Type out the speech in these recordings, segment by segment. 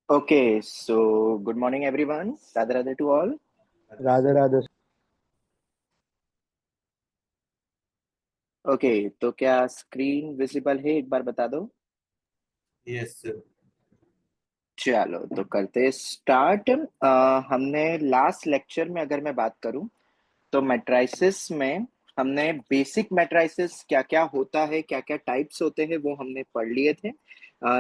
Okay, so good morning everyone. Radha Radha to all. Radhe Radhe. Okay, तो क्या screen visible है एक बार बता दो। Yes sir. चलो तो करते स्टार्ट। हमने लास्ट लेक्चर में अगर मैं बात करूं तो मैट्राइसिस में हमने बेसिक मैट्राइसिस क्या क्या होता है, क्या क्या टाइप्स होते हैं वो हमने पढ़ लिए थे।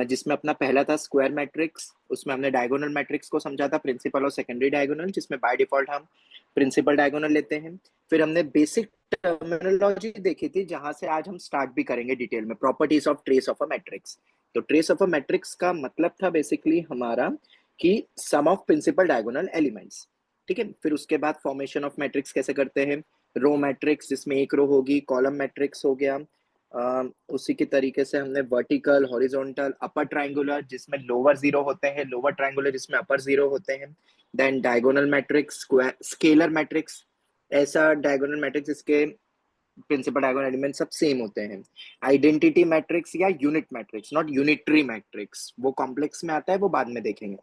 जिसमें अपना पहला था स्क्वायर मैट्रिक्स, उसमें हमने डायगोनल मैट्रिक्स को समझा था, प्रिंसिपल और सेकेंडरी डायगोनल, जिसमें बाय डिफॉल्ट हम प्रिंसिपल डायगोनल लेते हैं। फिर हमने बेसिक टर्मिनोलॉजी देखी थी, जहां से आज हम स्टार्ट भी करेंगे डिटेल में, properties of trace of a matrix. तो ट्रेस ऑफ अ मैट्रिक्स का मतलब था बेसिकली हमारा कि सम ऑफ प्रिंसिपल डायगोनल एलिमेंट्स। ठीक है, फिर उसके बाद फॉर्मेशन ऑफ मैट्रिक्स कैसे करते हैं, रो मैट्रिक्स जिसमें एक रो होगी, कॉलम मैट्रिक्स हो गया। उसी के तरीके से हमने वर्टिकल, हॉरिजॉन्टल, अपर ट्रायंगुलर जिसमें लोअर जीरो होते हैं, लोअर ट्रायंगुलर जिसमें अपर जीरो होते हैं, then diagonal matrix, scalar matrix, ऐसा डायगोनल मैट्रिक्स इसके प्रिंसिपल डायगोनल एलिमेंट सब सेम होते हैं। आइडेंटिटी मैट्रिक्स या unit matrix, not unitary matrix, वो कॉम्प्लेक्स में आता है, वो बाद में देखेंगे।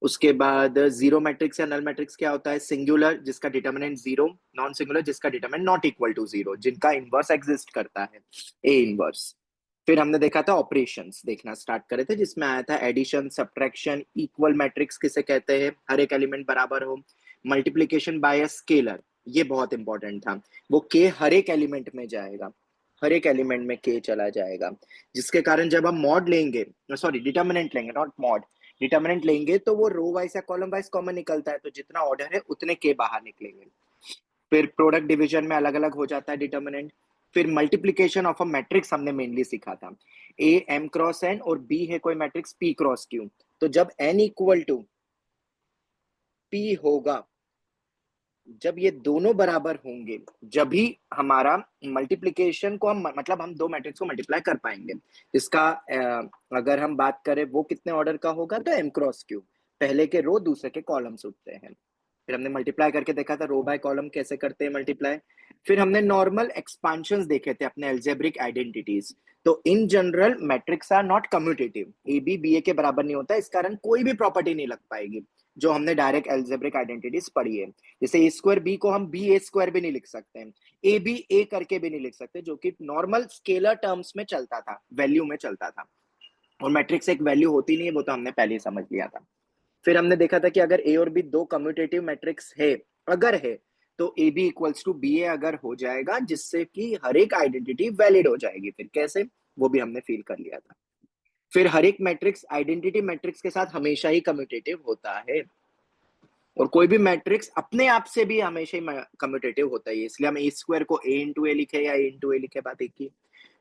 उसके बाद जीरो मैट्रिक्स या नल मैट्रिक्स क्या होता है, सिंगुलर जिसका डिटरमिनेंट जीरो, नॉन सिंगुलर जिसका determinant not equal to zero, जिनका इनवर्स एग्जिस्ट करता है, ए इनवर्स। फिर हमने देखा था ऑपरेशंस देखना स्टार्ट करे थे, जिसमें आया था एडिशन, सब्ट्रैक्शन, इक्वल मैट्रिक्स किसे कहते हैं, हर एक एलिमेंट बराबर हो, मल्टीप्लीकेशन बाय अ स्केलर, ये बहुत इंपॉर्टेंट था, वो के हर एक एलिमेंट में जाएगा, हर एक एलिमेंट में के चला जाएगा, जिसके कारण जब हम मॉड लेंगे, सॉरी डिटरमिनेंट लेंगे नॉट मॉड, डिटरमिनेंट लेंगे तो वो रो वाइज या कॉलम वाइज कॉमन निकलता है, तो जितना ऑर्डर है उतने के बाहर निकलेंगे। फिर प्रोडक्ट डिवीजन में अलग अलग हो जाता है डिटरमिनेंट। फिर मल्टीप्लीकेशन ऑफ अ मैट्रिक्स हमने मेनली सीखा था, ए एम क्रॉस एन और बी है कोई मैट्रिक्स पी क्रॉस क्यू, तो जब एन इक्वल टू पी होगा, जब ये दोनों बराबर होंगे, जब भी हमारा मल्टीप्लीकेशन को हम मतलब हम दो मैट्रिक्स को मल्टीप्लाई कर पाएंगे। इसका अगर हम बात करें वो कितने ऑर्डर का होगा, तो एम क्रॉस क्यू, पहले के रो दूसरे के कॉलम्स उठते हैं। फिर हमने मल्टीप्लाई करके देखा था रो बाय कॉलम कैसे करते हैं मल्टीप्लाई। फिर हमने नॉर्मल एक्सपांशंस देखे थे अपने एल्जेब्रिक आइडेंटिटीज। तो in general matrix are not commutative, A B B A के बराबर नहीं होता, इस कारण कोई भी प्रॉपर्टी नहीं लग पाएगी जो हमने डायरेक्ट एल्जेब्रिक आइडेंटिटीज पढ़ी है। जैसे ए स्क्वायर बी को हम बी ए स्क्वायर भी नहीं लिख सकते हैं, ए बी ए करके भी नहीं लिख सकते, जो कि नॉर्मल स्केलर टर्म्स में चलता था, वैल्यू में चलता था, और मैट्रिक्स एक वैल्यू होती नहीं है, वो तो हमने पहले ही समझ लिया था। फिर हमने देखा था कि अगर ए और बी दो कम्यूटेटिव मैट्रिक्स है, अगर है, तो A B equals to B A अगर हो जाएगा, जिससे कि हर एक आइडेंटिटी वैलिड हो जाएगी। फिर कैसे, वो भी हमने फील कर लिया था। फिर हर एक मैट्रिक्स आइडेंटिटी मैट्रिक्स के साथ हमेशा ही कम्यूटेटिव होता है, और कोई भी मैट्रिक्स अपने आप से भी हमेशा ही कम्यूटेटिव होता है, इसलिए हम ए स्क्वायर को ए इंटू ए लिखे या ए इंटू ए लिखे, बात एक ही।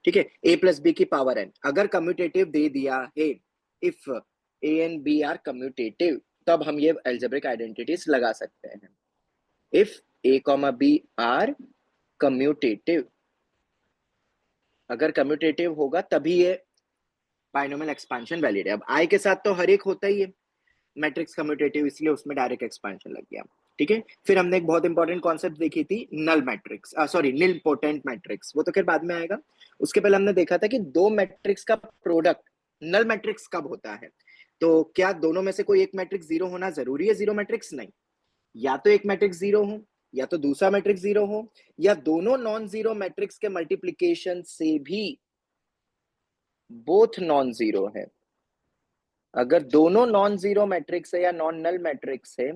ठीक है, ए प्लस बी की पावर एन अगर कम्यूटेटिव दे दिया है, if A and B are commutative, तब हम ये एल्जेब्रिक आइडेंटिटीज लगा सकते हैं। If A comma B are commutative, अगर कम्यूटेटिव होगा तभी ये बाइनोमियल एक्सपेंशन वैलिड है। अब आई के साथ तो हर एक होता ही है मैट्रिक्स कम्यूटेटिव, इसलिए उसमें डायरेक्ट एक्सपेंशन लग गया। ठीक है, फिर हमने एक बहुत इंपॉर्टेंट कॉन्सेप्ट देखी थी, नल मैट्रिक्स, सॉरी निल पोटेंट मैट्रिक्स, वो तो खैर बाद में आएगा। उसके पहले हमने देखा था कि दो मैट्रिक्स का प्रोडक्ट नल मैट्रिक्स कब होता है। तो क्या दोनों में से कोई एक मैट्रिक्स जीरो होना जरूरी है जीरो मैट्रिक्स? नहीं, या तो एक मैट्रिक्स जीरो हो, या तो दूसरा मैट्रिक्स जीरो हो, या दोनों नॉन जीरो मैट्रिक्स के मल्टीप्लीकेशन से भी बोथ नॉन जीरो है। अगर दोनों नॉन जीरो मैट्रिक्स है या नॉन नल मैट्रिक्स है,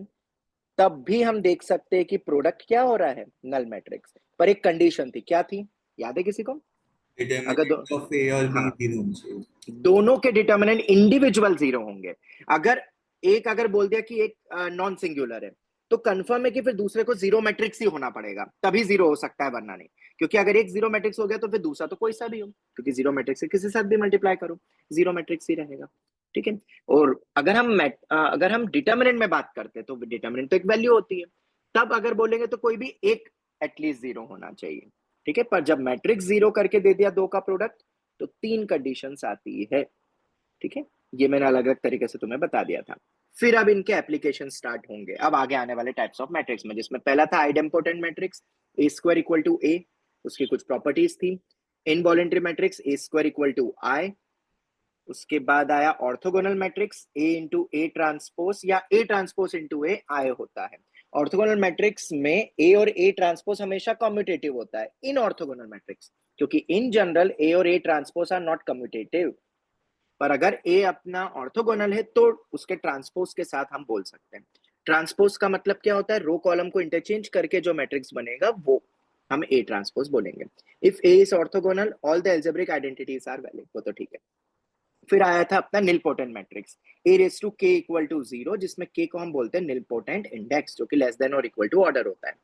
तब भी हम देख सकते हैं कि प्रोडक्ट क्या हो रहा है, नल मैट्रिक्स। पर एक कंडीशन थी, क्या थी, याद है किसी को? अगर डिटरमिनेंट ऑफ ए और बी हाँ, जीरो होना चाहिए। दोनों के डिटर्मिनेंट इंडिविजुअल जीरो होंगे। अगर एक अगर बोल दिया कि एक नॉन सिंगुलर है, तो कंफर्म है कि फिर दूसरे को जीरो मैट्रिक्स ही होना पड़ेगा, तभी जीरो हो सकता है, वरना नहीं। क्योंकि अगर एक जीरो मैट्रिक्स हो गया तो फिर दूसरा तो कोई सा भी हो, क्योंकि जीरो मैट्रिक्स से किसी साथ भी मल्टीप्लाई करो, जीरो मैट्रिक्स ही रहेगा। ठीक है, और अगर हम डिटर्मिनेंट में बात करते हैं, तो डिटर्मिनेंट तो एक वैल्यू होती है, तब अगर बोलेंगे तो कोई भी एक एटलीस्ट जीरो होना चाहिए। ठीक है, पर जब मैट्रिक्स जीरो करके दे दिया दो का प्रोडक्ट, तो तीन कंडीशंस आती है। ठीक है, ये मैंने अलग अलग तरीके से तुम्हें बता दिया था। फिर अब इनके एप्लीकेशन स्टार्ट होंगे अब आगे आने वाले टाइप्स ऑफ मैट्रिक्स में, जिसमें पहला था idempotent matrix, A square equal to A, उसकी कुछ प्रॉपर्टीज थी। Involuntary matrix, A square equal to I, उसके बाद आया orthogonal matrix, A into A transpose या ए ट्रांसपोज इंटू ए आय होता है। ऑर्थोगोनल मैट्रिक्स में ए और ए ट्रांसपोज हमेशा कम्यूटेटिव होता है इन ऑर्थोगोनल मैट्रिक्स, क्योंकि इन जनरल ए और A transpose are not commutative. पर अगर ए अपना ऑर्थोगोनल है तो उसके ट्रांसपोज के साथ हम बोल सकते हैं। ट्रांसपोज का मतलब क्या होता है? रो कॉलम को इंटरचेंज करके जो मैट्रिक्स बनेगा वो हम ए ट्रांसपोज बोलेंगे। If A is orthogonal all the algebraic identities are valid, वो तो ठीक है। फिर आया था अपना nilpotent matrix, A raise to k equal to 0, जिसमें के को हम बोलते हैं निलपोटेंट इंडेक्स, जो कि लेस देन और इक्वल टू ऑर्डर होता है।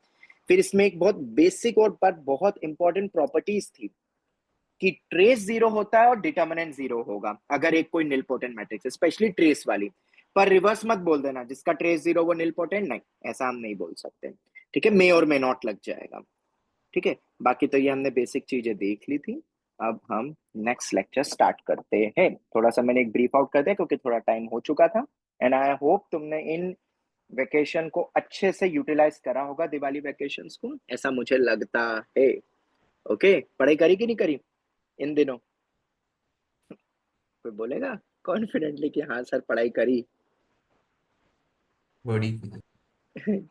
फिर इसमें एक बहुत बेसिक और पर बहुत इंपॉर्टेंट प्रॉपर्टीज थी कि ट्रेस 0 होता है और डिटर्मिनेंट 0 होगा अगर एक कोई निलपोटेंट मैट्रिक्स है, स्पेशली ट्रेस वाली। पर रिवर्स मत बोल देना, जिसका ट्रेस 0 वो निलपोटेंट नहीं, ऐसा हम नहीं बोल सकते। ठीक है, मे और मे नॉट लग जाएगा। ठीक है, बाकी तो ये हमने बेसिक चीजें देख ली थी। अब हम नेक्स्ट लेक्चर स्टार्ट करते हैं। थोड़ा सा मैंने एक ब्रीफ आउट कर दिया क्योंकि थोड़ा टाइम हो चुका था। एंड आई होप तुमने इन वेकेशन को अच्छे से यूटिलाइज करा होगा, दिवाली वेकेशंस को, ऐसा मुझे लगता है। ओके, पढ़ाई करी कि नहीं करी इन दिनों? कोई बोलेगा कॉन्फिडेंटली कि हाँ सर पढ़ाई करी? बड़ी।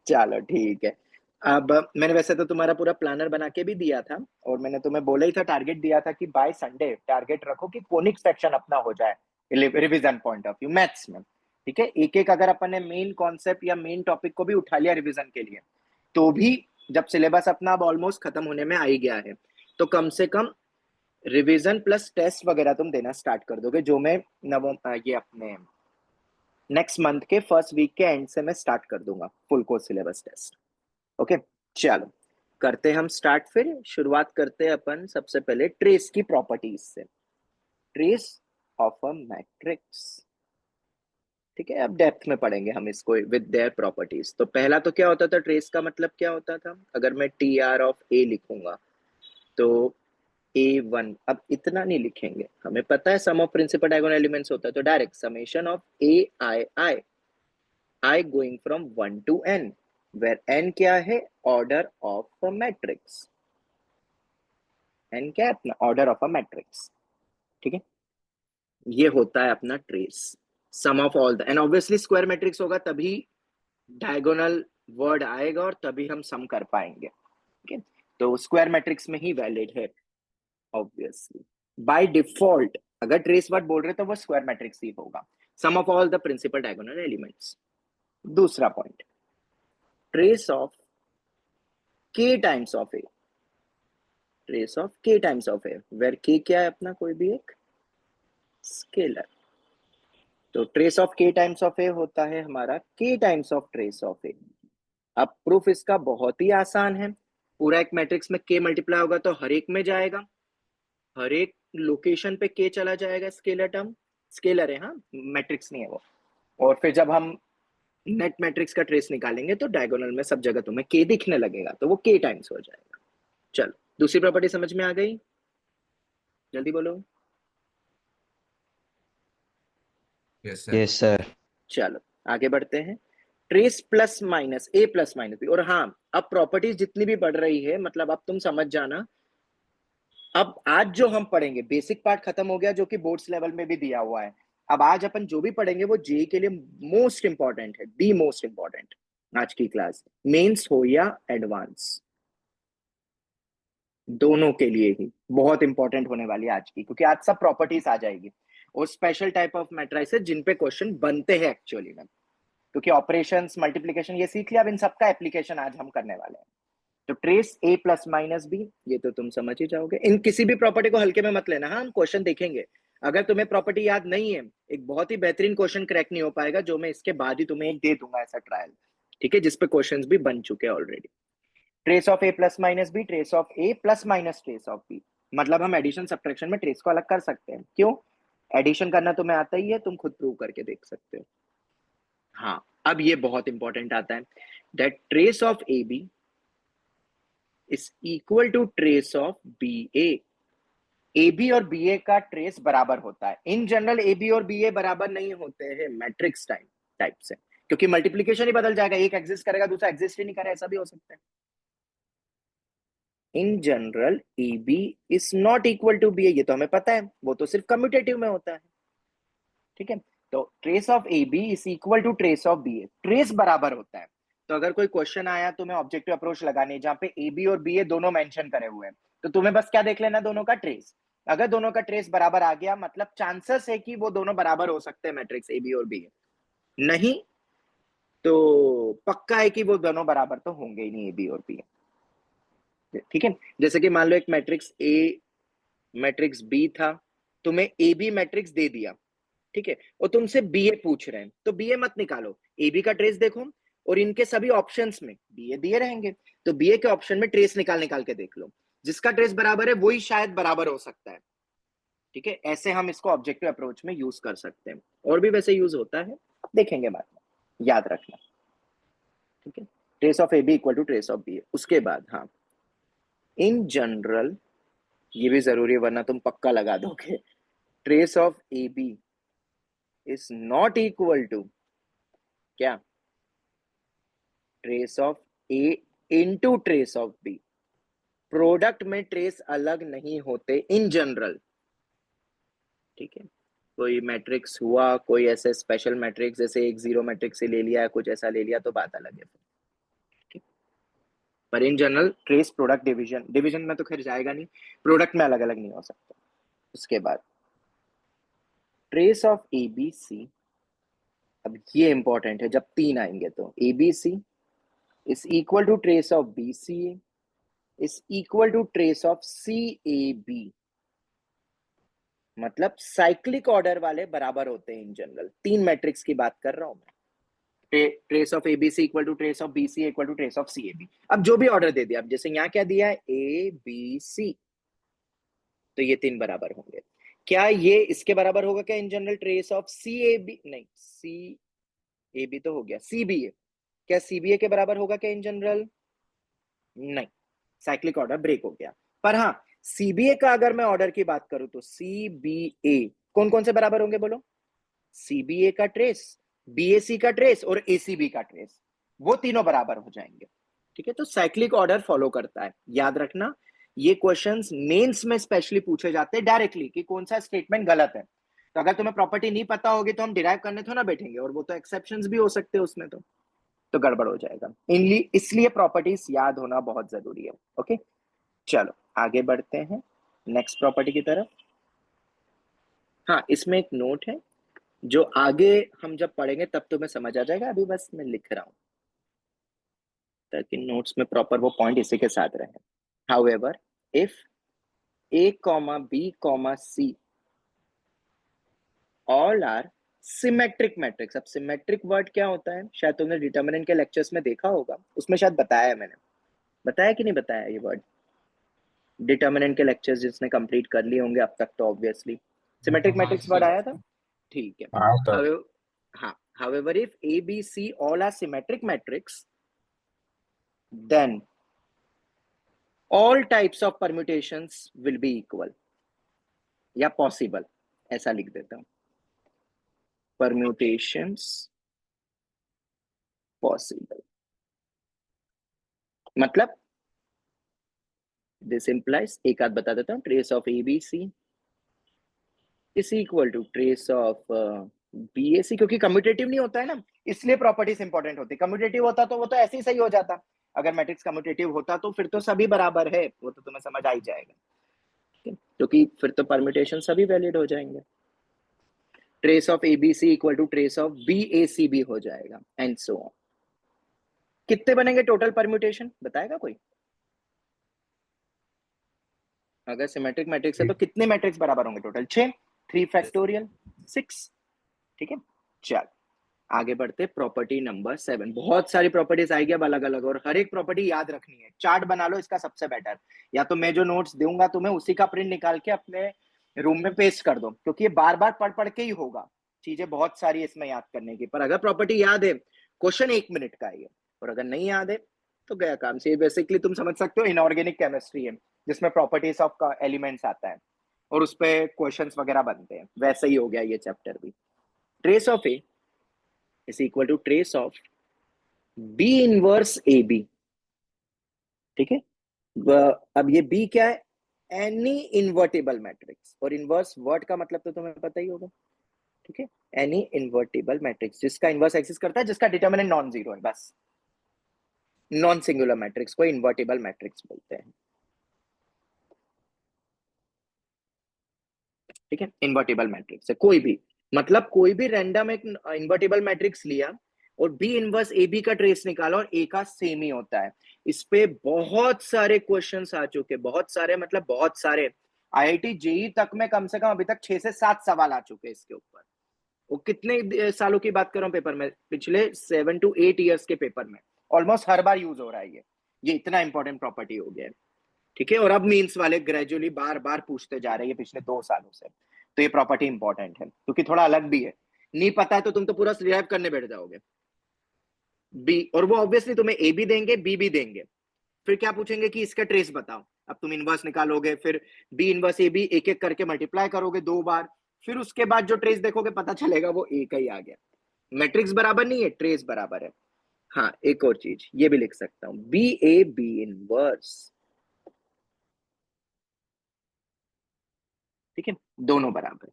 चलो ठीक है। अब मैंने वैसे तो तुम्हारा पूरा प्लानर बना के भी दिया था, और मैंने तुम्हें बोला ही था, टारगेट दिया था कि बाय संडे टारगेट रखो कि कोनिक सेक्शन अपना हो जाए revision point of view maths में। ठीक है, एक एक अगर अपन ने मेन कॉन्सेप्ट या मेन टॉपिक को भी उठा लिया रिवीजन के लिए, तो भी जब सिलेबस अपना अब ऑलमोस्ट खत्म होने में आ ही गया है, तो कम से कम रिवीजन प्लस टेस्ट वगैरह तुम देना स्टार्ट कर दोगे, जो मैं ये अपने नेक्स्ट मंथ के फर्स्ट वीक के एंड से मैं स्टार्ट कर दूंगा full course syllabus test. Okay, चलो करते हम स्टार्ट। फिर शुरुआत करते हैं अपन सबसे पहले ट्रेस की प्रॉपर्टीज से। ट्रेस ऑफ अ मैट्रिक्स, ठीक है, अब डेप्थ में पढ़ेंगे हम इसको विद देयर प्रॉपर्टीज। तो पहला तो क्या होता था, ट्रेस का मतलब क्या होता था? अगर मैं टी आर ऑफ ए लिखूंगा तो A1, अब इतना नहीं लिखेंगे, हमें पता है sum of principal diagonal elements होता है, तो direct summation of i going from 1 to n, where n क्या है? Order of a matrix. n क्या है? अपना ऑर्डर ऑफ अ मैट्रिक्स। ठीक है, ये होता है अपना trace, sum of all the, and obviously square matrix होगा तभी डायगोनल वर्ड आएगा और तभी हम सम कर पाएंगे। ठीक है, तो स्क्वायर मैट्रिक्स में ही वैलिड है ऑब्वियसली। बाय डिफॉल्ट अगर ट्रेस वर्ड बोल रहे तो वो स्क्वायर मैट्रिक्स ही होगा, sum of all the principal diagonal elements. दूसरा point, trace of k times of a, trace of k times of a, where k क्या है? अपना कोई भी एक स्केलर। तो trace of k times of a होता है हमारा k times of trace of a। अब प्रूफ इसका बहुत ही आसान है, पूरा एक मैट्रिक्स में k मल्टीप्लाई होगा तो हर एक में जाएगा, हर एक लोकेशन पे k चला जाएगा, स्केलर टर्म, स्केलर है हाँ, मैट्रिक्स नहीं है वो। और फिर जब हम नेट मैट्रिक्स का ट्रेस निकालेंगे तो डायगोनल में सब जगह तुम्हें k दिखने लगेगा, तो वो k टाइम्स हो जाएगा। चलो दूसरी प्रॉपर्टी समझ में आ गई? जल्दी बोलो। Yes sir. Yes sir. चलो आगे बढ़ते हैं। ट्रेस प्लस माइनस ए प्लस माइनस बी, और हाँ अब प्रॉपर्टीज जितनी भी बढ़ रही है, मतलब अब तुम समझ जाना, अब आज जो हम पढ़ेंगे बेसिक पार्ट खत्म हो गया जो कि बोर्ड्स लेवल में भी दिया हुआ है। अब आज अपन जो भी पढ़ेंगे वो जे के लिए मोस्ट इंपॉर्टेंट है, दी मोस्ट इंपॉर्टेंट आज की क्लास, मेंस हो या एडवांस, दोनों के लिए ही बहुत इंपॉर्टेंट होने वाली है आज की, क्योंकि आज सब प्रॉपर्टीज आ जाएगी और स्पेशल टाइप ऑफ मैट्रिसेस जिन पे क्वेश्चन बनते हैं एक्चुअली में, क्योंकि ऑपरेशंस मल्टीप्लिकेशन ये सीख लिया, अब इन सबका एप्लीकेशन आज हम करने वाले हैं। तो ट्रेस ए प्लस माइनस बी, ये तो तुम समझ ही जाओगे। इन किसी भी प्रॉपर्टी को हल्के में मत लेना, हाँ हम क्वेश्चन देखेंगे। अगर तुम्हें प्रॉपर्टी याद नहीं है, एक बहुत ही बेहतरीन क्वेश्चन क्रैक नहीं हो पाएगा, जो मैं इसके बाद ही तुम्हें एक दे दूंगा ऐसा ट्रायल, ठीक है, जिसपे क्वेश्चंस भी बन चुके हैं already. Trace of A plus minus B, trace of A plus minus trace of B, मतलब हम एडिशन सब्ट्रैक्शन में ट्रेस को अलग कर सकते हैं। क्यों? एडिशन करना तुम्हें आता ही है, तुम खुद प्रूव करके देख सकते हो। हाँ अब ये बहुत इंपॉर्टेंट आता है, that trace of A B is equal to trace of B A. A B और बी ए का ट्रेस बराबर होता है। इन जनरल ए बी और बी ए बराबर नहीं होते हैं मैट्रिक्स टाइप से, क्योंकि मल्टीप्लीकेशन ही बदल जाएगा, एक एग्जिस्ट करेगा दूसरा एग्जिस्ट ही नहीं करेगा, ऐसा भी हो सकता है। In general A B is not equal to B A, ये तो हमें पता है, वो तो सिर्फ कम्यूटेटिव में होता है। ठीक है, तो trace of A B is equal to trace of B A, trace बराबर होता है। तो अगर कोई क्वेश्चन आया तुम्हें ऑब्जेक्टिव अप्रोच लगाने जहां पे ए बी और बी ए दोनों मेंशन करे हुए हैं, तो तुम्हें बस क्या देख लेना, दोनों का ट्रेस। अगर दोनों का ट्रेस बराबर आ गया, मतलब चांसेस है कि वो दोनों बराबर हो सकते हैं, मैट्रिक्स ए बी और बी ए। नहीं तो पक्का है कि वो दोनों बराबर तो होंगे ही नहीं, ए बी और बी ए। ठीक है, जैसे कि मान लो एक मैट्रिक्स ए मैट्रिक्स बी था, तुम्हें ए बी मैट्रिक्स दे दिया, ठीक है, और तुमसे बी ए पूछ रहे हैं, तो बी ए मत निकालो, ए बी का ट्रेस देखो, और इनके सभी ऑप्शंस में बी ए दिए रहेंगे, तो बी ए के ऑप्शन में ट्रेस निकाल निकाल के देख लो, जिसका ट्रेस बराबर है वही शायद बराबर हो सकता है। ठीक है, ऐसे हम इसको ऑब्जेक्टिव अप्रोच में यूज कर सकते हैं, और भी वैसे यूज होता है, देखेंगे बाद में, याद रखना। ठीक है, trace of A B equal to trace of B A. उसके बाद हाँ, इन जनरल, ये भी जरूरी है वरना तुम पक्का लगा दोगे, trace of A B is not equal to क्या, trace of A into trace of B. Product में ट्रेस अलग नहीं होते इन जनरल। ठीक है, कोई मैट्रिक्स हुआ, कोई ऐसे स्पेशल मैट्रिक्स जैसे एक जीरो मैट्रिक्स से ले लिया, कुछ ऐसा ले लिया तो बात अलग है। ठीक, पर इन general trace product division, division में तो खैर जाएगा नहीं, प्रोडक्ट में अलग अलग नहीं हो सकता। उसके बाद trace of A B C, अब ये इंपॉर्टेंट है, जब तीन आएंगे तो A B C is equal to trace of B C A is equal to trace of C A B. मतलब साइक्लिक ऑर्डर वाले बराबर होते हैं इन जनरल, तीन मैट्रिक्स की बात कर रहा हूं मैं। Trace of ABC equal to trace of BC equal to trace of C A B. अब जो भी ऑर्डर दे दिया, अब जैसे यहाँ क्या दिया है, ए बी सी, तो ये तीन बराबर होंगे। क्या ये इसके बराबर होगा क्या in general, trace of C A B, नहीं, सी ए बी तो हो गया, सी बी ए, क्या सी बी ए के बराबर होगा क्या इन जनरल, नहीं, साइक्लिक ऑर्डर ब्रेक हो गया। पर हाँ, सीबीए का अगर मैं ऑर्डर की बात करूं तो सीबीए कौन कौन से बराबर होंगे बोलो, सीबीए का ट्रेस, बीएसी का ट्रेस और एसीबी का ट्रेस, वो तीनों बराबर हो जाएंगे। ठीक है, तो साइक्लिक ऑर्डर फॉलो करता है, याद रखना। ये क्वेश्चंस मेंस में स्पेशली पूछे जाते हैं डायरेक्टली कि कौन सा स्टेटमेंट गलत है। तो अगर तुम्हें प्रॉपर्टी नहीं पता होगी तो हम डिराइव करने थोड़ा ना बैठेंगे, और वो तो एक्सेप्शंस भी हो सकते हैं उसमें, तो गड़बड़ हो जाएगा। इसलिए प्रॉपर्टीज याद होना बहुत जरूरी है। ओके, चलो आगे बढ़ते हैं नेक्स्ट प्रॉपर्टी की तरफ। हाँ, इसमें एक नोट है, जो आगे हम जब पढ़ेंगे तब तुम्हें समझ आ जाएगा, अभी बस मैं लिख रहा हूं ताकि नोट्स में प्रॉपर वो पॉइंट इसी के साथ रहे। However if A comma B comma C all are symmetric matrix. अब सिमेट्रिक वर्ड क्या होता है, शायद तुमने डिटर्मिनेंट के लेक्चर्स में देखा होगा, उसमें शायद बताया है मैंने, बताया कि नहीं बताया ये वर्ड, डिटर्मिनेंट के लेक्चर्स जिसने कंप्लीट कर लिए होंगे अब तक, तो ऑब्वियसली सिमेट्रिक हाँ मैट्रिक्स वर्ड सर। आया था। ठीक है, हाँ सर। हाँ, however if a b c all are symmetric matrix, then all types of permutations will be equal, या possible, ऐसा लिख देता हूं, permutations possible। मतलब दिस implies, एक आध बता देता हूं, trace of A B C is equal to trace of B A C, क्योंकि कम्यूटेटिव नहीं होता है ना, इसलिए प्रॉपर्टीज इंपॉर्टेंट होती है। कम्यूटेटिव होता तो वो तो ऐसे ही सही हो जाता, अगर मैट्रिक्स कम्यूटेटिव होता तो फिर तो सभी बराबर है, वो तो तुम्हें समझ आ ही जाएगा, क्योंकि फिर तो परम्यूटेशन सभी वैलिड हो जाएंगे। Trace of ABC equal to trace of B A C भी हो जाएगा, एंड सो ऑन। कितने बनेंगे टोटल परम्यूटेशन, बताएगा कोई, अगर सिमेट्रिक मैट्रिक्स है तो कितने मैट्रिक्स बराबर होंगे टोटल, 6, 3 फैक्टोरियल 6। ठीक है, चल आगे बढ़ते, प्रॉपर्टी नंबर 7। बहुत सारी प्रॉपर्टीज आएगी अब अलग अलग, और हर एक प्रॉपर्टी याद रखनी है, चार्ट बना लो इसका सबसे बेटर, या तो मैं जो नोट्स दूंगा तुम्हें उसी का प्रिंट निकाल के अपने रूम में पेस्ट कर दो, क्योंकि ये बार बार पढ़ पढ़ के ही होगा, चीजें बहुत सारी इसमें याद करने की। पर अगर प्रॉपर्टी याद है, क्वेश्चन 1 मिनट का ही है, और अगर नहीं याद है तो गया काम से। बेसिकली तुम समझ सकते हो, इनऑर्गेनिक केमिस्ट्री है जिसमें प्रॉपर्टीज ऑफ एलिमेंट्स आता है और उस पर क्वेश्चंस वगैरह बनते हैं, वैसे ही हो गया ये चैप्टर भी। Trace of A is equal to trace of B inverse A B. ठीक है, अब ये बी क्या है, एनी इन्वर्टेबल मैट्रिक्स, और इनवर्स वर्ड का मतलब तो तुम्हें पता ही होगा। ठीक है, एनी इन्वर्टिबल मैट्रिक्स जिसका इनवर्स एग्जिस्ट करता है, जिसका डिटर्मिनेंट नॉन जीरो है, बस नॉन सिंगुलर मैट्रिक्स को इन्वर्टिबल मैट्रिक्स बोलते हैं। ठीक है, इन्वर्टिबल मैट्रिक्स है कोई भी, मतलब कोई भी रैंडम एक इन्वर्टिबल मैट्रिक्स लिया और बी इनवर्स ए बी का ट्रेस निकाला और ए का सेम ही होता है। इस पे बहुत सारे क्वेश्चंस आ चुके, बहुत सारे मतलब बहुत सारे, आईआईटी जेई तक में कम से कम अभी तक 6 से 7 सवाल आ चुके हैं इसके ऊपर। वो कितने सालों की बात कर रहा हूँ पेपर में, पिछले 7 to 8 ईयर्स के पेपर में ऑलमोस्ट हर बार यूज हो रहा है ये इतना इंपॉर्टेंट प्रॉपर्टी हो गया है। ठीक है, और अब मीन्स वाले ग्रेजुअली बार बार पूछते जा रहे हैं पिछले 2 सालों से, तो ये प्रॉपर्टी इंपॉर्टेंट है क्योंकि थोड़ा अलग भी है। नहीं पता है तो तुम तो पूरा डिराइव करने बैठ जाओगे बी, और वो ऑब्वियसली तुम्हें ए भी देंगे बी भी देंगे, फिर क्या पूछेंगे कि इसका ट्रेस बताओ। अब तुम इनवर्स निकालोगे, फिर बी इनवर्स ए बी एक एक करके मल्टीप्लाई करोगे 2 बार, फिर उसके बाद जो ट्रेस देखोगे पता चलेगा वो ए का ही आ गया। मैट्रिक्स बराबर नहीं है, ट्रेस बराबर है। हाँ, एक और चीज ये भी लिख सकता हूं, बी ए बी इनवर्स। ठीक है, दोनों बराबर।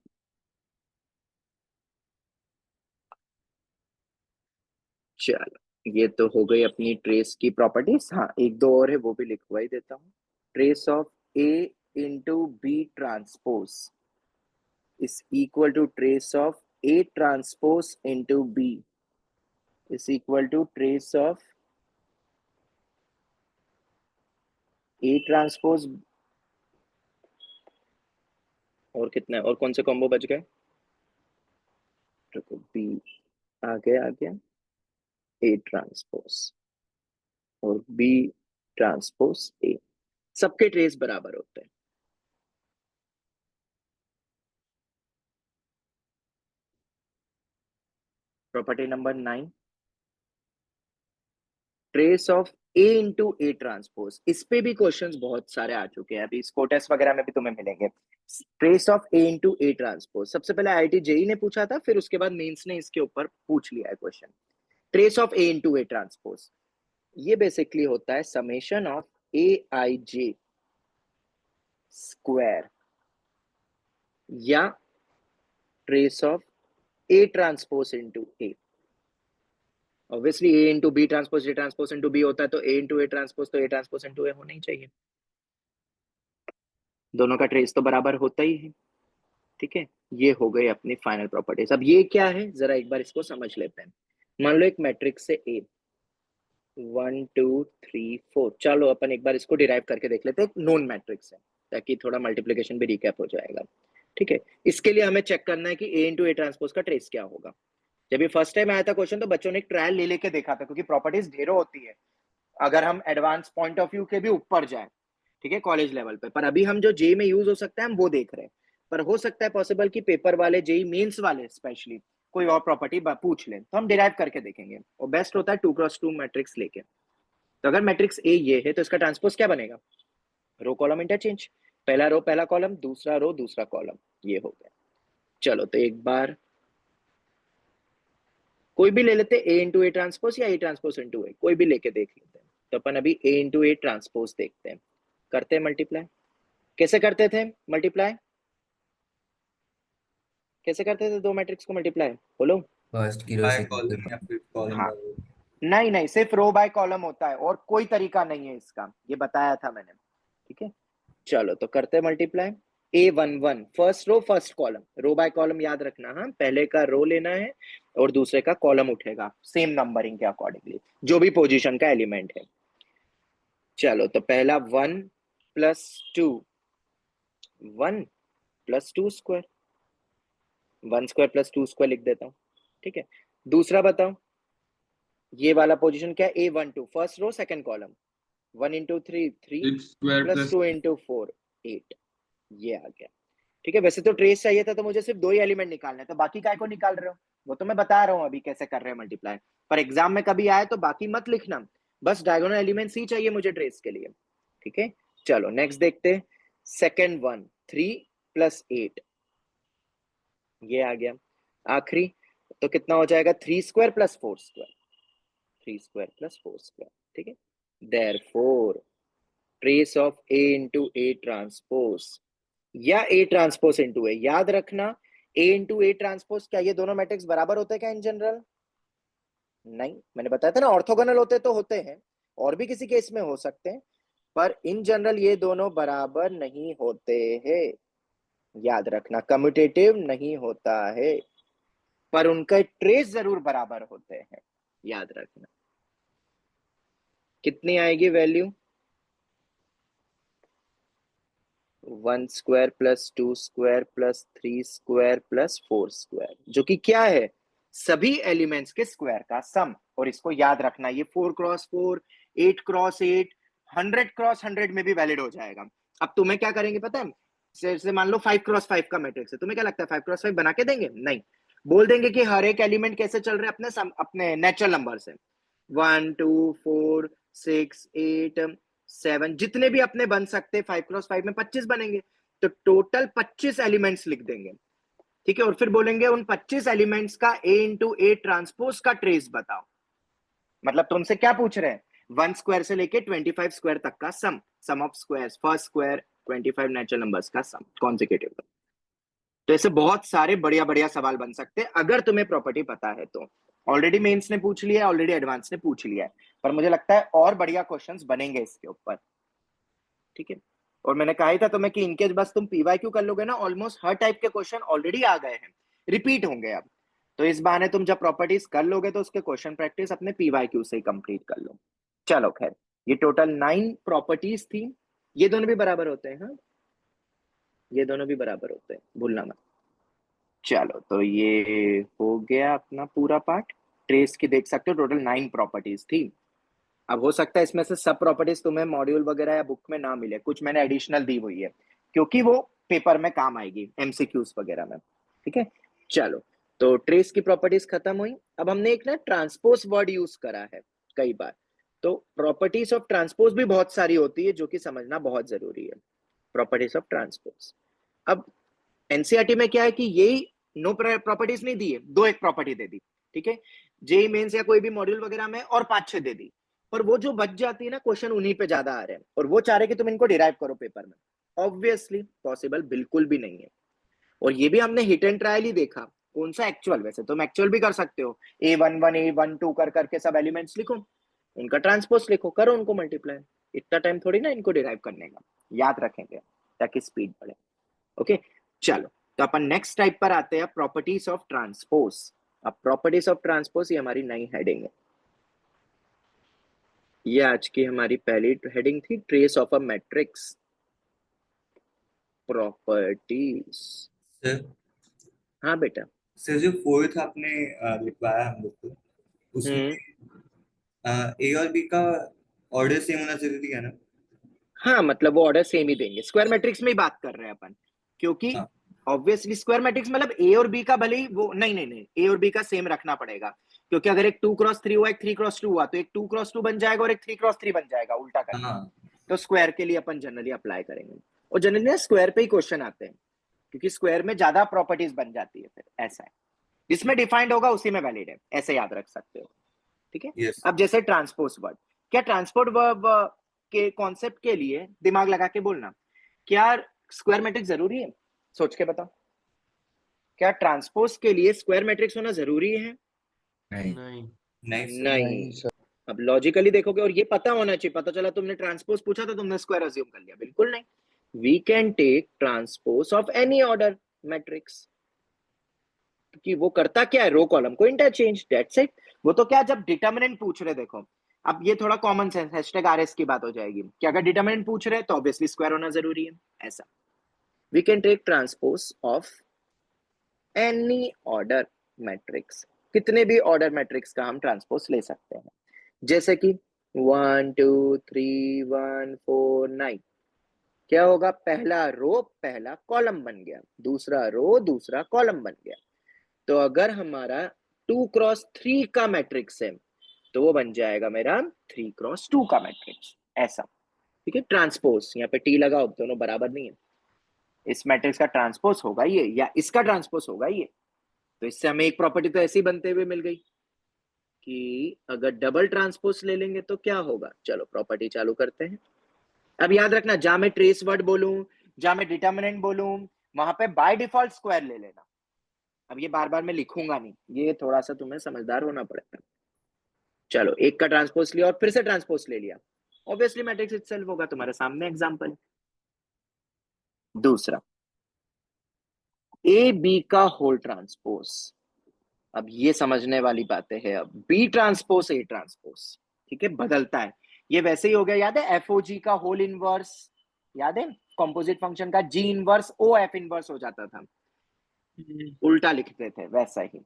चलो, ये तो हो गई अपनी ट्रेस की प्रॉपर्टीज। हाँ, एक दो और है वो भी लिखवा ही देता हूँ। Trace of A into B transpose is equal to trace of A transpose into B is equal to trace of A transpose, और कितना है, और कौन से कॉम्बो बच गए, बी आ गया ए ट्रांसपोज और बी ट्रांसपोज ए, सबके ट्रेस बराबर होते हैं। Property number 9, trace of A into A transpose, इस पे भी क्वेश्चंस बहुत सारे आ चुके हैं, अभी इसको टेस्ट वगैरह में भी तुम्हें मिलेंगे। Trace of A into A transpose सबसे पहले आईआईटी जेई ने पूछा था, फिर उसके बाद मेंस ने इसके ऊपर पूछ लिया है question. Trace of A into A transpose ये बेसिकली होता है summation of A I J square या trace of A transpose into A. Obviously A into B transpose A transpose into B होता है, तो ए इंटू ए ट्रांसपोज तो ए transpose into ए होना ही चाहिए, दोनों का ट्रेस तो बराबर होता ही है। ठीक है, ये हो गई अपनी फाइनल प्रॉपर्टीज। अब ये क्या है जरा एक बार इसको समझ लेते हैं। मान लो एक मैट्रिक्स है ए 1 2 3 4, चलो अपन एक बार इसको डिराइव करके देख लेते हैं, नोन मैट्रिक्स है ताकि थोड़ा मल्टीप्लिकेशन भी रिकैप हो जाएगा। ठीक है, इसके लिए हमें चेक करना है कि ए इंटू ए ट्रांसपोज का ट्रेस क्या होगा। जब ये फर्स्ट टाइम आया था क्वेश्चन तो बच्चों ने एक ट्रायल ले लेके देखा था, क्योंकि प्रॉपर्टीज ढेरों होती है अगर हम एडवांस पॉइंट ऑफ व्यू के भी ऊपर जाए, ठीक है, कॉलेज लेवल पे। पर अभी हम जो जेई में यूज हो सकता है हम वो देख रहे हैं, पर हो सकता है पॉसिबल कि पेपर वाले जेई मेंस वाले स्पेशली कोई और प्रॉपर्टी पूछ लें, तो हम डिराइव करके देखेंगे, और बेस्ट होता है 2x2 मैट्रिक्स लेके। तो अगर मैट्रिक्स ए ये है तो इसका ट्रांसपोज क्या बनेगा, रो कॉलम इंटरचेंज, पहला रो पहला कॉलम, दूसरा रो दूसरा कॉलम, ये हो गया। चलो तो एक बार कोई भी ले लेते, ए इंटू ए ट्रांसपोज या ए ट्रांसपोज इंटू ए, कोई भी लेके देख लेते हैं। तो अपन अभी ए इंटू ए ट्रांसपोज देखते हैं, करते हैं मल्टीप्लाई। कैसे करते थे मल्टीप्लाई, कैसे करते थे दो मैट्रिक्स को मल्टीप्लाई, बोलो। फर्स्ट की रो बाय सेकंड कॉलम की। या फिर कॉलम हाँ, बाय रो। नहीं नहीं, सिर्फ रो बाय कॉलम होता है और कोई तरीका नहीं है इसका, ये बताया था मैंने। ठीक है, चलो तो करते हैं multiply. A11 first row first column, row by column याद रखना, हाँ पहले का रो लेना है और दूसरे का कॉलम उठेगा सेम नंबरिंग के अकॉर्डिंगली, जो भी पोजीशन का एलिमेंट है। चलो तो पहला 1 plus 2, 1 plus 2 square, 1 square plus 2 square लिख देता हूँ। ठीक है, दूसरा बताओ, ये वाला पोजीशन क्या है, A12 first row second column, 1 into 3 3 6 square plus plus 2 into 4 8, ये आ गया। ठीक है, वैसे तो ट्रेस चाहिए था तो मुझे सिर्फ 2 ही एलिमेंट निकालना है, तो बाकी काय को निकाल रहे हो, वो तो मैं बता रहा हूँ अभी कैसे कर रहे हैं मल्टीप्लाई। पर एग्जाम में कभी आए तो बाकी मत लिखना, बस डायगोनल एलिमेंट्स ही चाहिए मुझे ट्रेस के लिए। ठीक है, चलो नेक्स्ट देखते हैं। सेकेंड वन 3 प्लस 8, ये आ गया। आखिरी तो कितना हो जाएगा, 3 square plus 4 square, 3 square plus 4 square. ठीक है, therefore trace of A into A transpose या ए ट्रांसपोज इंटू ए, याद रखना A इंटू ए ट्रांसपोज, क्या ये दोनों मैट्रिक्स बराबर होते हैं क्या इन जनरल? नहीं, मैंने बताया था ना ऑर्थोगोनल होते तो होते हैं, और भी किसी केस में हो सकते हैं, पर इन जनरल ये दोनों बराबर नहीं होते हैं, याद रखना, कम्यूटेटिव नहीं होता है, पर उनके ट्रेस जरूर बराबर होते हैं, याद रखना। कितनी आएगी value? 1 square plus 2 square plus 3 square plus 4 square, जो कि क्या है? सभी एलिमेंट्स के स्क्वायर का सम। और इसको याद रखना, ये 4x4, 8x8, 100x100 में भी वैलिड हो जाएगा। अब तुम्हें क्या करेंगे पता है? जैसे मान लो 5x5 का मैट्रिक्स है, तुम्हें क्या लगता है 5x5 बना के देंगे? नहीं, बोल देंगे कि हर एक एलिमेंट कैसे चल रहे हैं अपने नेचुरल नंबर से, 1 2 4 6 8 7, जितने भी अपने बन सकते 5x5 में 25 बनेंगे, तो टोटल 25 एलिमेंट्स लिख देंगे, ठीक है। और फिर बोलेंगे उन 25 एलिमेंट्स का A इंटू ए ट्रांसपोज का ट्रेस बताओ। मतलब तुमसे क्या पूछ रहे हैं? 1 स्क्वायर से लेके 25 स्क्वायर तक का sum of squares, first square 25 natural numbers का सम कॉन्सेक्यूटिव। तो ऐसे बहुत सारे बढ़िया बढ़िया सवाल बन सकते हैं अगर तुम्हें प्रॉपर्टी पता है तो। ऑलरेडी मेंस ने पूछ लिया है, ऑलरेडी एडवांस ने पूछ लिया है, पर मुझे लगता है और बढ़िया क्वेश्चंस बनेंगे इसके ऊपर, ठीक है। और मैंने कहा ही था तुम्हें कि इनकेस बस तुम पीवाईक्यू कर लोगे ना, ऑलमोस्ट हर टाइप के क्वेश्चन ऑलरेडी आ गए हैं, रिपीट होंगे अब। तो इस बहाने तुम जब प्रॉपर्टीज कर लोगे तो उसके क्वेश्चन प्रैक्टिस अपने पीवाईक्यू से ही कंप्लीट कर लो। चलो खैर, ये टोटल 9 प्रॉपर्टीज थी, ये दोनों भी बराबर होते हैं, हाँ ये दोनों भी बराबर होते हैं, भूलना मत। चलो तो ये हो गया अपना पूरा पार्ट। ट्रेस की देख सकते हो टोटल 9 प्रॉपर्टीज थी। अब हो सकता है इसमें से सब प्रॉपर्टीज तुम्हें मॉड्यूल वगैरह या बुक में ना मिले, कुछ मैंने एडिशनल दी हुई है क्योंकि वो पेपर में काम आएगी एमसीक्यूज वगैरह में, ठीक है। चलो, तो ट्रेस की प्रॉपर्टीज खत्म हुई। अब हमने एक ना ट्रांसपोज वर्ड यूज करा है कई बार, तो प्रॉपर्टीज ऑफ ट्रांसपोज भी बहुत सारी होती है जो कि समझना बहुत जरूरी है। प्रॉपर्टीज ऑफ ट्रांसपोज, अब एनसीईआरटी में क्या है कि यही नो प्रॉपर्टीज नहीं दी है, दो एक प्रॉपर्टी दे दी, ठीक है। जेई मेंस या कोई भी मॉड्यूल वगैरह में और 5-6 दे दी, पर वो जो बच जाती है ना क्वेश्चन, उन्हीं पे ज्यादा आ रहे हैं, और वो चाह रहे कि तुम इनको डिराइव करो पेपर में। ऑब्वियसली पॉसिबल बिल्कुल भी नहीं है। और ये भी हमने हिट एंड ट्रायल ही देखा, कौन सा एक्चुअल, वैसे तुम एक्चुअल भी कर सकते हो, A11 A12 कर करके सब एलिमेंट्स लिखो, उनका ट्रांसपोज लिखो, करो उनको मल्टीप्लाई। इतना टाइम थोड़ी ना इनको डिराइव करने का, याद रखेंगे ताकि स्पीड बढ़े। ओके, चलो तो अपन नेक्स्ट टाइप पर आते हैं, प्रॉपर्टीज ऑफ ट्रांसपोज। अब प्रॉपर्टीज ऑफ ट्रांसपोज ये हमारी नई हेडिंग है, ये आज की हमारी पहली हेडिंग थी, trace of a matrix properties. Sir हाँ बेटा। सर जो फोर्थ आपने लिखवाया हम लोग को, उसमें हम्म, ए और बी का ऑर्डर सेम होना जरूरी है ना? हाँ मतलब वो ऑर्डर सेम ही देंगे, स्क्वायर मैट्रिक्स में ही बात कर रहे हैं अपन, क्योंकि हाँ ऑब्वियसली स्क्वायर मैट्रिक्स मतलब ए और बी का भले ही वो, नहीं नहीं नहीं, ए और बी का सेम रखना पड़ेगा, क्योंकि अगर एक 2x3 हुआ, एक 3x2 हुआ, तो एक 2x2 बन जाएगा और एक 3x3 बन जाएगा उल्टा करके। हाँ। तो स्क्वायर के लिए अपन जनरली अप्लाई करेंगे, और जनरली ना स्क्वायर पे ही क्वेश्चन आते हैं, क्योंकि स्क्वायर में ज्यादा प्रॉपर्टीज बन जाती है, फिर ऐसा है, जिसमें डिफाइंड होगा उसी में वैलिड है, ऐसे याद रख सकते हो, ठीक है। यस। अब जैसे ट्रांसपोज वर्ड, क्या ट्रांसपोर्ट वर्ब के कॉन्सेप्ट के लिए दिमाग लगा के बोलना, क्या स्क्वायर मैट्रिक्स जरूरी है? सोच के बताओ, क्या ट्रांसपोज के लिए स्क्वायर मैट्रिक्स होना जरूरी है? नहीं नहीं। नहीं सर। नहीं। अब लॉजिकली देखोगे, और ये पता होना चाहिए, पता चला तुमने ट्रांसपोज पूछा तो तुमने स्क्वायर अज्यूम कर लिया, बिल्कुल नहीं। We can take transpose of any order matrix, कि वो करता क्या है, रो कॉलम को इंटरचेंज, दैट्स इट। वो तो क्या, जब डिटरमिनेंट पूछ रहे, देखो अब ये थोड़ा कॉमन सेंस #RS की बात हो जाएगी कि अगर डिटरमिनेंट पूछ रहे तो ऑब्वियसली स्क्वायर होना जरूरी है, ऐसा। We can take transpose of any order matrix, कितने भी ऑर्डर मैट्रिक्स का हम ट्रांसपोज ले सकते हैं, जैसे कि 1 2 3 1 4 9, क्या होगा, पहला रो पहला कॉलम बन गया, दूसरा रो दूसरा कॉलम बन गया। तो अगर हमारा 2x3 का मैट्रिक्स है तो वो बन जाएगा मेरा 3x2 का मैट्रिक्स, ऐसा, ठीक है। ट्रांसपोज यहाँ पे टी लगाओ, दोनों बराबर नहीं है, इस मैट्रिक्स का ट्रांसपोज होगा ये या इसका ट्रांसपोज होगा ये, तो इससे हमें एक प्रॉपर्टी तो ऐसी बनते हुए मिल गई कि अगर डबल ट्रांसपोज ले लेंगे तो क्या होगा। चलो प्रॉपर्टी चालू करते हैं। अब याद रखना, जहां मैं ट्रेस वर्ड बोलूं, जहां मैं डिटर्मिनेंट बोलूं, वहां पे बाय डिफॉल्ट स्क्वायर ले लेना, अब ये बार बार मैं लिखूंगा नहीं, ये थोड़ा सा तुम्हें समझदार होना पड़ेगा। चलो, एक का ट्रांसपोज लिया और फिर से ट्रांसपोज ले लिया, ऑब्वियसली मैट्रिक्स इटसेल्फ होगा, तुम्हारे सामने एग्जांपल। दूसरा, ए बी का होल ट्रांसपोज। अब ये समझने वाली बातें हैं। अब बी ट्रांसपोज ए ट्रांसपोज, ठीक है, बदलता है। ये वैसे ही हो गया, याद है एफओजी का होल इनवर्स, याद है कॉम्पोजिट फंक्शन का g inverse o f inverse हो जाता था, उल्टा लिखते थे, वैसा ही।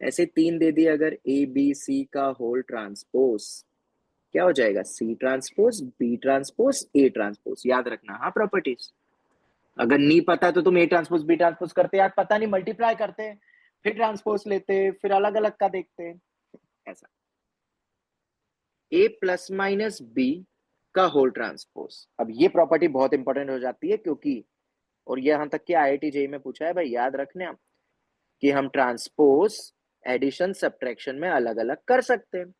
ऐसे तीन दे दिए अगर, ए बी सी का होल ट्रांसपोज, क्या हो जाएगा, C transpose B transpose A transpose. याद रखना हाँ प्रॉपर्टीज। अगर नहीं पता तो तुम ए ट्रांसपोज बी ट्रांसपोज करते, यार पता नहीं, मल्टीप्लाई करते, फिर ट्रांसपोज लेते, फिर अलग अलग का देखते, ऐसा। ए प्लस माइनस बी का होल ट्रांसपोज। अब ये प्रॉपर्टी बहुत इंपॉर्टेंट हो जाती है, क्योंकि और यहां तक कि आईआईटी जेई में पूछा है भाई, याद रखना कि हम ट्रांसपोज एडिशन सब्ट्रैक्शन में अलग अलग कर सकते हैं।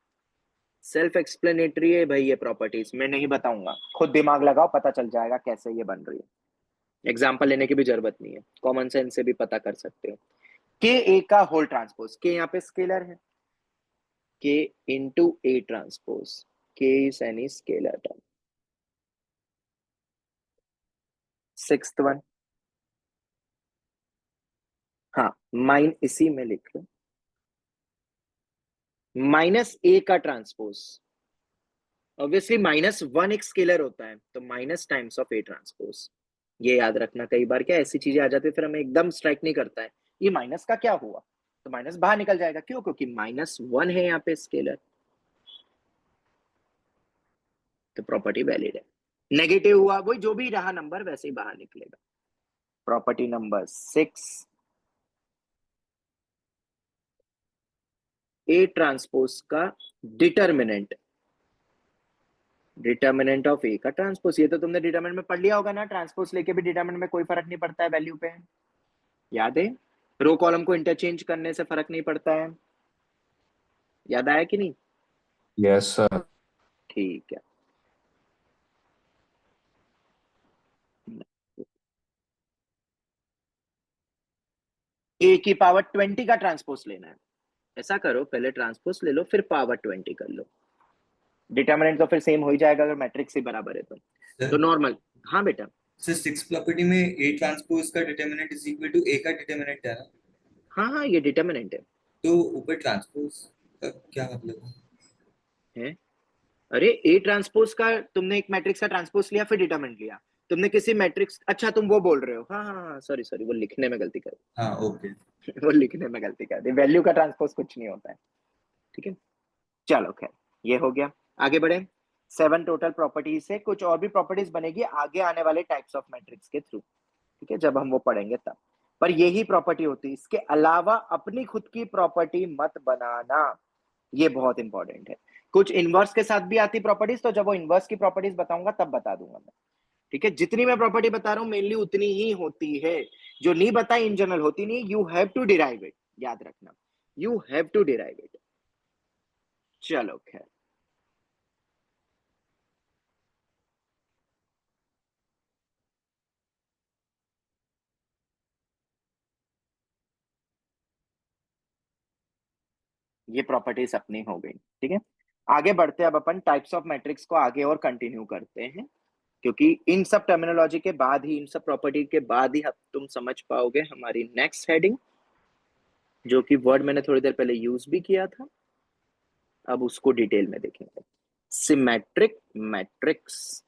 सेल्फ एक्सप्लेनेटरी है भाई, ये प्रॉपर्टीज मैं नहीं बताऊंगा, खुद दिमाग लगाओ, पता चल जाएगा कैसे ये बन रही है। एग्जाम्पल लेने की भी जरूरत नहीं है, कॉमन सेंस से भी पता कर सकते हो। के ए का होल ट्रांसपोज, के यहाँ पे स्केलर है, के इंटू ए ट्रांसपोज, के is any scalar term. Sixth one, हाँ माइन इसी में लिख लो, माइनस ए का ट्रांसपोज। ऑब्वियसली माइनस वन एक स्केलर होता है, तो minus times of A transpose. ये याद रखना, कई बार क्या ऐसी चीजें आ जाती है फिर हमें एकदम स्ट्राइक नहीं करता है, ये माइनस का क्या हुआ, तो माइनस बाहर निकल जाएगा, क्यों, क्योंकि माइनस वन है यहाँ पे स्केलर, तो प्रॉपर्टी वैलिड है। नेगेटिव हुआ, वही जो भी रहा नंबर वैसे ही बाहर निकलेगा। प्रॉपर्टी नंबर 6, ए ट्रांसपोज का डिटर्मिनेंट, डिटर्मिनेंट ऑफ ए का ट्रांसपोज। ये तो तुमने डिटर्मिनेंट में पढ़ लिया होगा ना, ट्रांसपोज लेके भी डिटर्मिनेंट में कोई फर्क नहीं पड़ता है वैल्यू पे, याद है, रो कॉलम को इंटरचेंज करने से फर्क नहीं पड़ता है, याद आया कि नहीं? Yes sir. ठीक है। ए की पावर 20 का ट्रांसपोज लेना है, ऐसा करो, पहले ट्रांसपोज ले लो फिर पावर 20 कर लो, डिटर्मिनेंट तो फिर सेम हो ही जाएगा अगर मैट्रिक्स ही बराबर है तो सर नॉर्मल। हाँ बेटा। सर सिक्स प्रॉपर्टी में ए ट्रांसपोज का डिटर्मिनेंट इज इक्वल टू ए का डिटर्मिनेंट है ना, हाँ हाँ, ये डिटर्मिनेंट तो ऊपर ट्रांसपोज का क्या मतलब है। अरे ए ट्रांसपोज का, तुमने एक मैट्रिक्स का ट्रांसपोज लिया फिर डिटरमिनेंट लिया, तुमने किसी मैट्रिक्स, अच्छा तुम वो बोल रहे हो, हाँ हाँ हाँ, सॉरी सॉरी, वो लिखने में गलती कर हाँ ओके। वो लिखने में गलती कर दी, वैल्यू का ट्रांसपोज कुछ नहीं होता है, ठीक है। चलो खैर, ये हो गया, आगे बढ़े। 7 टोटल प्रॉपर्टीज से कुछ और भी प्रॉपर्टीज बनेगी आगे आने वाले टाइप्स ऑफ मैट्रिक्स के थ्रू, ठीक है, जब हम वो पढ़ेंगे तब। पर यही प्रॉपर्टी होती है, इसके अलावा अपनी खुद की प्रॉपर्टी मत बनाना, ये बहुत इंपॉर्टेंट है। कुछ इनवर्स के साथ भी आती प्रॉपर्टीज, तो जब वो इनवर्स की प्रॉपर्टीज बताऊंगा तब बता दूंगा मैं, ठीक है। जितनी मैं प्रॉपर्टी बता रहा हूं मेनली उतनी ही होती है, जो नहीं बताई इन जनरल होती नहीं, you have to derive it, याद रखना, you have to derive it. चलो खैर, ये प्रॉपर्टीज अपनी हो गई, ठीक है। आगे बढ़ते हैं, अब अपन टाइप्स ऑफ मैट्रिक्स को आगे और कंटिन्यू करते हैं, क्योंकि इन सब टर्मिनोलॉजी के बाद ही, इन सब प्रॉपर्टी के बाद ही तुम समझ पाओगे हमारी नेक्स्ट हेडिंग, जो कि वर्ड मैंने थोड़ी देर पहले यूज भी किया था, अब उसको डिटेल में देखेंगे। सिमेट्रिक मैट्रिक्स,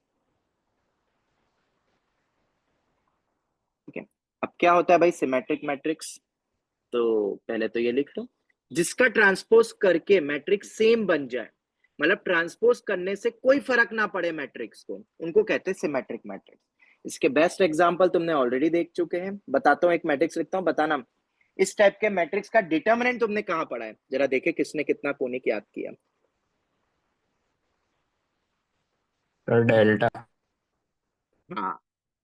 ठीक है। अब क्या होता है भाई सिमेट्रिक मैट्रिक्स, तो पहले तो ये लिख लो, जिसका ट्रांसपोज करके मैट्रिक्स सेम बन जाए, मतलब ट्रांसपोज करने से कोई फर्क ना पड़े मैट्रिक्स को, उनको कहते हैं सिमेट्रिक मैट्रिक्स। इसके बेस्ट एग्जांपल तुमने ऑलरेडी देख चुके हैं, बताता हूँ, एक मैट्रिक्स लिखता हूँ, बताना इस टाइप के मैट्रिक्स का डिटर्मिनेंट तुमने कहां पढ़ा है, जरा देखे किसने कितना कोनिक याद किया। Sir delta. हाँ,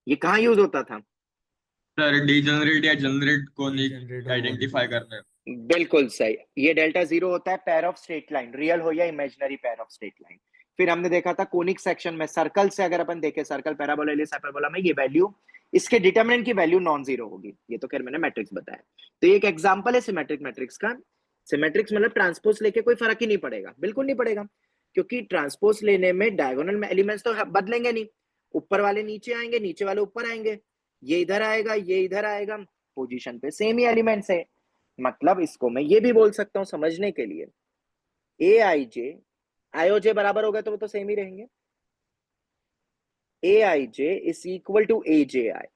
ये कहाँ यूज होता था? सर डीजेनरेट या जनरेट को डीजेनरेट और आइडेंटिफाई मॉडिफाई। करने। बिल्कुल सही, ये डेल्टा जीरो होता है pair of straight line, real हो या imaginary pair of straight line. फिर हमने देखा था कोनिक सेक्शन में सर्कल से अगर अपन देखें, सर्कल पैराबोला हाइपोबोला में ये वैल्यू इसके डिटरमिनेंट की वैल्यू नॉन जीरो होगी। ये तो खैर मैंने मैट्रिक्स बताया। तो ये एक एग्जांपल है सिमेट्रिक मैट्रिक्स का। सिमेट्रिक्स मतलब ट्रांसपोज लेके कोई फर्क ही नहीं पड़ेगा, बिल्कुल नहीं पड़ेगा, क्योंकि ट्रांसपोज लेने में डायगोनल एलिमेंट्स तो बदलेंगे नहीं, ऊपर वाले नीचे आएंगे, नीचे वाले ऊपर आएंगे, ये इधर आएगा, ये इधर आएगा, पोजीशन पे सेम ही एलिमेंट्स है। मतलब इसको मैं ये भी बोल सकता हूँ समझने के लिए, ए आई जे आई ओ जे बराबर हो गए तो वो तो सेम ही रहेंगे। ए I J is equal to A J आई,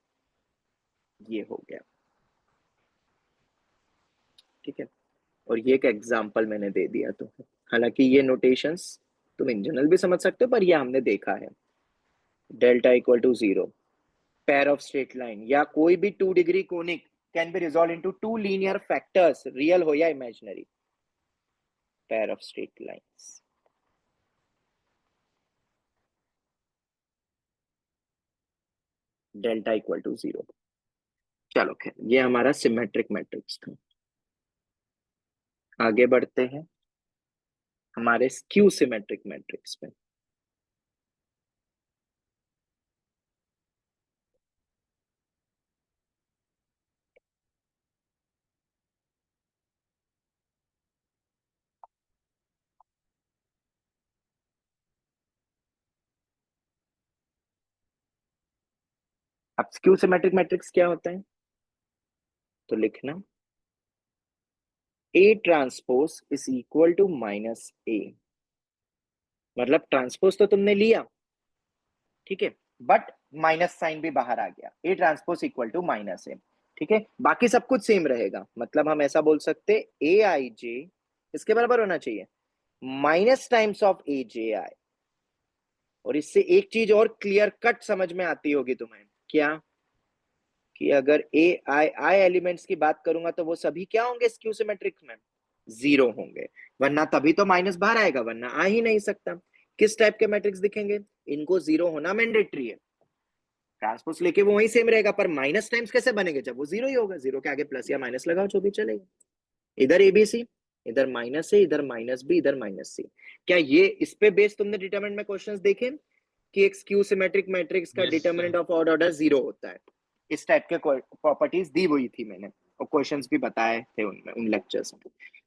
ये हो गया, ठीक है। और ये एक एग्जांपल मैंने दे दिया तो, हालांकि ये नोटेशंस तुम इन जनरल भी समझ सकते हो, पर ये हमने देखा है। Delta equal to zero, pair of straight line या कोई भी 2 degree conic can be resolve into 2 linear factors, real हो या imaginary, pair of straight lines. Delta equal to zero. चलो खैर, ये हमारा सिमेट्रिक मैट्रिक्स था। आगे बढ़ते हैं हमारे स्क्यू सिमेट्रिक मैट्रिक्स पे। अब स्क्यू सिमेट्रिक मैट्रिक्स क्या होता है, तो लिखना A transpose is equal to minus A. मतलब ट्रांसपोज तो तुमने लिया, ठीक है, बट माइनस साइन भी बाहर आ गया, A transpose equal to minus A, ठीक है। बाकी सब कुछ सेम रहेगा। मतलब हम ऐसा बोल सकते ए आई जे इसके बराबर होना चाहिए minus times of A J आई। और इससे एक चीज और क्लियर कट समझ में आती होगी तुम्हें, क्या, कि अगर ए आई आई एलिमेंट्स की बात करूंगा तो वो सभी क्या होंगे स्क्यू सिमेट्रिक में, जीरो होंगे, वरना तभी तो माइनस बाहर आएगा, वरना आ ही नहीं सकता। किस टाइप के मैट्रिक्स दिखेंगे, इनको जीरो होना मैंडेटरी है, ट्रांसपोज लेके वो वही सेम रहेगा, पर माइनस टाइम्स कैसे बनेंगे, जब वो जीरो ही होगा, जीरो के आगे प्लस या माइनस लगाओ जो भी चलेगा। इधर एबीसी, इधर माइनस ए, इधर माइनस बी, इधर माइनस सी। क्या ये इस पे बेस तुमने डिटरमिनेंट में क्वेश्चंस देखे कि एक स्क्यू सिमेट्रिक मैट्रिक्स का Yes, sir. Determinant of odd order zero होता है? इस टाइप के प्रॉपर्टीज दी हुई थी मैंने, और क्वेश्चंस भी बताए थे उनमें, उन लेक्चर्स में।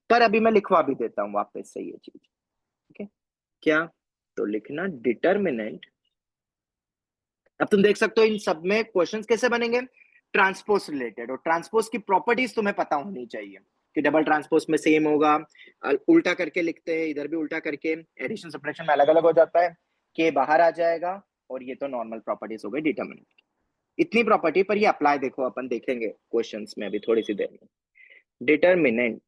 पर अभी मैं लिखवा भी देता हूँ वापस से ये चीज, ठीक है। क्या, तो लिखना डिटरमिनेंट, अब तुम देख सकते हो इन सब में क्वेश्चंस कैसे बनेंगे, ट्रांसपोज रिलेटेड, और ट्रांसपोज की प्रॉपर्टीज तुम्हें पता होनी चाहिए कि डबल ट्रांसपोज में सेम होगा, उल्टा करके लिखते हैं, इधर भी उल्टा करके, एडिशन सब्ट्रैक्शन में अलग अलग हो जाता है, के बाहर आ जाएगा, और ये तो नॉर्मल प्रॉपर्टीज हो गई डिटरमिनेंट। इतनी प्रॉपर्टी पर ये अप्लाई देखो अपन देखेंगे क्वेश्चंस में अभी थोड़ी सी देर में। Determinant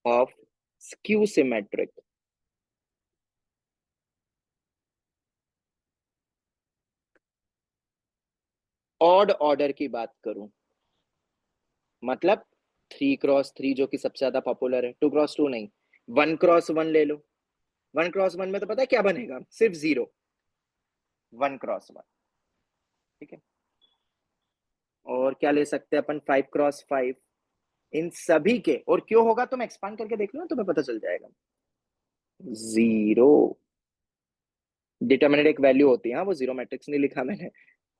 of skew symmetric odd order की बात करूं, मतलब 3x3 जो कि सबसे ज्यादा पॉपुलर है, 2x2 नहीं, 1x1 ले लो। 1x1 में तो पता है क्या बनेगा, सिर्फ जीरो, 1x1, ठीक है। और क्या ले सकते हैं अपन, 5x5, इन सभी के, और क्यों होगा तुम एक्सपांड करके देख लो ना, तुम्हें पता चल जाएगा। जीरो, डिटरमिनेंट एक वैल्यू होती है, हाँ, वो जीरो मैट्रिक्स नहीं लिखा मैंने,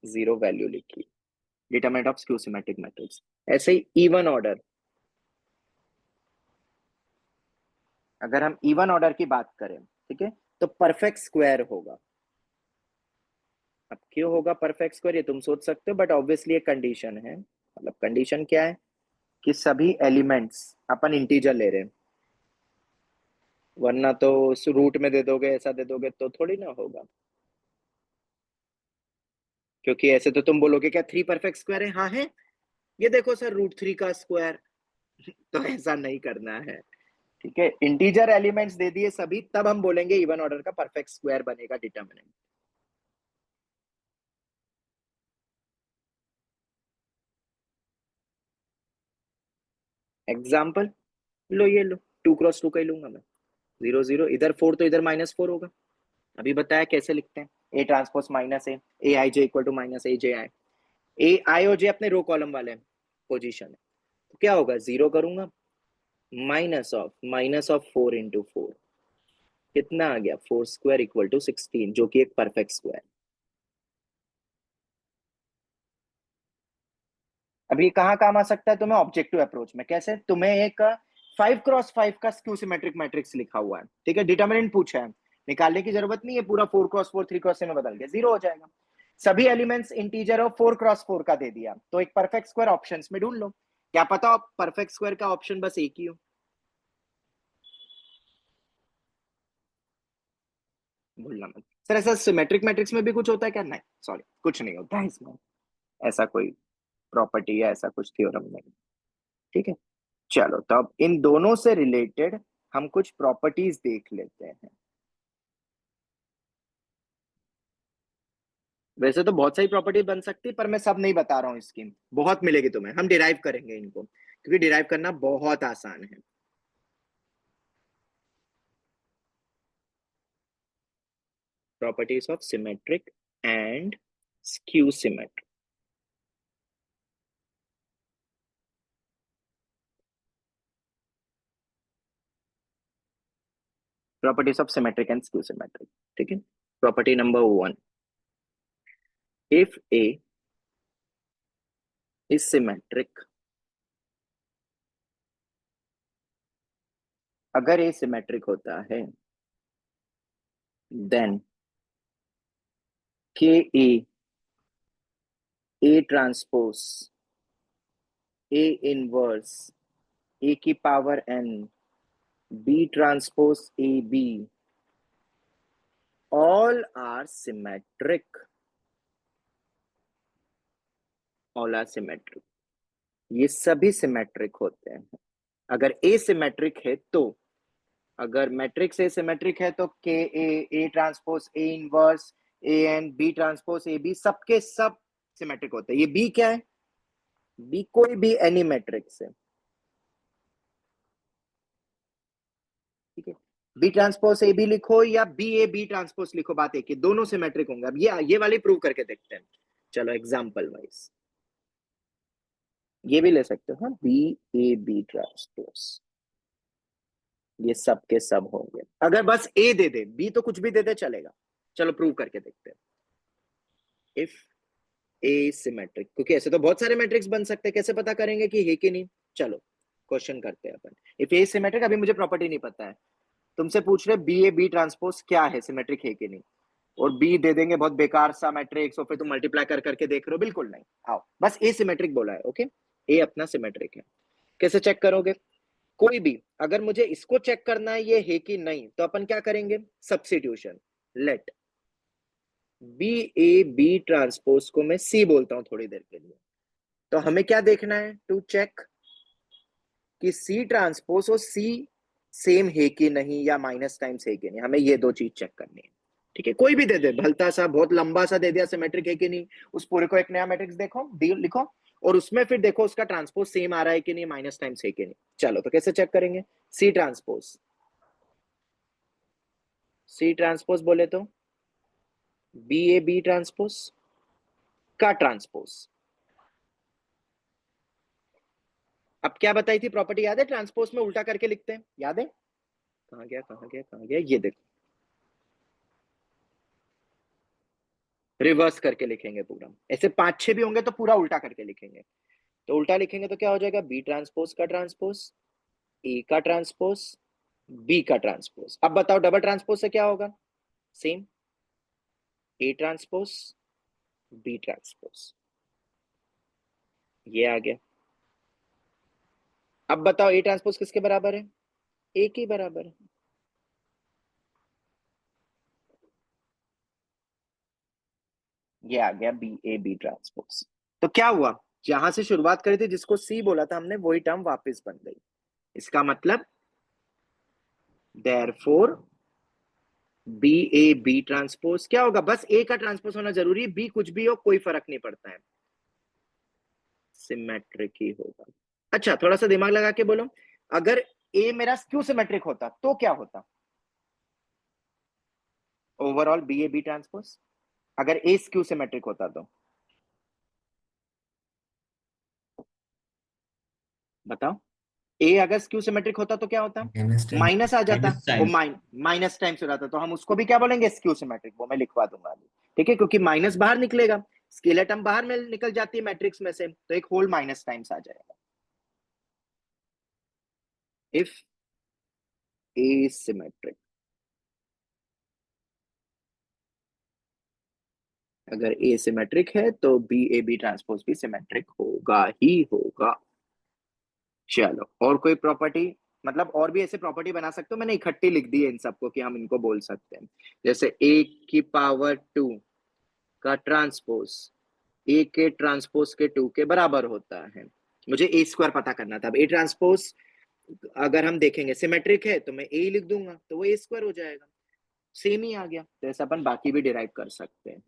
जीरो वैल्यू लिखी, determinant of skew symmetric matrix. ऐसे ही इवन ऑर्डर, अगर हम इवन ऑर्डर की बात करें, ठीक है, तो परफेक्ट स्क्वायर होगा। अब क्यों होगा परफेक्ट स्क्वायर ये तुम सोच सकते हो, बट ऑब्वियसली एक कंडीशन है। मतलब कंडीशन क्या है, कि सभी एलिमेंट्स अपन इंटीजर ले रहे हैं, वरना तो रूट में दे दोगे, ऐसा दे दोगे तो थोड़ी ना होगा। क्योंकि ऐसे तो तुम बोलोगे क्या 3 परफेक्ट स्क्वायर है, हाँ है, ये देखो सर √3 का स्क्वायर, तो ऐसा नहीं करना है, ठीक है। इंटीजर एलिमेंट्स दे दिए सभी, तब हम बोलेंगे इवन ऑर्डर का परफेक्ट स्क्वायर बनेगा डिटरमिनेंट। एग्जाम्पल लो, ये लो, 2x2 का ही लूंगा मैं, 0 0, इधर 4 तो इधर -4 होगा। अभी बताया कैसे लिखते हैं, A transpose minus A I J equal to minus A J I, A I और जे अपने रो कॉलम वाले पोजीशन है, तो क्या होगा, जीरो करूंगा, माइनस ऑफ 4 × 4, कितना आ गया, 4² इक्वल टू 16, जो कि एक परफेक्ट स्क्वायर। अब ये कहाँ काम आ सकता है तुम्हें? ऑब्जेक्टिव अप्रोच में। कैसे? तुम्हें एक 5x5 का स्क्यू सिमेट्रिक मैट्रिक्स लिखा हुआ है, ठीक है, डिटरमिनेंट पूछा है, निकालने की जरूरत नहीं है, पूरा 4x4 3x में बदल गया, 0 हो जाएगा। सभी एलिमेंट्स इंटीजर और 4x4 का दे दिया, तो एक परफेक्ट स्क्वायर ऑप्शंस में ढूंढ लो। क्या पता परफेक्ट स्क्वायर का ऑप्शन बस एक ही हो। भूलना मत सर, ऐसा सिमेट्रिक मैट्रिक्स में भी कुछ होता है क्या? नहीं, सॉरी, कुछ नहीं होता है इसमें, ऐसा कोई प्रॉपर्टी या ऐसा कुछ थ्योरम नहीं। ठीक है, चलो तो अब इन दोनों से रिलेटेड हम कुछ प्रॉपर्टीज देख लेते हैं। वैसे तो बहुत सारी प्रॉपर्टी बन सकती है, पर मैं सब नहीं बता रहा हूँ, इसकी बहुत मिलेगी तुम्हें, हम डिराइव करेंगे इनको, क्योंकि डिराइव करना बहुत आसान है। Properties of symmetric and skew symmetric. Properties of symmetric and skew symmetric, ठीक है। Property number 1, if A is symmetric, अगर ए सिमेट्रिक होता है, देन के A transpose A inverse A की power n B transpose A B all are symmetric, all are symmetric, ये सभी symmetric होते हैं। अगर ए सिमेट्रिक है तो, अगर मैट्रिक्स ए सिमेट्रिक है तो k A transpose A inverse A n B transpose A B सबके सब सिमेट्रिक होते हैं। ये बी क्या है? बी कोई भी एनी मैट्रिक्स है, ठीक है। बी ट्रांसपोज ए बी लिखो या बी ए बी ट्रांसपोज लिखो, बात एक ही, दोनों सिमेट्रिक होंगे। अब ये वाली प्रूव करके देखते हैं, चलो एग्जांपल वाइज। ये भी ले सकते हो, हाँ, बी ए बी ट्रांसपोज, ये सब के सब होंगे। अगर बस ए दे दे, बी तो कुछ भी दे दे चलेगा। चलो प्रूव करके देखते हैं। इफ ए सिमेट्रिक, क्योंकि ऐसे तो बहुत सारे मैट्रिक्स बन सकते हैं, कैसे पता करेंगे कि है कि नहीं? चलो क्वेश्चन करते हैं अपन। इफ ए सिमेट्रिक, अभी मुझे प्रॉपर्टी नहीं पता है, तुमसे पूछ रहे बी ए बी ट्रांसपोज क्या है, सिमेट्रिक है कि नहीं, और बी दे देंगे बहुत बेकार सा मैट्रिक्स, और फिर तुम मल्टीप्लाई कर करके देख रहे हो, बिल्कुल नहीं। आओ, बस ए सिमेट्रिक बोला है, ओके, ए अपना सिमेट्रिक है। कैसे चेक करोगे? कोई भी, अगर मुझे इसको चेक करना है ये है कि नहीं, तो अपन क्या करेंगे? Substitution. Let B A B transpose को मैं सी बोलता हूं थोड़ी देर के लिए, तो हमें क्या देखना है? टू चेक कि सी ट्रांसपोज और सी सेम है कि नहीं, या माइनस टाइम्स है कि नहीं, हमें ये दो चीज चेक करनी है, ठीक है। कोई भी दे दे, भलता सा बहुत लंबा सा दे दिया, सिमेट्रिक है कि नहीं, उस पूरे को एक नया मैट्रिक्स देखो, लिखो, और उसमें फिर देखो उसका ट्रांसपोज सेम आ रहा है कि नहीं, माइनस टाइम्स है कि नहीं। चलो तो कैसे चेक करेंगे? सी ट्रांसपोज, सी ट्रांसपोज बोले तो बी ए बी ट्रांसपोज का ट्रांसपोज। अब क्या बताई थी प्रॉपर्टी, याद है? ट्रांसपोज में उल्टा करके लिखते हैं, याद है? कहां गया कहां गया कहां गया, ये देखो, रिवर्स करके लिखेंगे पूरा। ऐसे 5-6 भी होंगे तो पूरा उल्टा करके लिखेंगे। तो उल्टा लिखेंगे तो क्या हो जाएगा? बी ट्रांसपोज का ट्रांसपोज, ए का ट्रांसपोज, बी का ट्रांसपोज। अब बताओ डबल ट्रांसपोज से क्या होगा? Same, A transpose B transpose, ये आ गया। अब बताओ ए ट्रांसपोज किसके बराबर है? ए के बराबर है। ये आ गया बी ए बी ट्रांसपोज। तो क्या हुआ? जहां से शुरुआत करी थी, जिसको सी बोला था हमने, वही टर्म वापस बन गई। इसका मतलब therefore B A B transpose क्या होगा? बस ए का ट्रांसपोज होना जरूरी है, बी कुछ भी हो कोई फर्क नहीं पड़ता है, सिमेट्रिक ही होगा। अच्छा, थोड़ा सा दिमाग लगा के बोलो, अगर ए मेरा स्क्यू सिमेट्रिक होता तो क्या होता? Overall B A B transpose, अगर ए स्क्यू सिमेट्रिक होता तो बताओ। ए अगर स्क्यू सिमेट्रिक होता तो क्या होता? माइनस आ जाता, माइनस वो टाइम्स। माइनस टाइम्स हो जाता, तो हम उसको भी क्या बोलेंगे? Skew symmetric. वो मैं लिखवा दूंगा अभी, ठीक है, क्योंकि माइनस बाहर निकलेगा, स्केलर टर्म बाहर में निकल जाती है मैट्रिक्स में से, तो एक होल माइनस टाइम्स आ जाएगा। इफ ए सिमेट्रिक, अगर ए सिमेट्रिक है तो बी ए बी ट्रांसपोज भी सिमेट्रिक होगा ही होगा। चलो, और कोई प्रॉपर्टी, मतलब और भी ऐसे प्रॉपर्टी बना सकते हो, मैंने इकट्ठी लिख दी है इन सबको कि हम इनको बोल सकते हैं। जैसे ए की पावर 2 का ट्रांसपोज ए के ट्रांसपोज के 2 के बराबर होता है। मुझे ए स्क्वायर पता करना था। अब ए ट्रांसपोज अगर हम देखेंगे सिमेट्रिक है तो मैं ए लिख दूंगा तो वो ए स्क्वायर हो जाएगा, सेम ही आ गया। तो ऐसा अपन बाकी भी डिराइव कर सकते हैं,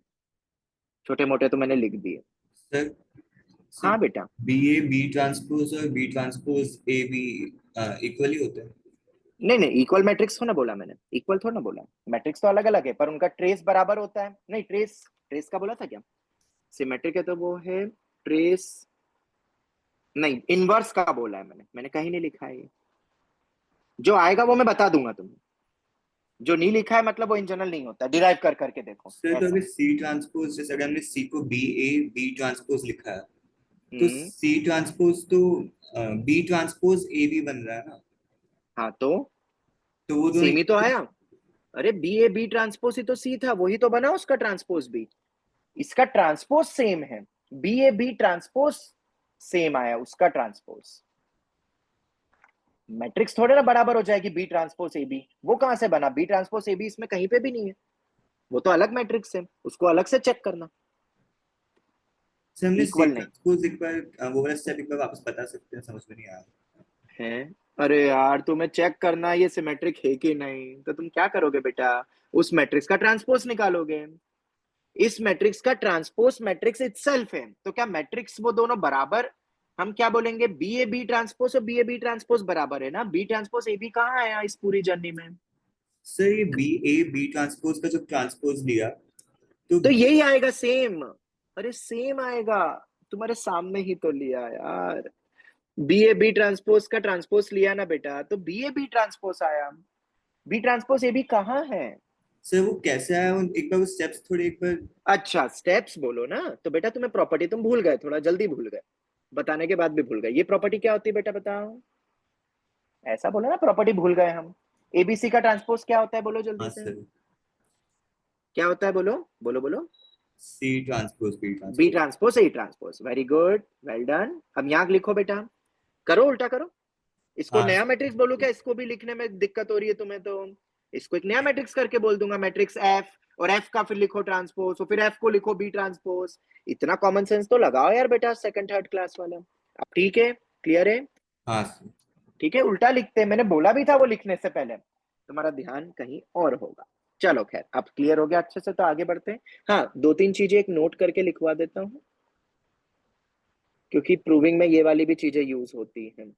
छोटे मोटे तो मैंने लिख दिए। सर हाँ बेटा, बी ए बी ट्रांसपोज और B transpose A B equally होते हैं। नहीं नहीं, इक्वल मैट्रिक्स को ना बोला मैंने, इक्वल थोड़ा ना बोला, मैट्रिक्स तो अलग अलग है पर उनका ट्रेस बराबर होता है। नहीं, ट्रेस ट्रेस का बोला था क्या? सिमेट्रिक है तो वो है ट्रेस, नहीं इनवर्स का बोला है मैंने कहीं नहीं लिखा है ये। जो आएगा वो मैं बता दूंगा तुम्हें, जो नहीं लिखा है मतलब वो इन जनरल नहीं होता, डिराइव कर करके देखो सर तो ऐसा। अगर सी ट्रांसपोज, जैसे अगर हमने सी को बी ए बी ट्रांसपोज लिखा है, तो हम्म, सी ट्रांसपोज तो बी ट्रांसपोज ए बी बन रहा है ना, हाँ तो तो वो दोनों सेम ही तो आया। अरे बी ए बी ट्रांसपोज ही तो सी था, वही तो बना उसका ट्रांसपोज भी। इसका ट्रांसपोज सेम है, B A B transpose same आया उसका ट्रांसपोज। मैट्रिक्स थोड़े ना बराबर हो जाएगी बी ट्रांसपोज ए बी, वो कहां से बना? बी ट्रांसपोज ए बी इसमें कहीं पे भी नहीं है, वो तो अलग मैट्रिक्स है, उसको अलग से चेक करना। सर हमने सी इक्वल नहीं ट्रांसपोज एक बार वो वाला स्टेप एक बार वापस बता सकते हैं, समझ में नहीं आया। है। अरे यार, तुम्हें चेक करना है ये सिमेट्रिक है कि नहीं, तो तुम क्या करोगे बेटा? उस मैट्रिक्स का ट्रांसपोज निकालोगे। इस मैट्रिक्स का ट्रांसपोज मैट्रिक्स इटसेल्फ है, तो क्या मैट्रिक्स वो दोनों बराबर, हम क्या बोलेंगे बी ए बी ट्रांसपोज और बी ए बी ट्रांसपोज बराबर है ना। बी ट्रांसपोज ए बी कहाँ आया इस पूरी जर्नी में? सर ये बी ए बी ट्रांसपोज का जो ट्रांसपोज लिया, तो तो यही आएगा सेम। अरे सेम आएगा, तुम्हारे सामने ही तो लिया यार। बी ए बी ट्रांसपोज का ट्रांसपोज लिया ना बेटा, तो बी ए बी ट्रांसपोज आया। बी ट्रांसपोज ए बी कहाँ है? सर वो कैसे आया, एक बार वो स्टेप्स थोड़े एक बार। अच्छा स्टेप्स बोलो ना, तो बेटा तुम्हें प्रॉपर्टी तुम भूल गए, थोड़ा जल्दी भूल गए, बताने के बाद भी भूल गए। ये प्रॉपर्टी क्या होती है बेटा बताओ? ऐसा बोलो ना, प्रॉपर्टी भूल गए हम। एबीसी का ट्रांसपोज क्या होता है बोलो जल्दी हाँ से? सर, क्या होता है बोलो बोलो बोलो। C transpose B B transpose. Transpose A transpose, very good, well done. अब यहां लिखो बेटा, करो उल्टा करो। इसको हाँ नया मैट्रिक्स बोलूं क्या? इसको भी लिखने में दिक्कत हो रही है तुम्हें तो इसको एक नया मैट्रिक्स करके बोल दूंगा, मैट्रिक्स एफ, और एफ का फिर लिखो ट्रांसपोज, और फिर एफ को लिखो बी ट्रांसपोज। इतना कॉमन सेंस तो लगाओ यार बेटा, सेकंड थर्ड क्लास वाला। अब ठीक है, क्लियर है? हाँ सर। ठीक है, उल्टा लिखते हैं, मैंने बोला भी था वो लिखने से पहले, तुम्हारा ध्यान कहीं और होगा। चलो खैर, अब क्लियर हो गया अच्छे से, तो आगे बढ़ते हैं। हाँ, दो तीन चीजें एक नोट करके लिखवा देता हूँ, क्योंकि प्रूविंग में ये वाली भी चीजें यूज होती हैं।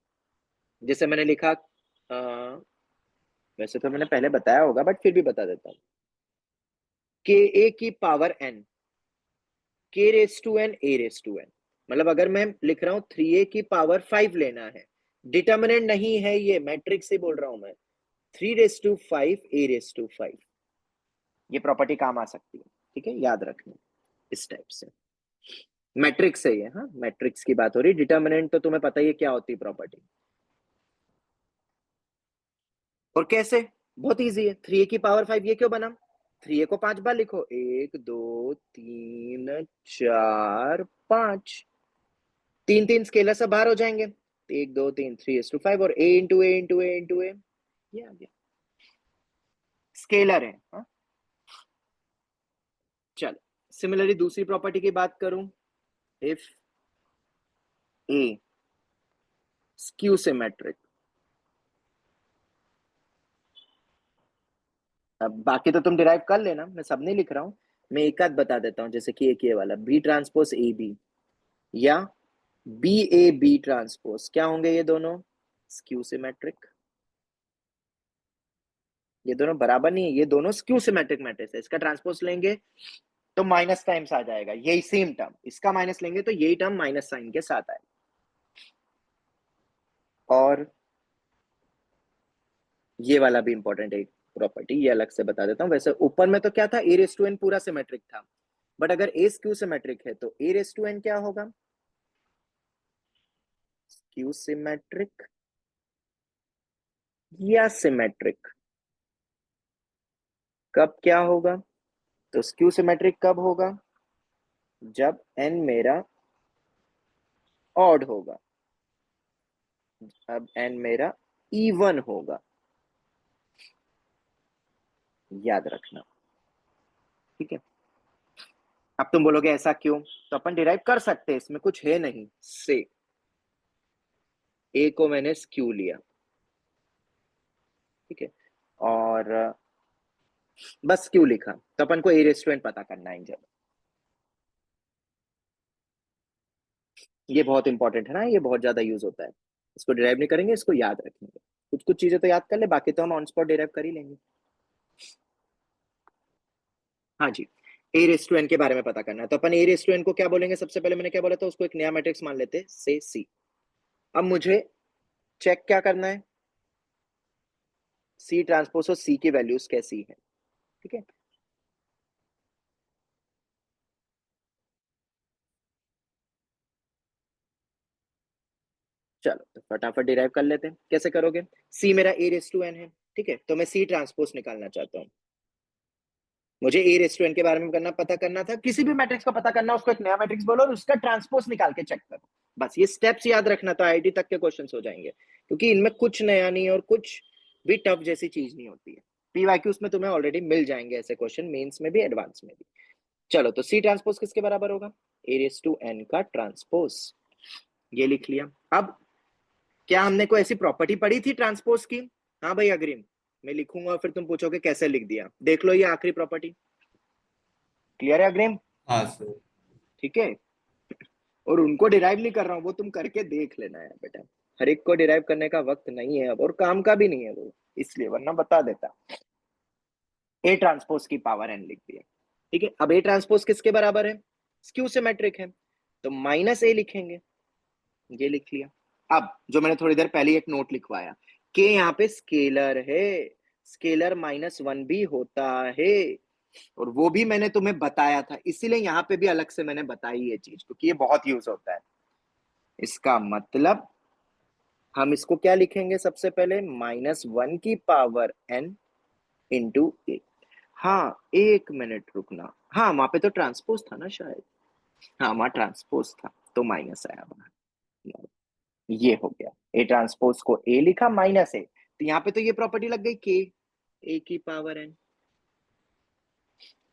जैसे मैंने लिखा, वैसे तो मैंने पहले बताया होगा बट फिर भी बता देता हूँ, के ए की power n, k raise to n A raise to n. मतलब अगर मैं लिख रहा हूँ 3a की पावर 5 लेना है, डिटर्मिनेंट नहीं है ये, मैट्रिक्स से बोल रहा हूं मैं, 3 raise to 5 A raise to 5, ये प्रॉपर्टी काम आ सकती है। ठीक है, याद रखना इस टाइप से। मैट्रिक्स है ये, हाँ मैट्रिक्स की बात हो रही, डिटर्मिनेंट तो तुम्हें पता ही है क्या होती है प्रॉपर्टी। और कैसे? बहुत इजी है, 3a की पावर 5 ये क्यों बना? 3a को 5 बार लिखो, 1 2 3 4 5, तीन तीन स्केलर सब बाहर हो जाएंगे, 1 2 3 3 5, और a into A into A into A, ये आ गया, स्केलर है। हाँ? चलो, सिमिलरली दूसरी प्रॉपर्टी की बात करूं, इफ ए स्क्यू सिमेट्रिक। अब बाकी तो तुम डिराइव कर लेना, मैं सब नहीं लिख रहा हूं, मैं एक आध बता देता हूं, जैसे कि एक ये वाला बी ट्रांसपोज ए बी, या बी ए बी ट्रांसपोज, क्या होंगे ये दोनों? Skew symmetric. ये दोनों बराबर नहीं है, ये दोनों स्क्यू सिमेट्रिक मैट्रिक्स है। इसका ट्रांसपोज लेंगे तो माइनस टाइम्स आ जाएगा, यही सेम टर्म, इसका माइनस लेंगे तो यही टर्म माइनस साइन के साथ आएगा। और ये वाला भी इंपॉर्टेंट है प्रॉपर्टी, ये अलग से बता देता हूं। वैसे ऊपर में तो क्या था, ए रेस टू एन पूरा सिमेट्रिक था, बट अगर ए स्क्यू सिमेट्रिक है तो ए रेस टू एन क्या होगा, स्क्यू सिमेट्रिक या सिमेट्रिक, कब क्या होगा, तो स्क्यू सिमेट्रिक कब होगा, जब एन मेरा ऑड होगा, अब एन मेरा इवन होगा, याद रखना, ठीक है। अब तुम बोलोगे ऐसा क्यों, तो अपन डिराइव कर सकते हैं, इसमें कुछ है नहीं, से ए को मैंने स्क्यू लिया, ठीक है, और बस क्यू लिखा, तो अपन को ए रेस्टोरेंट पता करना है जब, ये बहुत इंपॉर्टेंट है ना, ये बहुत ज्यादा यूज होता है, इसको डिराइव नहीं करेंगे, इसको याद रखेंगे, कुछ कुछ चीजें तो याद कर ले, बाकी तो हम ऑन स्पॉट डिराइव कर ही लेंगे। हाँ जी, ए रेस्टोरेंट के बारे में पता करना है, तो अपन ए रेस्टोरेंट को क्या बोलेंगे, सबसे पहले मैंने क्या बोला था, उसको एक नया मैट्रिक्स मान लेते से सी। अब मुझे चेक क्या करना है, सी ट्रांसपोज और सी की वैल्यूज कैसी है, ठीक है। चलो तो फटाफट डिराइव कर लेते हैं, कैसे करोगे, सी मेरा ए रेस टू एन है, ठीक है, तो मैं सी ट्रांसपोज निकालना चाहता हूँ, मुझे ए रेस टू एन के बारे में पता करना था, किसी भी मैट्रिक्स को पता करना, उसको एक नया मैट्रिक्स बोलो और उसका ट्रांसपोज निकाल के चेक करो, बस ये स्टेप्स याद रखना, तो आईआईटी तक के क्वेश्चंस हो जाएंगे, क्योंकि इनमें कुछ नया नहीं और कुछ भी टफ जैसी चीज नहीं होती है, पीवाईक्यूज में तुम्हें ऑलरेडी मिल जाएंगे ऐसे क्वेश्चन, मेंस में भी एडवांस में भी। चलो तो सी ट्रांसपोज किसके बराबर होगा, ए रेस टू एन का ट्रांसपोज, ये लिख लिया। अब क्या हमने कोई ऐसी प्रॉपर्टी पढ़ी थी ट्रांसपोज की, हाँ भाई अग्रिम, मैं लिखूंगा और फिर तुम पूछोगे कैसे लिख दिया, देख लो ये आखिरी प्रॉपर्टी, क्लियर है अग्रिम, हाँ सर। ठीक है, और उनको डिराइव नहीं कर रहा हूँ, वो तुम करके देख लेना है बेटा, हर एक को डिराइव करने का वक्त नहीं है अब, और काम का भी नहीं है वो, इसलिए, वरना बता देता। ए ट्रांसपोज की पावर एन लिख दिया, ठीक है। अब ए ट्रांसपोज किसके बराबर है, स्क्यू सिमेट्रिक है, तो माइनस ए लिखेंगे, ये लिख लिया। अब जो मैंने थोड़ी देर पहले एक नोट लिखवाया, के यहाँ पे स्केलर है, स्केलर -1 भी होता है, और वो भी मैंने तुम्हें बताया था, इसीलिए यहाँ पे भी अलग से मैंने बताई ये चीज, क्योंकि ये बहुत यूज होता है। इसका मतलब हम इसको क्या लिखेंगे, सबसे पहले -1 की पावर n इंटू ए। हाँ एक मिनट रुकना, हाँ वहां पे तो ट्रांसपोज था ना शायद, हाँ वहां ट्रांसपोज था तो माइनस आया बाहर, ये हो गया, ए ट्रांसपोज को ए लिखा माइनस ए, तो यहाँ पे तो ये प्रॉपर्टी लग गई के, ए की power n,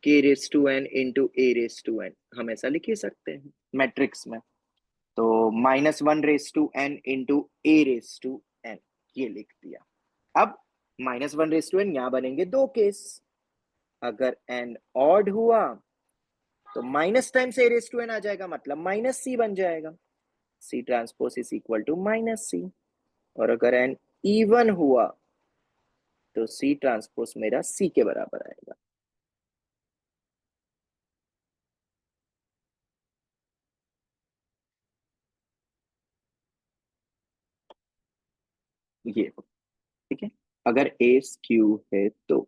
k raise to n into A raise to n, हम ऐसा लिख ही सकते हैं मैट्रिक्स में, तो -1 raise to n into A raise to n, ये लिख दिया। अब -1 रेस टू एन यहाँ बनेंगे दो केस, अगर एन ऑड हुआ तो minus times A raise to N आ जाएगा, मतलब माइनस सी बन जाएगा, C transpose is equal to -C, और अगर एन इवन हुआ तो सी ट्रांसपोज मेरा सी के बराबर आएगा, ये हो, ठीक है। अगर ए स्क्यू है तो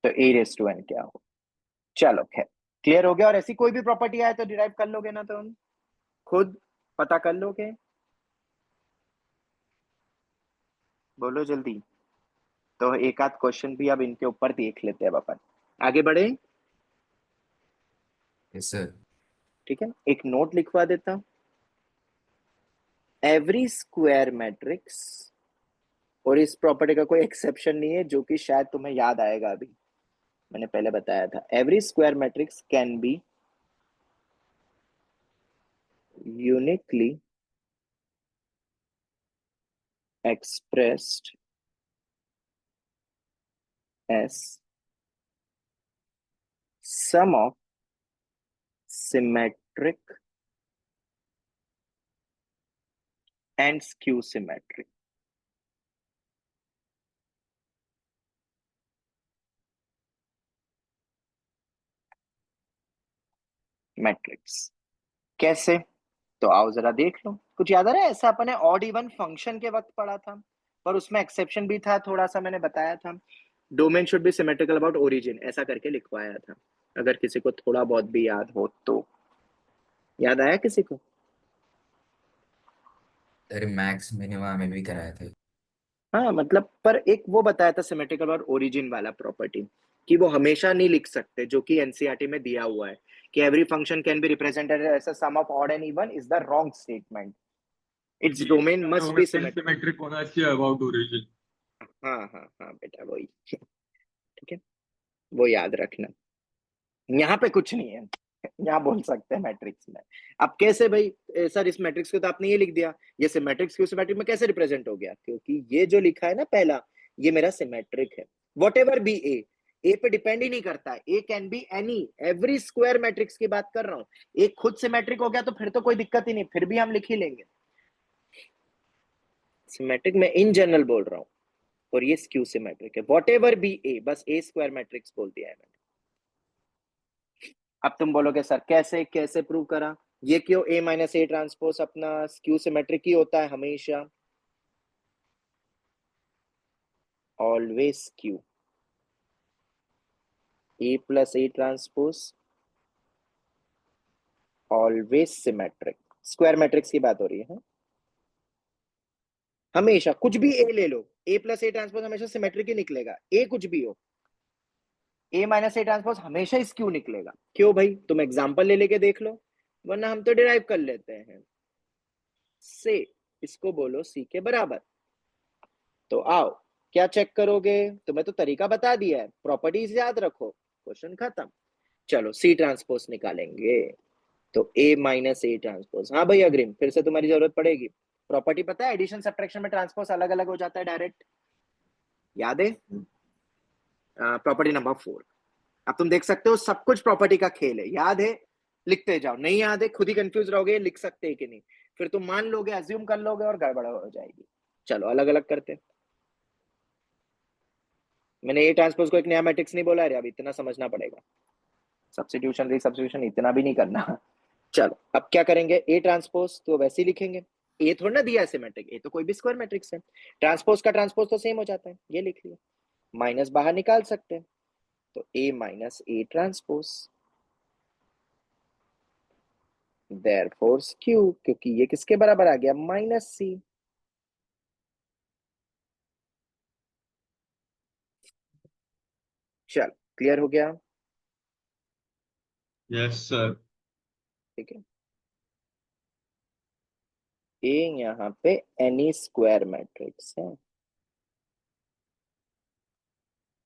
ए रेस टू एन क्या हो, चलो खैर क्लियर हो गया, और ऐसी कोई भी प्रॉपर्टी आए तो डिराइव कर लोगे ना, तो हम खुद पता कर लोगे, बोलो जल्दी, तो एक आध क्वेश्चन भी अब इनके ऊपर देख लेते हैं, अब अपन आगे बढ़े, यस सर। ठीक है। एक नोट लिखवा देता हूं, एवरी स्क्वायर मैट्रिक्स, और इस प्रॉपर्टी का कोई एक्सेप्शन नहीं है, जो कि शायद तुम्हें याद आएगा, अभी मैंने पहले बताया था, every square matrix can be uniquely expressed as sum of symmetric and skew symmetric matrix. कैसे, तो आओ जरा देख लो, कुछ याद आ रहा है, ऐसा अपने ऑड इवन फंक्शन के वक्त पढ़ा था, पर उसमें एक्सेप्शन भी था थोड़ा सा, मैंने बताया था, domain should be symmetrical about origin, ऐसा करके लिखवाया था, अगर किसी को थोड़ा बहुत भी याद हो तो। याद आया किसी को? अरे मैक्स मिनिमा में भी कराए थे। हाँ मतलब, पर एक वो बताया था सिमेट्रिकल और ओरिजिन वाला प्रॉपर्टी, कि वो हमेशा नहीं लिख सकते, जो कि एनसीईआरटी में दिया हुआ है कि every function can be represented as a sum of odd and even, is the wrong statement. Its domain must be symmetric. Symmetric होना चाहिए अबाउट ओरिजिन। हाँ हाँ हाँ बेटा, वही। ठीक है, वो याद रखना। यहाँ पे कुछ नहीं है, यहाँ बोल सकते हैं मैट्रिक्स में। अब कैसे भाई? सर इस मैट्रिक्स को तो आपने ये लिख दिया, ये सिमेट्रिक्स क्यू सिमेट्रिक में कैसे रिप्रेजेंट हो गया? क्योंकि ये जो लिखा है ना पहला, ये मेरा सिमेट्रिक है। वॉट एवर बी ए पे डिपेंड ही नहीं करता है, A can be any, every square matrix की बात कर रहा हूँ। एक खुद सिमेट्रिक हो गया तो फिर तो कोई दिक्कत ही नहीं, फिर भी हम लिख ही लेंगे। सिमेट्रिक में इन जनरल बोल रहा हूँ, और ये स्क्यू सिमेट्रिक है। वॉट एवर बी ए, बस ए स्क्वायर मैट्रिक्स बोल दिया है मैंने। अब तुम बोलोगे सर कैसे कैसे प्रूव करा? ये क्यों ए माइनस ए ट्रांसपोज अपना स्क्यू सिमेट्रिक ही होता है हमेशा, always skew. A plus A transpose always symmetric. Square matrix की बात हो रही है। हमेशा कुछ भी ए ले लो, ए प्लस ए ट्रांसपोज हमेशा सिमेट्रिक ही निकलेगा, ए कुछ भी हो। ए माइनस ए ट्रांसपोज हमेशा स्क्यू निकलेगा। क्यों भाई? तुम एग्जांपल ले लेके देख लो, वरना हम तो डिराइव कर लेते हैं। से इसको बोलो सी के बराबर। तो आओ, क्या चेक करोगे? तुम्हें तो तरीका बता दिया है, प्रॉपर्टीज याद रखो, क्वेश्चन खत्म। चलो सी ट्रांसपोज निकालेंगे। तो ए माइनस ए ट्रांसपोज, हाँ भाई अग्रिम, फिर से तुम्हारी जरूरत पड़ेगी। प्रॉपर्टी पता है, एडिशन सब्ट्रैक्शन में ट्रांसपोज अलग अलग हो जाता है डायरेक्ट, याद है? Property number 4। अब तुम देख सकते हो सब कुछ प्रॉपर्टी का खेल है, याद है? लिखते जाओ, नहीं याद है खुद ही कंफ्यूज रहोगे लिख सकते हैं कि नहीं, फिर तुम मान लोगे, अज्यूम कर लोगे और गड़बड़ हो जाएगी। चलो अलग अलग करते हैं। मैंने ए ट्रांसपोज को एक नया मैट्रिक्स नहीं बोला है, अब इतना समझना पड़ेगा। सब्स्टिट्यूशन रीसब्स्टिट्यूशन इतना भी नहीं करना। चलो अब क्या करेंगे? ए ट्रांसपोज तो वैसे ही लिखेंगे, ए थोड़ा ना दिया है सिमेट्रिक, ए तो कोई भी स्क्वायर मैट्रिक्स है। ट्रांसपोज का ट्रांसपोज तो सेम हो जाता है, ये लिख लिया। माइनस बाहर निकाल सकते हैं, तो A minus A transpose, therefore Q, क्योंकि ये किसके बराबर आ गया? Minus C. चल क्लियर हो गया? Yes sir. ठीक है, ए यहाँ पे एनी स्क्वायर मैट्रिक्स है।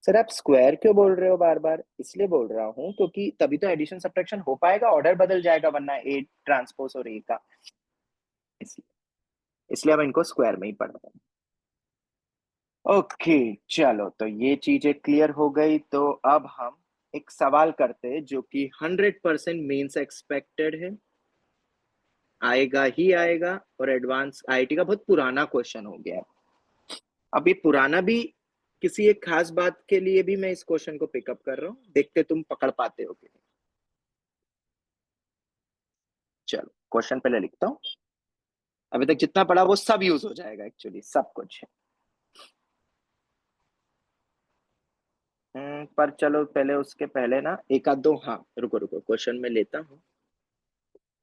सर आप स्क्वायर क्यों बोल रहे हो बार बार? इसलिए बोल रहा हूँ क्योंकि तभी तो एडिशन सब्ट्रैक्शन हो पाएगा, ऑर्डर बदल जाएगा वरना ए ट्रांसपोज और ए का, इसलिए इसलिए हम इनको स्क्वायर में ही पढ़ रहे हैं। ओके चलो, तो ये चीजें क्लियर हो गई। तो अब हम एक सवाल करते हैं जो कि 100% मेंस एक्सपेक्टेड है, आएगा ही आएगा, और एडवांस आईआईटी का बहुत पुराना क्वेश्चन हो गया है। अब ये पुराना भी किसी एक खास बात के लिए भी मैं इस क्वेश्चन को पिकअप कर रहा हूँ, देखते तुम पकड़ पाते हो कि नहीं। चलो क्वेश्चन पहले लिखता हूँ, अभी तक जितना पढ़ा वो सब यूज हो जाएगा, एक्चुअली सब कुछ। पर चलो पहले उसके पहले ना एक आध दो, हाँ रुको रुको, क्वेश्चन में लेता हूँ,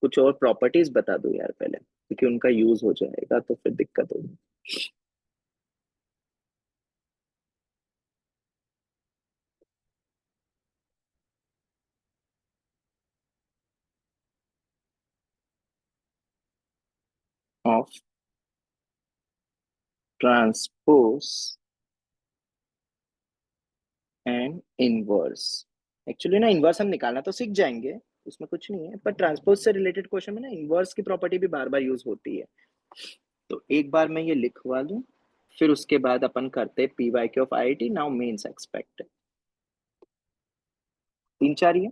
कुछ और प्रॉपर्टीज बता दो यार पहले, क्योंकि उनका यूज हो जाएगा तो फिर दिक्कत होगी। Of transpose and inverse. Actually ना इनवर्स हम निकालना तो सीख जाएंगे, उसमें कुछ नहीं है, पर ट्रांसपोज से रिलेटेड क्वेश्चन में ना इनवर्स की प्रॉपर्टी भी बार बार यूज होती है। तो एक बार मैं ये लिखवा दूं, फिर उसके बाद अपन करते P Y Q of IIT now mains expected. 3 4 ही है,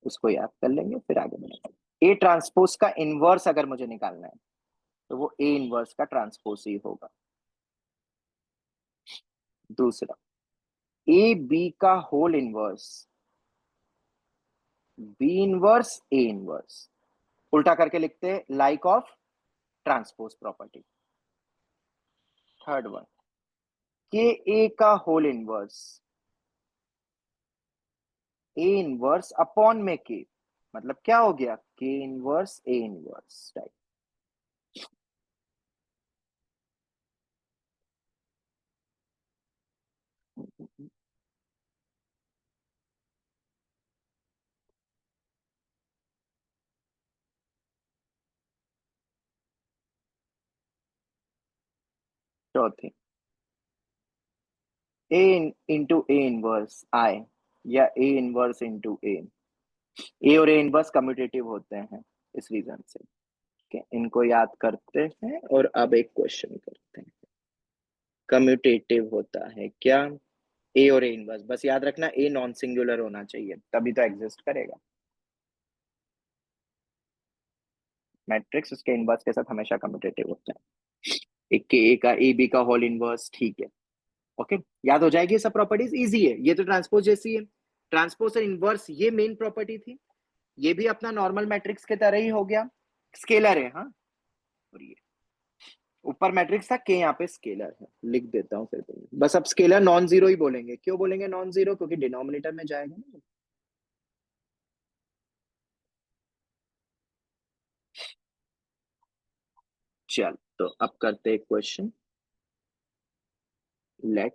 उसको याद कर लेंगे फिर आगे बढ़ेंगे। ए ट्रांसपोज का इनवर्स अगर मुझे निकालना है तो वो ए इनवर्स का ट्रांसपोज ही होगा। दूसरा, ए बी का whole inverse, B inverse A inverse, उल्टा करके लिखते हैं like of transpose property. Third one, K A का whole inverse, A inverse upon में के, मतलब क्या हो गया, के इनवर्स ए इनवर्स, राइट। चौथी, ए इंटू ए इनवर्स आई, या ए इनवर्स इंटू ए और ए इनवर्स कम्यूटेटिव होते हैं इस रीजन से। okay, इनको याद करते हैं और अब एक क्वेश्चन करते हैं। कम्यूटेटिव होता है क्या, ए और ए इनवर्स, बस याद रखना ए नॉन सिंगुलर होना चाहिए तभी तो एग्जिस्ट करेगा। मैट्रिक्स उसके इनवर्स के साथ हमेशा कम्यूटेटिव होता है। एक के ए का ए बी का होल इनवर्स, ठीक है। ओके, याद हो जाएगी सब प्रॉपर्टीज, इजी है ये तो, ट्रांसपोज जैसी है। ट्रांसपोज और इनवर्स ये मेन प्रॉपर्टी थी, ये भी अपना नॉर्मल मैट्रिक्स के तरह ही हो गया, स्केलर है। हाँ, और ये ऊपर मैट्रिक्स था, के यहाँ पे स्केलर है, लिख देता हूँ फिर बस। अब स्केलर नॉन जीरो ही बोलेंगे, क्यों बोलेंगे नॉन जीरो, क्योंकि डिनोमिनेटर में जाएगा ना। चल तो अब करते हैं question. Let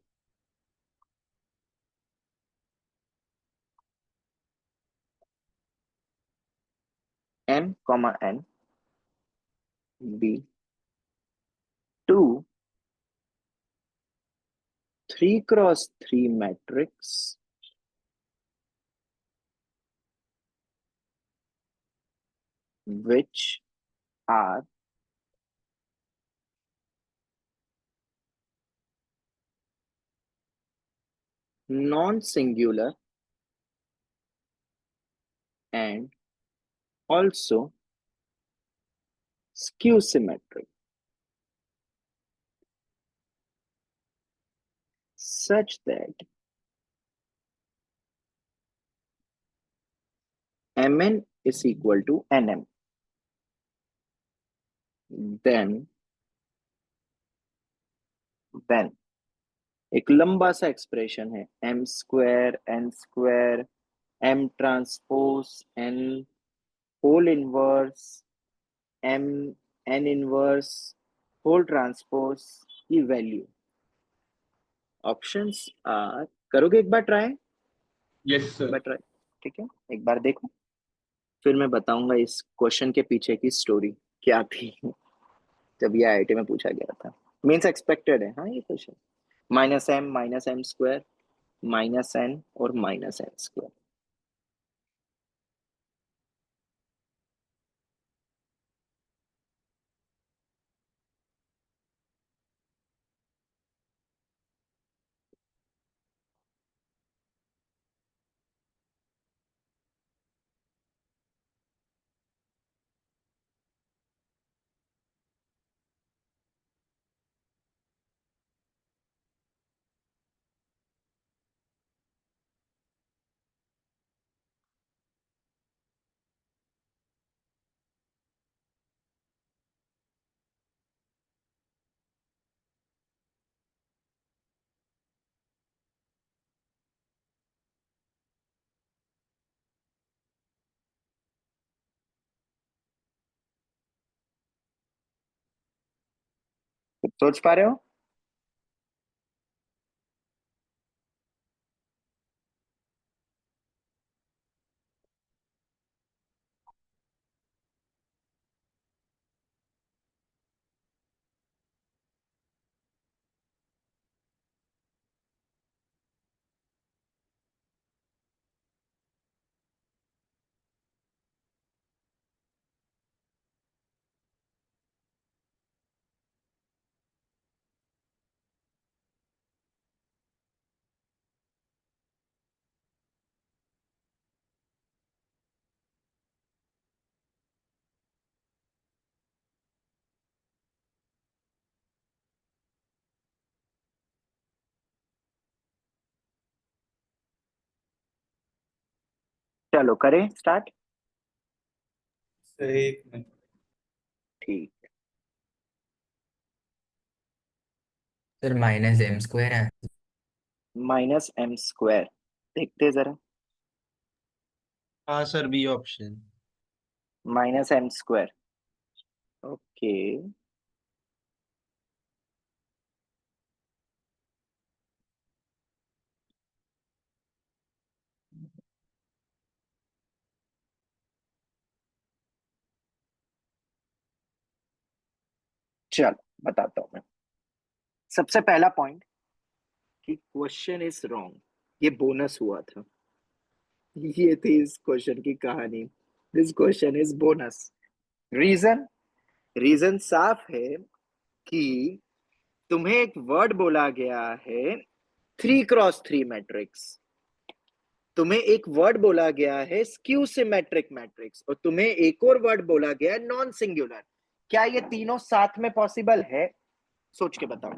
m comma n be 2 3x3 matrix which are non-singular and also skew symmetric such that mn is equal to nm, then एक लंबा सा एक्सप्रेशन है, m square n square m transpose n whole inverse m n inverse whole transpose की value. Options are, करोगे एक बार try, Yes, एक बार sir. Try, ठीक है, एक बार देखो, फिर मैं बताऊंगा इस क्वेश्चन के पीछे की स्टोरी क्या थी जब ये आईआईटी में पूछा गया था। मीन्स एक्सपेक्टेड है हाँ ये question. Minus M square minus N और माइनस एन स्क्वायर। सोच पा रहे हो? चलो करें स्टार्ट। सर एक मिनट। ठीक, सर माइनस एम स्क्वायर है। माइनस एम स्क्वायर, देखते हैं जरा। हाँ sir, B option. Minus M square, okay. चलो बताता हूं मैं। सबसे पहला पॉइंट कि क्वेश्चन इज रॉन्ग, ये बोनस हुआ था। ये थी इस क्वेश्चन की कहानी। This question is bonus. Reason, reason साफ है कि तुम्हें एक वर्ड बोला गया है 3x3 मैट्रिक्स, तुम्हें एक वर्ड बोला गया है स्क्यू सिमेट्रिक मैट्रिक्स, और तुम्हें एक और वर्ड बोला गया है नॉन सिंगुलर। क्या ये तीनों साथ में पॉसिबल है? सोच के बताओ।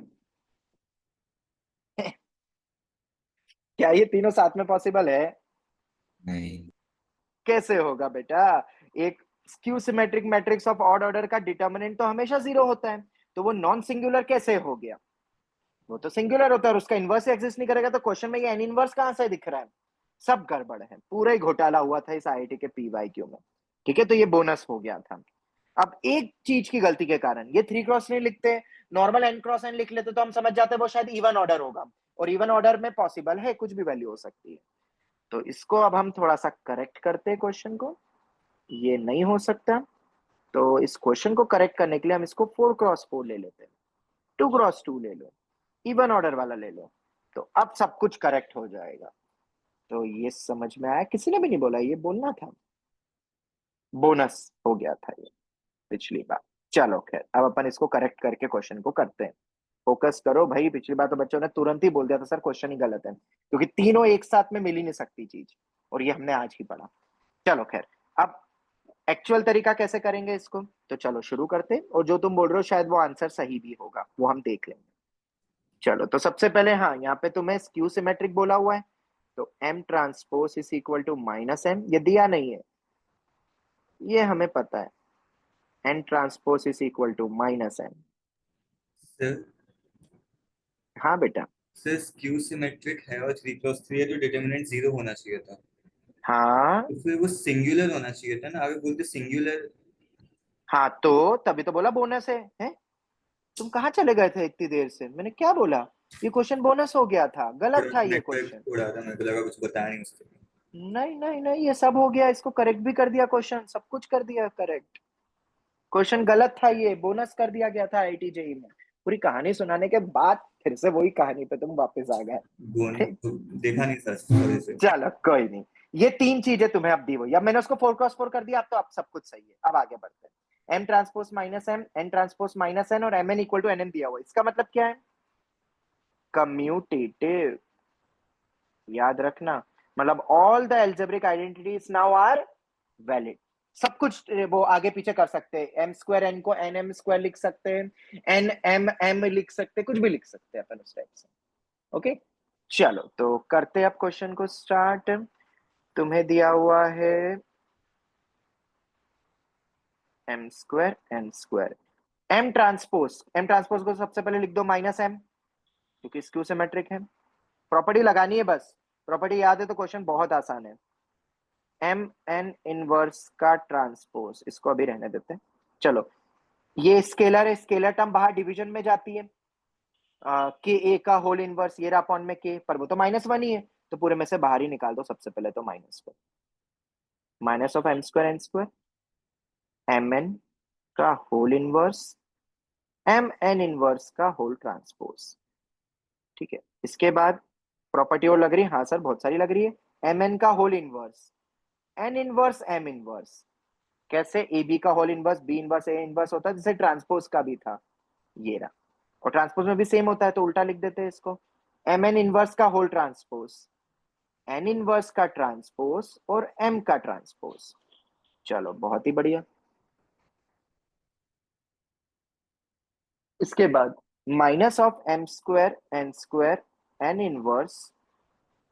क्या ये तीनों साथ में पॉसिबल है? नहीं। कैसे होगा बेटा? एक skew symmetric matrix of odd order का डिटर्मिनेंट तो हमेशा जीरो होता है, तो वो नॉन सिंगुलर कैसे हो गया? वो तो सिंगुलर होता है और उसका इनवर्स एग्जिस्ट नहीं करेगा, तो क्वेश्चन में ये एन इनवर्स कहां से दिख रहा है? सब गड़बड़ है, पूरा ही घोटाला हुआ था इस आईआईटी के पीवाईक्यू में। ठीक है, तो ये बोनस हो गया था। अब एक चीज की गलती के कारण ये 3x नहीं लिखते, नॉर्मल n×n लिख लेते तो हम समझ जाते वो शायद इवन ऑर्डर होगा, और इवन ऑर्डर में पॉसिबल है कुछ भी वैल्यू हो सकती है। तो इसको अब हम थोड़ा सा करेक्ट करते हैं क्वेश्चन को, ये नहीं हो सकता। तो इस क्वेश्चन को करेक्ट करने के लिए हम इसको 4x4 ले लेते हैं, 2x2 ले लो, इवन ऑर्डर वाला ले लो, तो अब सब कुछ करेक्ट हो जाएगा। तो ये समझ में आया? किसी ने भी नहीं बोला, ये बोलना था, बोनस हो गया था ये पिछली बार। चलो खैर, अब अपन इसको करेक्ट करके क्वेश्चन को करते हैं। फोकस करो भाई, पिछली बार तो बच्चों ने तुरंत ही बोल दिया था सर क्वेश्चन ही गलत है, क्योंकि तीनों एक साथ में मिल ही नहीं सकती चीज, और ये हमने आज ही पढ़ा। चलो खैर, अब एक्चुअल तरीका कैसे करेंगे इसको, तो चलो शुरू करते हैं, और जो तुम बोल रहे हो शायद वो आंसर सही भी होगा, वो हम देख लेंगे। चलो, तो सबसे पहले हाँ, यहाँ पे तुम्हें स्क्यू सिमेट्रिक बोला हुआ है, तो M transpose is equal to minus M, ये दिया नहीं है, ये हमें पता है, N transpose is equal to minus M. Sir हाँ बेटा। सर स्क्यू सिमेट्रिक है और 3x3 है, तो डिटर्मिनेंट जीरो होना चाहिए था। हाँ तो फिर वो सिंगुलर होना चाहिए था ना, अगर बोलते सिंगुलर। हाँ, तो तभी तो बोला बोनस है, हैं? तुम कहाँ चले गए थे इतनी देर से? मैंने क्या बोला? ये क्वेश्चन बोनस हो गया था, गलत था ये नेटवर्क क्वेश्चन। उड़ा था, मेरे को लगा कुछ बताया नहीं उसके। नहीं नहीं नहीं, ये सब हो गया, इसको करेक्ट भी कर दिया, क्वेश्चन सब कुछ कर दिया करेक्ट। क्वेश्चन गलत था, ये बोनस कर दिया गया था आईआईटी जेई में। पूरी कहानी सुनाने के बाद फिर से वही कहानी पे तुम वापस आ गए। देखा नहीं सर, सॉरी से। चलो कोई नहीं, ये तीन चीजें तुम्हें अब दी हुई, अब मैंने उसको 4x4 कर दिया, अब तो अब सब कुछ सही है। अब आगे बढ़ते हैं। M transpose minus M, N transpose minus N, और M N equal to N N दिया हुआ, इसका मतलब क्या है? कम्यूटेटिव, याद रखना, मतलब all the algebraic identities now are valid. सब कुछ वो आगे पीछे कर सकते हैं, एम स्क्वायर एन को एन एम स्क्वायर लिख सकते हैं, एन एम एम लिख सकते हैं, कुछ भी लिख सकते हैं अपन उस टाइप से। ओके, चलो तो करते हैं अब क्वेश्चन को स्टार्ट। तुम्हें दिया हुआ है M square N square, M transpose को सबसे पहले लिख दो माइनस एम, क्योंकि स्क्यू सिमेट्रिक है। प्रॉपर्टी लगानी है बस, प्रॉपर्टी याद है तो क्वेश्चन बहुत आसान है। एम एन इनवर्स का ट्रांसपोज, इसको अभी रहने देते हैं। चलो, ये स्केलर है, स्केलर टर्म बाहर डिवीजन में जाती है, के ए का होल इनवर्स, ये रहा अपॉन में के, पर वो तो -1 ही है, तो पूरे में से बाहर ही निकाल दो सबसे पहले, तो माइनस को minus of M square N square, M N का whole inverse, M N inverse का होल ट्रांसपोज। ठीक है, इसके बाद प्रॉपर्टी और लग रही है, हाँ सर बहुत सारी लग रही है। एम एन का whole inverse, N inverse M inverse, कैसे? ए बी का whole inverse B inverse A inverse होता है, जैसे ट्रांसपोज का भी था, ये रहा। और ट्रांसपोज में भी सेम होता है, तो उल्टा लिख देते हैं इसको, एम एन इनवर्स का होल ट्रांसपोज, एन इनवर्स का ट्रांसपोज, और एम का ट्रांसपोज। चलो बहुत ही बढ़िया। इसके बाद minus of M square N square, N inverse,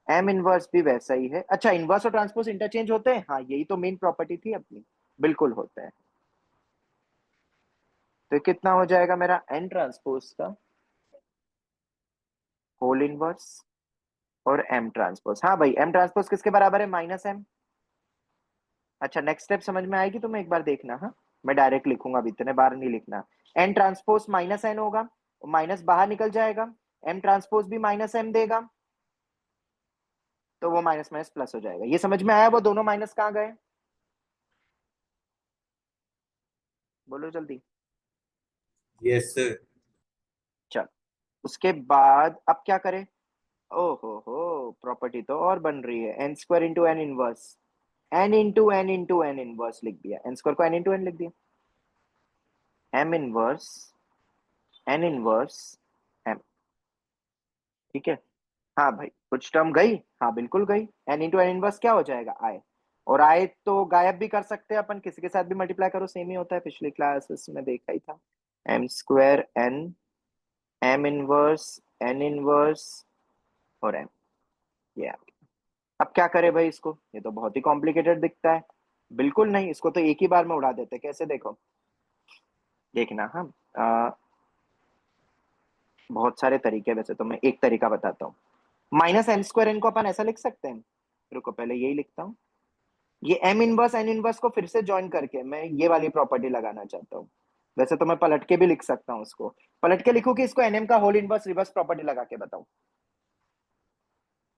M inverse भी वैसा ही है। अच्छा, इनवर्स और ट्रांसपोज इंटरचेंज होते हैं? हाँ, यही तो मेन प्रॉपर्टी थी अपनी, बिल्कुल होते हैं। तो कितना हो जाएगा मेरा एन ट्रांसपोज का? होल इनवर्स और एम ट्रांसपोज। हाँ भाई, एम ट्रांसपोज किसके बराबर है? Minus M. अच्छा, नेक्स्ट स्टेप समझ में आएगी तुम्हें, एक बार देखना। हाँ, मैं डायरेक्ट लिखूंगा, अब इतने बार नहीं लिखना। एन ट्रांसपोज माइनस एन होगा, माइनस बाहर निकल जाएगा, एम ट्रांसपोज भी माइनस एम देगा, तो वो माइनस माइनस प्लस हो जाएगा। ये समझ में आया? वो दोनों माइनस कहाँ गए? बोलो जल्दी। Yes sir. चल, उसके बाद अब क्या करें? ओहो हो, प्रॉपर्टी तो और बन रही है। N square into N inverse, N into N into N inverse लिख दिया, एन स्क्वायर को एन इंटू एन लिख दिया, M inverse N inverse M. ठीक है। हाँ भाई, कुछ टर्म गई? हाँ बिल्कुल गई। एन इंटू एन इनवर्स क्या हो जाएगा? आई। और आई तो गायब भी कर सकते हैं अपन, किसी के साथ भी मल्टीप्लाई करो सेम ही होता है, पिछली क्लासेस में देखा ही था। M square N, M inverse N inverse और एम। ये अब क्या करे भाई इसको? ये तो बहुत ही कॉम्प्लिकेटेड दिखता है। बिल्कुल नहीं, इसको तो एक ही बार में उड़ा देते। कैसे? देखो, देखना। हाँ, बहुत सारे तरीके हैं वैसे, तो मैं एक तरीका बताता हूँ। माइनस एम स्क्वायर एन को अपन ऐसा लिख सकते हैं। रुको, पहले यही लिखता हूँ। ये एम इनवर्स एन इनवर्स को फिर से ज्वाइन करके मैं ये वाली प्रॉपर्टी लगाना चाहता हूँ। वैसे तो मैं पलट के भी लिख सकता हूँ उसको। पलट के लिखूं कि इसको एनएम का होल इनवर्स रिवर्स प्रॉपर्टी लगा के बताऊं?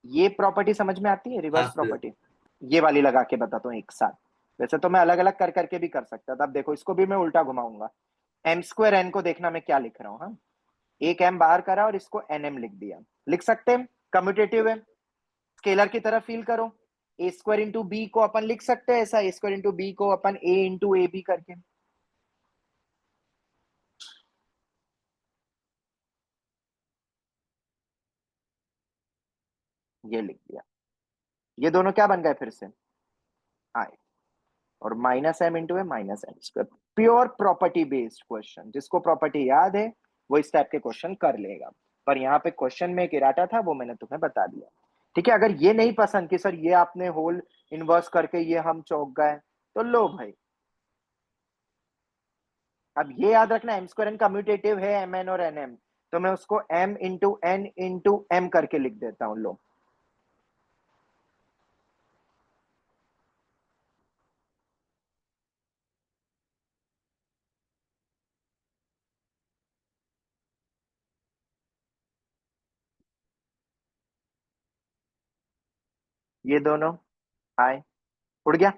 ये प्रॉपर्टी समझ में आती है, हाँ रिवर्स सर। प्रॉपर्टी? ये वाली लगा के बताता हूँ एक साथ। वैसे तो मैं अलग अलग कर करके भी कर सकता था। अब देखो, इसको भी मैं उल्टा घुमाऊंगा। एम स्क्वायर एन को देखना मैं क्या लिख रहा हूँ। हाँ, एक एम बाहर करा और इसको एन एम लिख दिया। लिख सकते हैं, कम्यूटेटिव है, स्केलर की तरह फील करो। ए स्क्वायर इंटू बी को अपन लिख सकते हैं ऐसा, ए स्क्वायर इंटू बी को अपन ए इंटू ए बी करके। ये लिख दिया। ये दोनों क्या बन गए फिर से? आए। और minus M into A minus M square. Pure property based question, जिसको प्रॉपर्टी याद है वो इस टाइप के क्वेश्चन कर लेगा। पर यहाँ पे क्वेश्चन में एक इरादा था, वो मैंने तुम्हें बता दिया। ठीक है, अगर ये नहीं पसंद कि सर ये आपने होल इनवर्स करके ये हम चौंक गए, तो लो भाई। अब ये याद रखना, एम स्क्वायर एन कम्यूटेटिव है, एम एन और एन एम, तो मैं उसको एम इंटू एम करके लिख देता हूं। लो, ये दोनों आए, उड़ गया।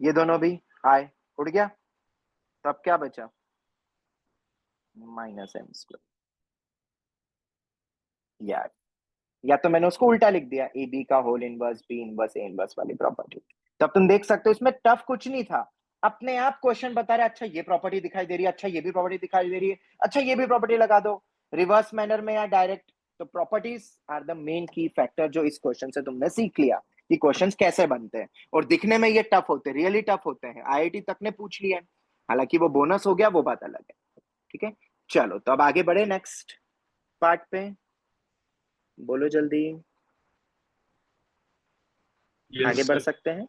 ये दोनों भी आए, उड़ गया। तो अब क्या बचा? Minus M square. यार, या तो मैंने उसको उल्टा लिख दिया, ए बी का whole inverse B inverse A inverse वाली प्रॉपर्टी। तब तुम देख सकते हो इसमें टफ कुछ नहीं था। अपने आप क्वेश्चन बता रहे, अच्छा ये प्रॉपर्टी दिखाई दे रही है, अच्छा ये भी प्रॉपर्टी दिखाई दे रही है, अच्छा ये भी प्रॉपर्टी लगा दो, रिवर्स मैनर में या डायरेक्ट। तो प्रॉपर्टीज आर द मेन की फैक्टर, जो इस क्वेश्चन से तुमने सीख लिया कि क्वेश्चंस कैसे बनते हैं। और दिखने में ये टफ होते हैं, रियली टफ होते हैं। आईआईटी तक ने पूछ लिया है, हालांकि वो बोनस हो गया, वो बात अलग है। ठीक है, चलो तो अब आगे बढ़े नेक्स्ट पार्ट पे। बोलो जल्दी। आगे Yes, बढ़ sir. सकते हैं?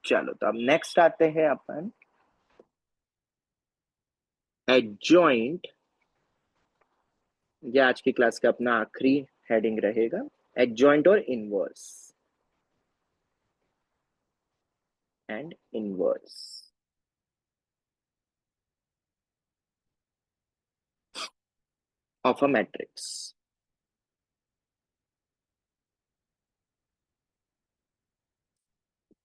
चलो तो अब नेक्स्ट आते हैं अपन एडजॉइंट। ये आज की क्लास का अपना आखिरी हेडिंग रहेगा, एडजॉइंट और inverse and inverse of a matrix.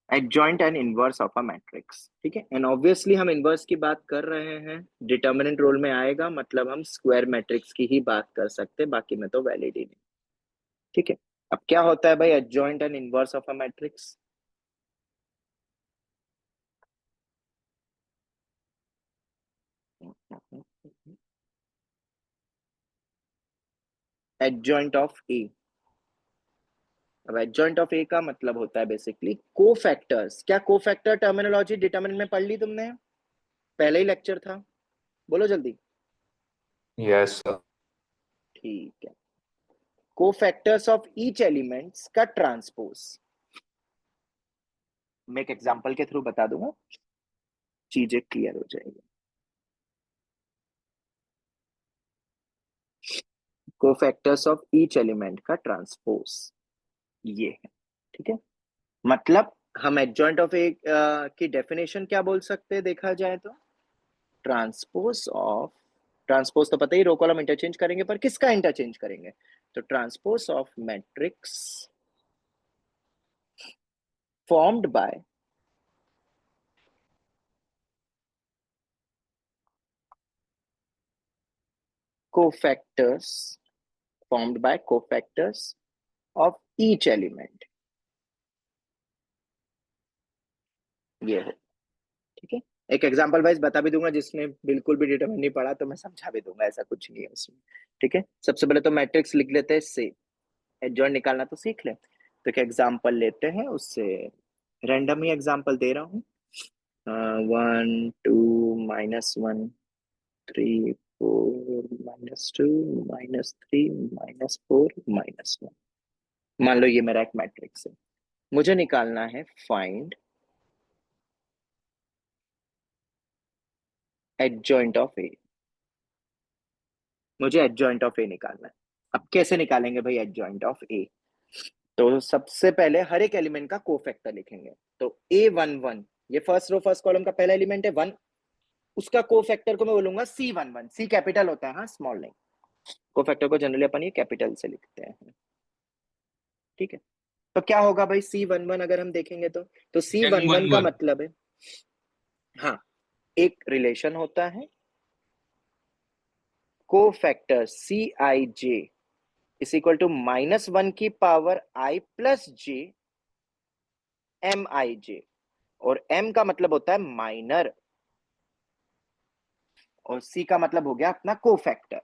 Adjoint and inverse of a matrix. ठीक है, एंड ऑब्वियसली हम इनवर्स की बात कर रहे हैं, डिटर्मिनेंट रोल में आएगा, मतलब हम स्क्वायर मैट्रिक्स की ही बात कर सकते हैं, बाकी में तो वैलिड ही नहीं। ठीक है, अब क्या होता है भाई adjoint and inverse of a matrix? Adjoint of A. अब एडजॉइंट ऑफ ए का मतलब होता है बेसिकली कोफैक्टर्स। क्या कोफैक्टर टर्मिनोलॉजी डिटरमिनेंट में पढ़ ली तुमने? पहले ही लेक्चर था, बोलो जल्दी। yes sir. ठीक है, कोफैक्टर्स ऑफ ईच एलिमेंट्स का ट्रांसपोज। मैं एक एग्जांपल के थ्रू बता दूंगा, चीजें क्लियर हो जाएगी। कोफैक्टर्स ऑफ ईच एलिमेंट का ट्रांसपोज ये है, ठीक है। मतलब हम एडजॉइंट ऑफ ए की डेफिनेशन क्या बोल सकते हैं देखा जाए तो, ट्रांसपोज ऑफ, ट्रांसपोज तो पता ही, रो कॉलम इंटरचेंज करेंगे, पर किसका इंटरचेंज करेंगे, तो transpose of matrix formed by cofactors formed by cofactors of each element, ये है, ठीक है। एक एग्जांपल वाइज बता भी दूंगा, जिसने बिल्कुल भी डिटरमिनेंट नहीं पढ़ा तो मैं समझा भी दूंगा, ऐसा कुछ नहीं है उसमें, ठीक है। सबसे पहले तो मैट्रिक्स लिख लेते हैं, से एडजॉइंट निकालना तो सीख ले। तो एक एग्जांपल लेते हैं, उससे रैंडम ही एग्जांपल दे रहा हूँ, 1 2 -1 3 4 -2 -3 -4 -1। मान लो ये मेरा एक मैट्रिक्स है, मुझे निकालना है फाइंड एडजॉइंट ऑफ ए, मुझे एडजॉइंट ऑफ ए निकालना है। अब कैसे निकालेंगे भाई एडजॉइंट ऑफ ए, तो सबसे पहले हर एक एलिमेंट का कोफैक्टर लिखेंगे। तो A11 ये फर्स्ट रो फर्स्ट कॉलम का पहला एलिमेंट है 1, उसका कोफैक्टर को मैं बोलूंगा C11, सी कैपिटल होता है, हाँ स्मॉल नहीं, कोफैक्टर को जनरली अपन ये कैपिटल से लिखते हैं, ठीक है। तो क्या होगा भाई C11 अगर हम देखेंगे तो C11 का M11 मतलब है, हाँ, एक रिलेशन होता है cofactor Cij is equal to -1 की power i plus j Mij, और m का मतलब होता है माइनर, और c का मतलब हो गया अपना कोफैक्टर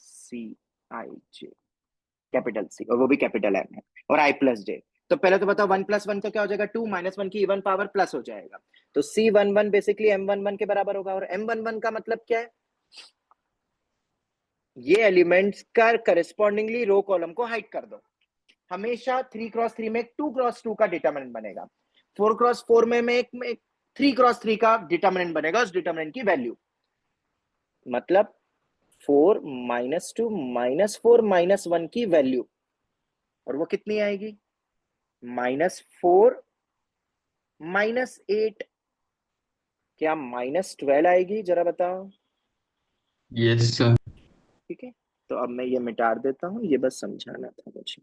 Cij, कैपिटल C, और वो भी कैपिटल M है, और i प्लस j। तो पहले तो बताओ 1 + 1 तो क्या हो जाएगा 2, -1 की इवन पावर प्लस हो जाएगा, तो C11 बेसिकली M11 के बराबर होगा। और M11 का मतलब क्या है, ये एलिमेंट्स का करस्पॉन्डिंगली रो कॉलम को हाइड कर दो। हमेशा 3x3 में 2x2 का डिटरमिनेंट बनेगा, 4x4 में एक 3x3 का डिटरमिनेंट बनेगा, उस डिटरमिनेंट की वैल्यू मतलब 4 -2 -4 -1 की वैल्यू, और वो कितनी आएगी -4 -8, क्या -12 आएगी, जरा बताओ, yes sir ठीक है। तो अब मैं ये मिटा देता हूं, ये बस समझाना था मुझे,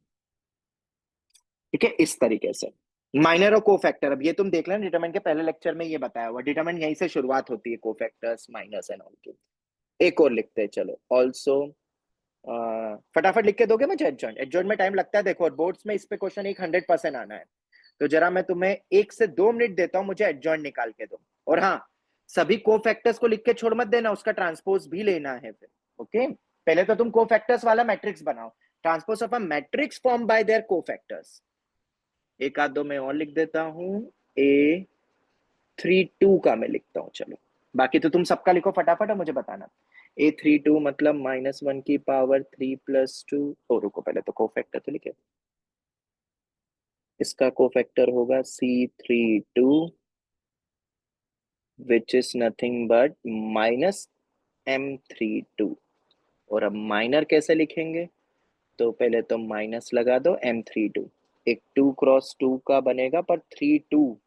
ठीक है। इस तरीके से माइनर और कोफैक्टर, अब ये तुम देख लेना डिटरमिनेंट के पहले लेक्चर में ये बताया हुआ, डिटरमिनेंट यहीं से शुरुआत होती है, कोफैक्टर्स माइनस एंड ऑल की। एक और लिखते हैं, चलो ऑल्सो, फटाफट लिख के दोगे मुझे एडजॉइंट, एडजॉइंट में टाइम लगता है देखो, और बोर्ड्स में इस पे क्वेश्चन 100% आना है, तो जरा मैं तुम्हें 1 से 2 मिनट देता हूं, मुझे एडजॉइंट निकाल के दो। और हाँ, सभी कोफैक्टर्स को लिख के छोड़ मत देना, उसका ट्रांसपोज भी लेना है फिर, ओके। पहले तो तुम कोफैक्टर्स वाला मैट्रिक्स बनाओ, transpose of a matrix form by there cofactors. एक आध दो मैं और लिख देता हूं, A32 का मैं लिखता हूं, चलो बाकी तो तुम सबका लिखो फटाफट और मुझे बताना। A32 मतलब -1 की पावर 3 + 2, और रुको पहले तो कोफैक्टर तो लिखे, इसका कोफैक्टर होगा C32 which is nothing but -M32। और अब माइनर कैसे लिखेंगे, तो पहले तो माइनस लगा दो M32, एक 2x2 का बनेगा, पर 32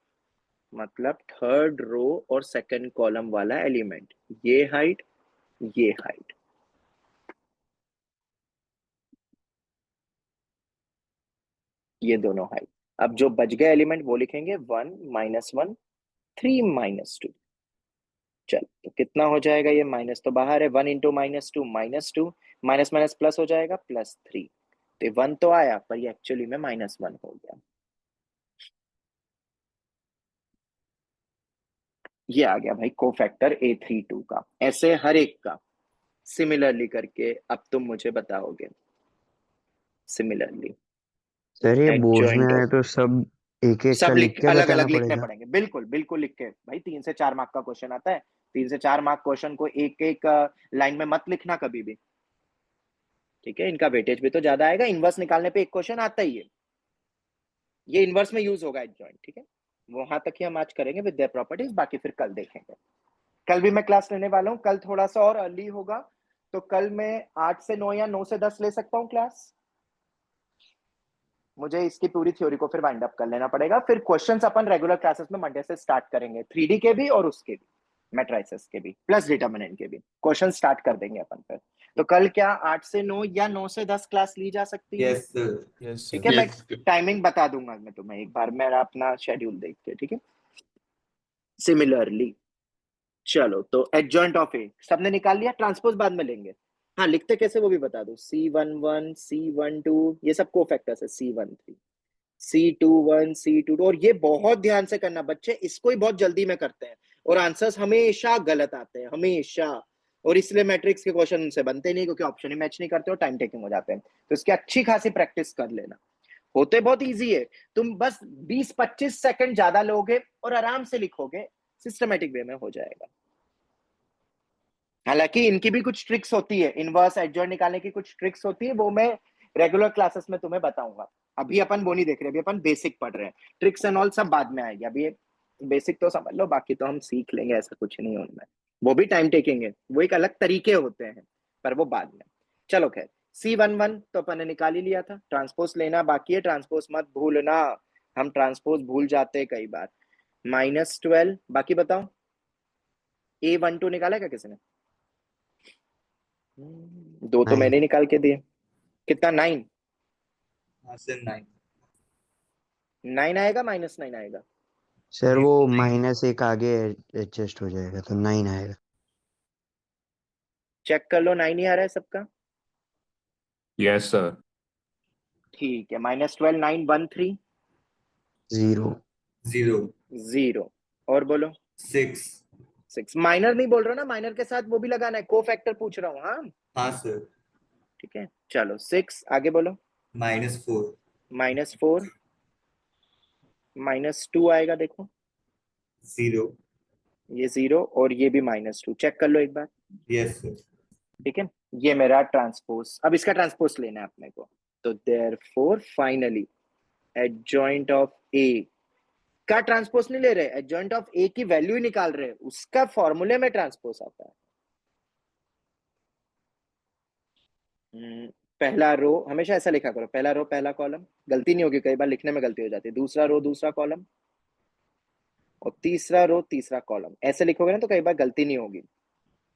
मतलब थर्ड रो और सेकंड कॉलम वाला एलिमेंट, ये हाइट ये हाइट, ये दोनों हाइट। अब जो बच गए एलिमेंट वो लिखेंगे 1 -1 3 -2। चल तो कितना हो जाएगा, ये माइनस तो बाहर है, 1 × -2 -2, माइनस माइनस प्लस हो जाएगा +3, तो 1 तो आया, पर ये एक्चुअली में -1 हो गया, ये आ गया भाई कोफैक्टर A32 का। ऐसे हर एक का सिमिलरली करके अब तुम मुझे बताओगे, सिमिलरली सर ये बोर्ड्स में एडजॉइंट आए ऑफ, तो सब एक एक सब का लिख लिख के अलग बताना अलग लिखने पड़ेगा। पड़ेंगे, बिल्कुल बिल्कुल लिख के भाई, 3 से 4 मार्क का क्वेश्चन आता है, 3 से 4 मार्क क्वेश्चन को एक एक लाइन में मत लिखना कभी भी, ठीक है। इनका वेटेज भी तो ज्यादा आएगा, इनवर्स निकालने पे एक क्वेश्चन आता ही है, ये इनवर्स में यूज होगा एडजॉइंट, ठीक है। वहां तक ही हम आज करेंगे विद देयर प्रॉपर्टीज, बाकी फिर कल देखेंगे। कल भी मैं क्लास लेने वाला हूँ, कल थोड़ा सा और अर्ली होगा, तो कल मैं 8 से 9 या 9 से 10 ले सकता हूँ क्लास? मुझे इसकी पूरी थ्योरी को फिर वाइंड अप कर लेना पड़ेगा, फिर क्वेश्चंस अपन रेगुलर क्लासेस में मंडे से स्टार्ट करेंगे, 3D के भी और उसके भी, मैट्रिसेस के भी प्लस डिटरमिनेंट के भी क्वेश्चन स्टार्ट कर देंगे अपन फिर। तो कल क्या 8 से 9 या 9 से 10 क्लास ली जा सकती है? Yes sir. Yes, ठीक sir. है, मैं Yes. टाइमिंग बता दूंगा मैं तुम्हें एक बार, मेरा अपना शेड्यूल देख के, ठीक है। सिमिलरली चलो, तो एडजॉइंट ऑफ ए सबने निकाल लिया, ट्रांसपोज बाद में लेंगे। हाँ, लिखते कैसे वो भी बता दो। C11 C12 ये सब कोफैक्टर्स है, C13 C21 C22, और ये बहुत ध्यान से करना बच्चे, इसको ही बहुत जल्दी में करते हैं और आंसर्स हमेशा गलत आते हैं, हमेशा। और इसलिए मैट्रिक्स के क्वेश्चन उनसे बनते नहीं, क्योंकि ऑप्शन ही मैच नहीं करते और टाइम टेकिंग हो जाते हैं। तो इसकी अच्छी खासी प्रैक्टिस कर लेना। होते बहुत इजी है, तुम बस 20-25 सेकंड ज्यादा लोगे और आराम से लिखोगे, सिस्टमेटिक वे में हो जाएगा। हालांकि इनकी भी कुछ ट्रिक्स होती है, इनवर्स एडजॉइंट निकालने की कुछ ट्रिक्स होती है, वो मैं रेगुलर क्लासेस में तुम्हें बताऊंगा। अभी अपन वो नहीं देख रहे, अभी अपन बेसिक पढ़ रहे हैं, ट्रिक्स एंड ऑल सब बाद में आएगी। अभी ये बेसिक तो समझ लो, बाकी तो हम सीख लेंगे, ऐसा कुछ नहीं है उनमें। वो भी टाइम टेकिंग है, वो एक अलग तरीके होते हैं, पर वो बाद में। चलो खैर, C11 तो अपन ने निकाल ही लिया था, ट्रांसपोज लेना बाकी है, ट्रांसपोज मत भूलना, हम ट्रांसपोज भूल जाते हैं कई बार। -12, बाकी बताओ। A12 निकाला क्या किसी ने? दो तो 9। मैंने निकाल के दिए। कितना? 9? हाँ सर 9। 9 आएगा, -9 आएगा? सर वो 9। -1 आगे एडजस्ट हो जाएगा तो 9 आएगा। चेक कर लो, 9 ही आ रहा है सबका? Yes, sir. ठीक है, -12 9 1 3 0। 0। 0, और बोलो। 6। 6 माइनर नहीं बोल रहा ना, माइनर के साथ वो भी लगाना है, को फैक्टर पूछ रहा हूँ। हाँ हाँ सर। ठीक है, चलो 6 आगे बोलो। -4। -4, -2 आएगा, देखो 0। ये 0 और ये भी -2, चेक कर लो एक बार। Yes sir. ठीक है, ये मेरा ट्रांसपोज, अब इसका ट्रांसपोज लेना है अपने को। तो therefore finally adjoint of A का ट्रांसपोज नहीं ले रहे, एडजॉइंट ऑफ ए की वैल्यू ही निकाल रहे, उसका फॉर्मूले में ट्रांसपोज आता है। पहला रो हमेशा ऐसा लिखा करो, पहला रो पहला कॉलम, गलती नहीं होगी, कई बार लिखने में गलती हो जाती है। दूसरा रो दूसरा कॉलम, और तीसरा रो तीसरा कॉलम, ऐसे लिखोगे ना तो कई बार गलती नहीं होगी।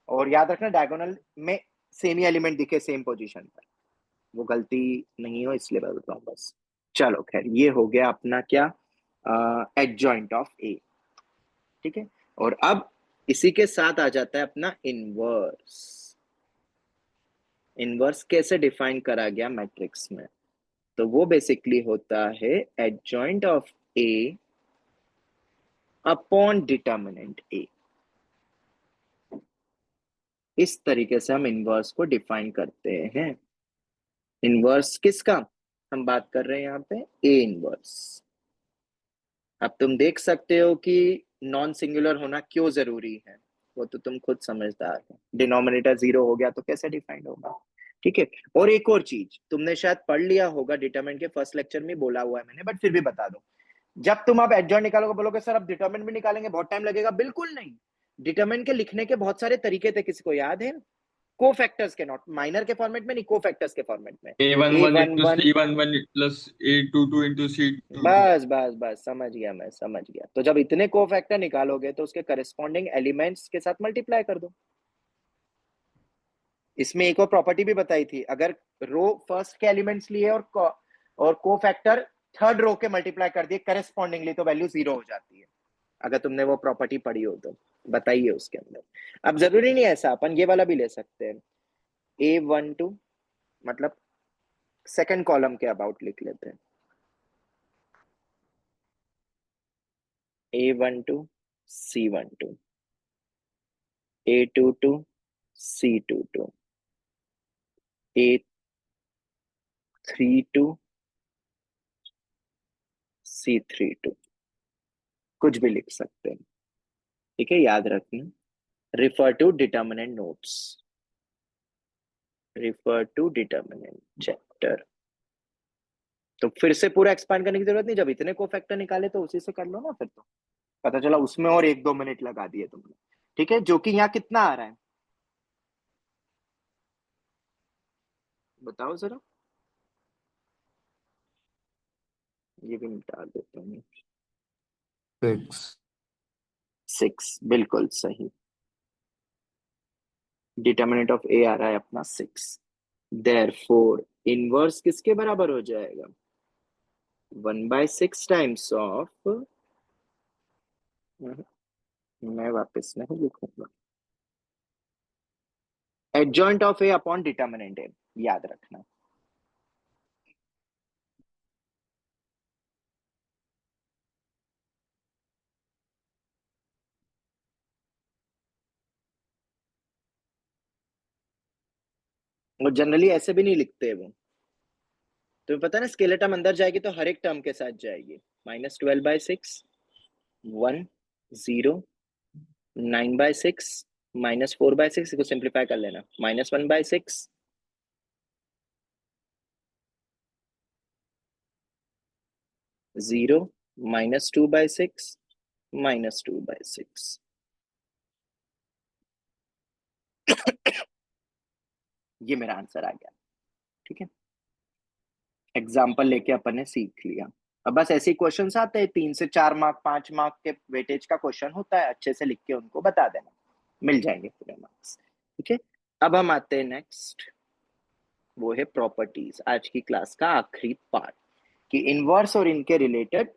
और याद रखना डायगोनल में सेम ही एलिमेंट दिखे सेम पोजीशन पर, वो गलती नहीं हो, इसलिए मैं बता रहा हूँ बस। चलो खैर, ये हो गया अपना क्या, एडजॉइंट ऑफ ए। ठीक है, और अब इसी के साथ आ जाता है अपना इनवर्स। इनवर्स कैसे डिफाइन करा गया मैट्रिक्स में? तो वो बेसिकली होता है adjoint of A upon determinant A. इस तरीके से हम इनवर्स को डिफाइन करते हैं। इनवर्स किसका हम बात कर रहे हैं यहाँ पे? A inverse. अब तुम देख सकते हो कि नॉन सिंगुलर होना क्यों जरूरी है, वो तो तुम खुद समझदार हो। डिनोमिनेटर 0 हो गया तो कैसे डिफाइंड होगा? ठीक है, और एक और चीज तुमने शायद पढ़ लिया होगा, डिटरमिनेंट के फर्स्ट लेक्चर में बोला हुआ है मैंने, बट फिर भी बता दो। जब तुम अब एडजॉइंट निकालोगे, बोलोगे सर अब डिटरमिनेंट भी निकालेंगे, बहुत टाइम लगेगा। बिल्कुल नहीं, डिटरमिनेंट के लिखने के बहुत सारे तरीके थे, किसी को याद है? को फैक्टर्स के, नॉट माइनर के फॉर्मेट में, नहीं को फैक्टर्स के फॉर्मेट में। A11 into A11, C11 plus A22 into C22. बस बस बस, समझ गया, मैं समझ गया। तो जब इतने को फैक्टर निकालोगे तो उसके करस्पॉन्डिंग एलिमेंट्स के साथ मल्टीप्लाई कर दो। इसमें एक और प्रॉपर्टी भी बताई थी, अगर रो फर्स्ट के एलिमेंट्स लिए और को फैक्टर थर्ड रो के मल्टीप्लाई कर दिए करस्पॉन्डिंगली, तो वैल्यू 0 हो जाती है। अगर तुमने वो प्रॉपर्टी पढ़ी हो तो बताइए उसके अंदर। अब जरूरी नहीं है ऐसा, अपन ये वाला भी ले सकते हैं। A12 मतलब सेकंड कॉलम के अबाउट लिख लेते हैं। A12 C12, A22 C22, A32 C32, कुछ भी लिख सकते हैं। ठीक है, याद रखना, refer to determinant notes, refer to determinant chapter. तो फिर से पूरा एक्सपांड करने की जरूरत नहीं, जब इतने को फैक्टर निकाले तो उसी से कर लो ना। फिर तो पता चला उसमें और 1-2 मिनट लगा दिए तुमने। ठीक है, जो कि यहाँ कितना आ रहा है? बताओ जरा, ये भी मिटा देता हूँ। 6. 6 बिल्कुल सही। डिटर्मिनेंट ऑफ ए आ रहा है अपना 6। देयरफॉर इनवर्स किसके बराबर हो जाएगा? 1/6 टाइम्स ऑफ, मैं वापस नहीं लिखूंगा, adjoint of A upon determinant A, याद रखना। और जनरली ऐसे भी नहीं लिखते वो, तुम्हें पता है ना, स्केलर टर्म अंदर जाएगी तो हर एक टर्म के साथ जाएगी। -12/6, 1, 0, 9/6, -4/6 को सिंप्लीफाई कर लेना, -1/6, 0, -2/6, -2/6। ये मेरा आंसर आ गया। ठीक है, एग्जाम्पल लेके अपन ने सीख लिया। अब बस ऐसे क्वेश्चंस आते हैं, 3 से 4 मार्क 5 मार्क के वेटेज का क्वेश्चन होता है, अच्छे से लिख के उनको बता देना, मिल जाएंगे पूरे मार्क्स। ठीक है, अब हम आते हैं नेक्स्ट, वो है प्रॉपर्टीज, आज की क्लास का आखिरी पार्ट, कि इनवर्स और इनके रिलेटेड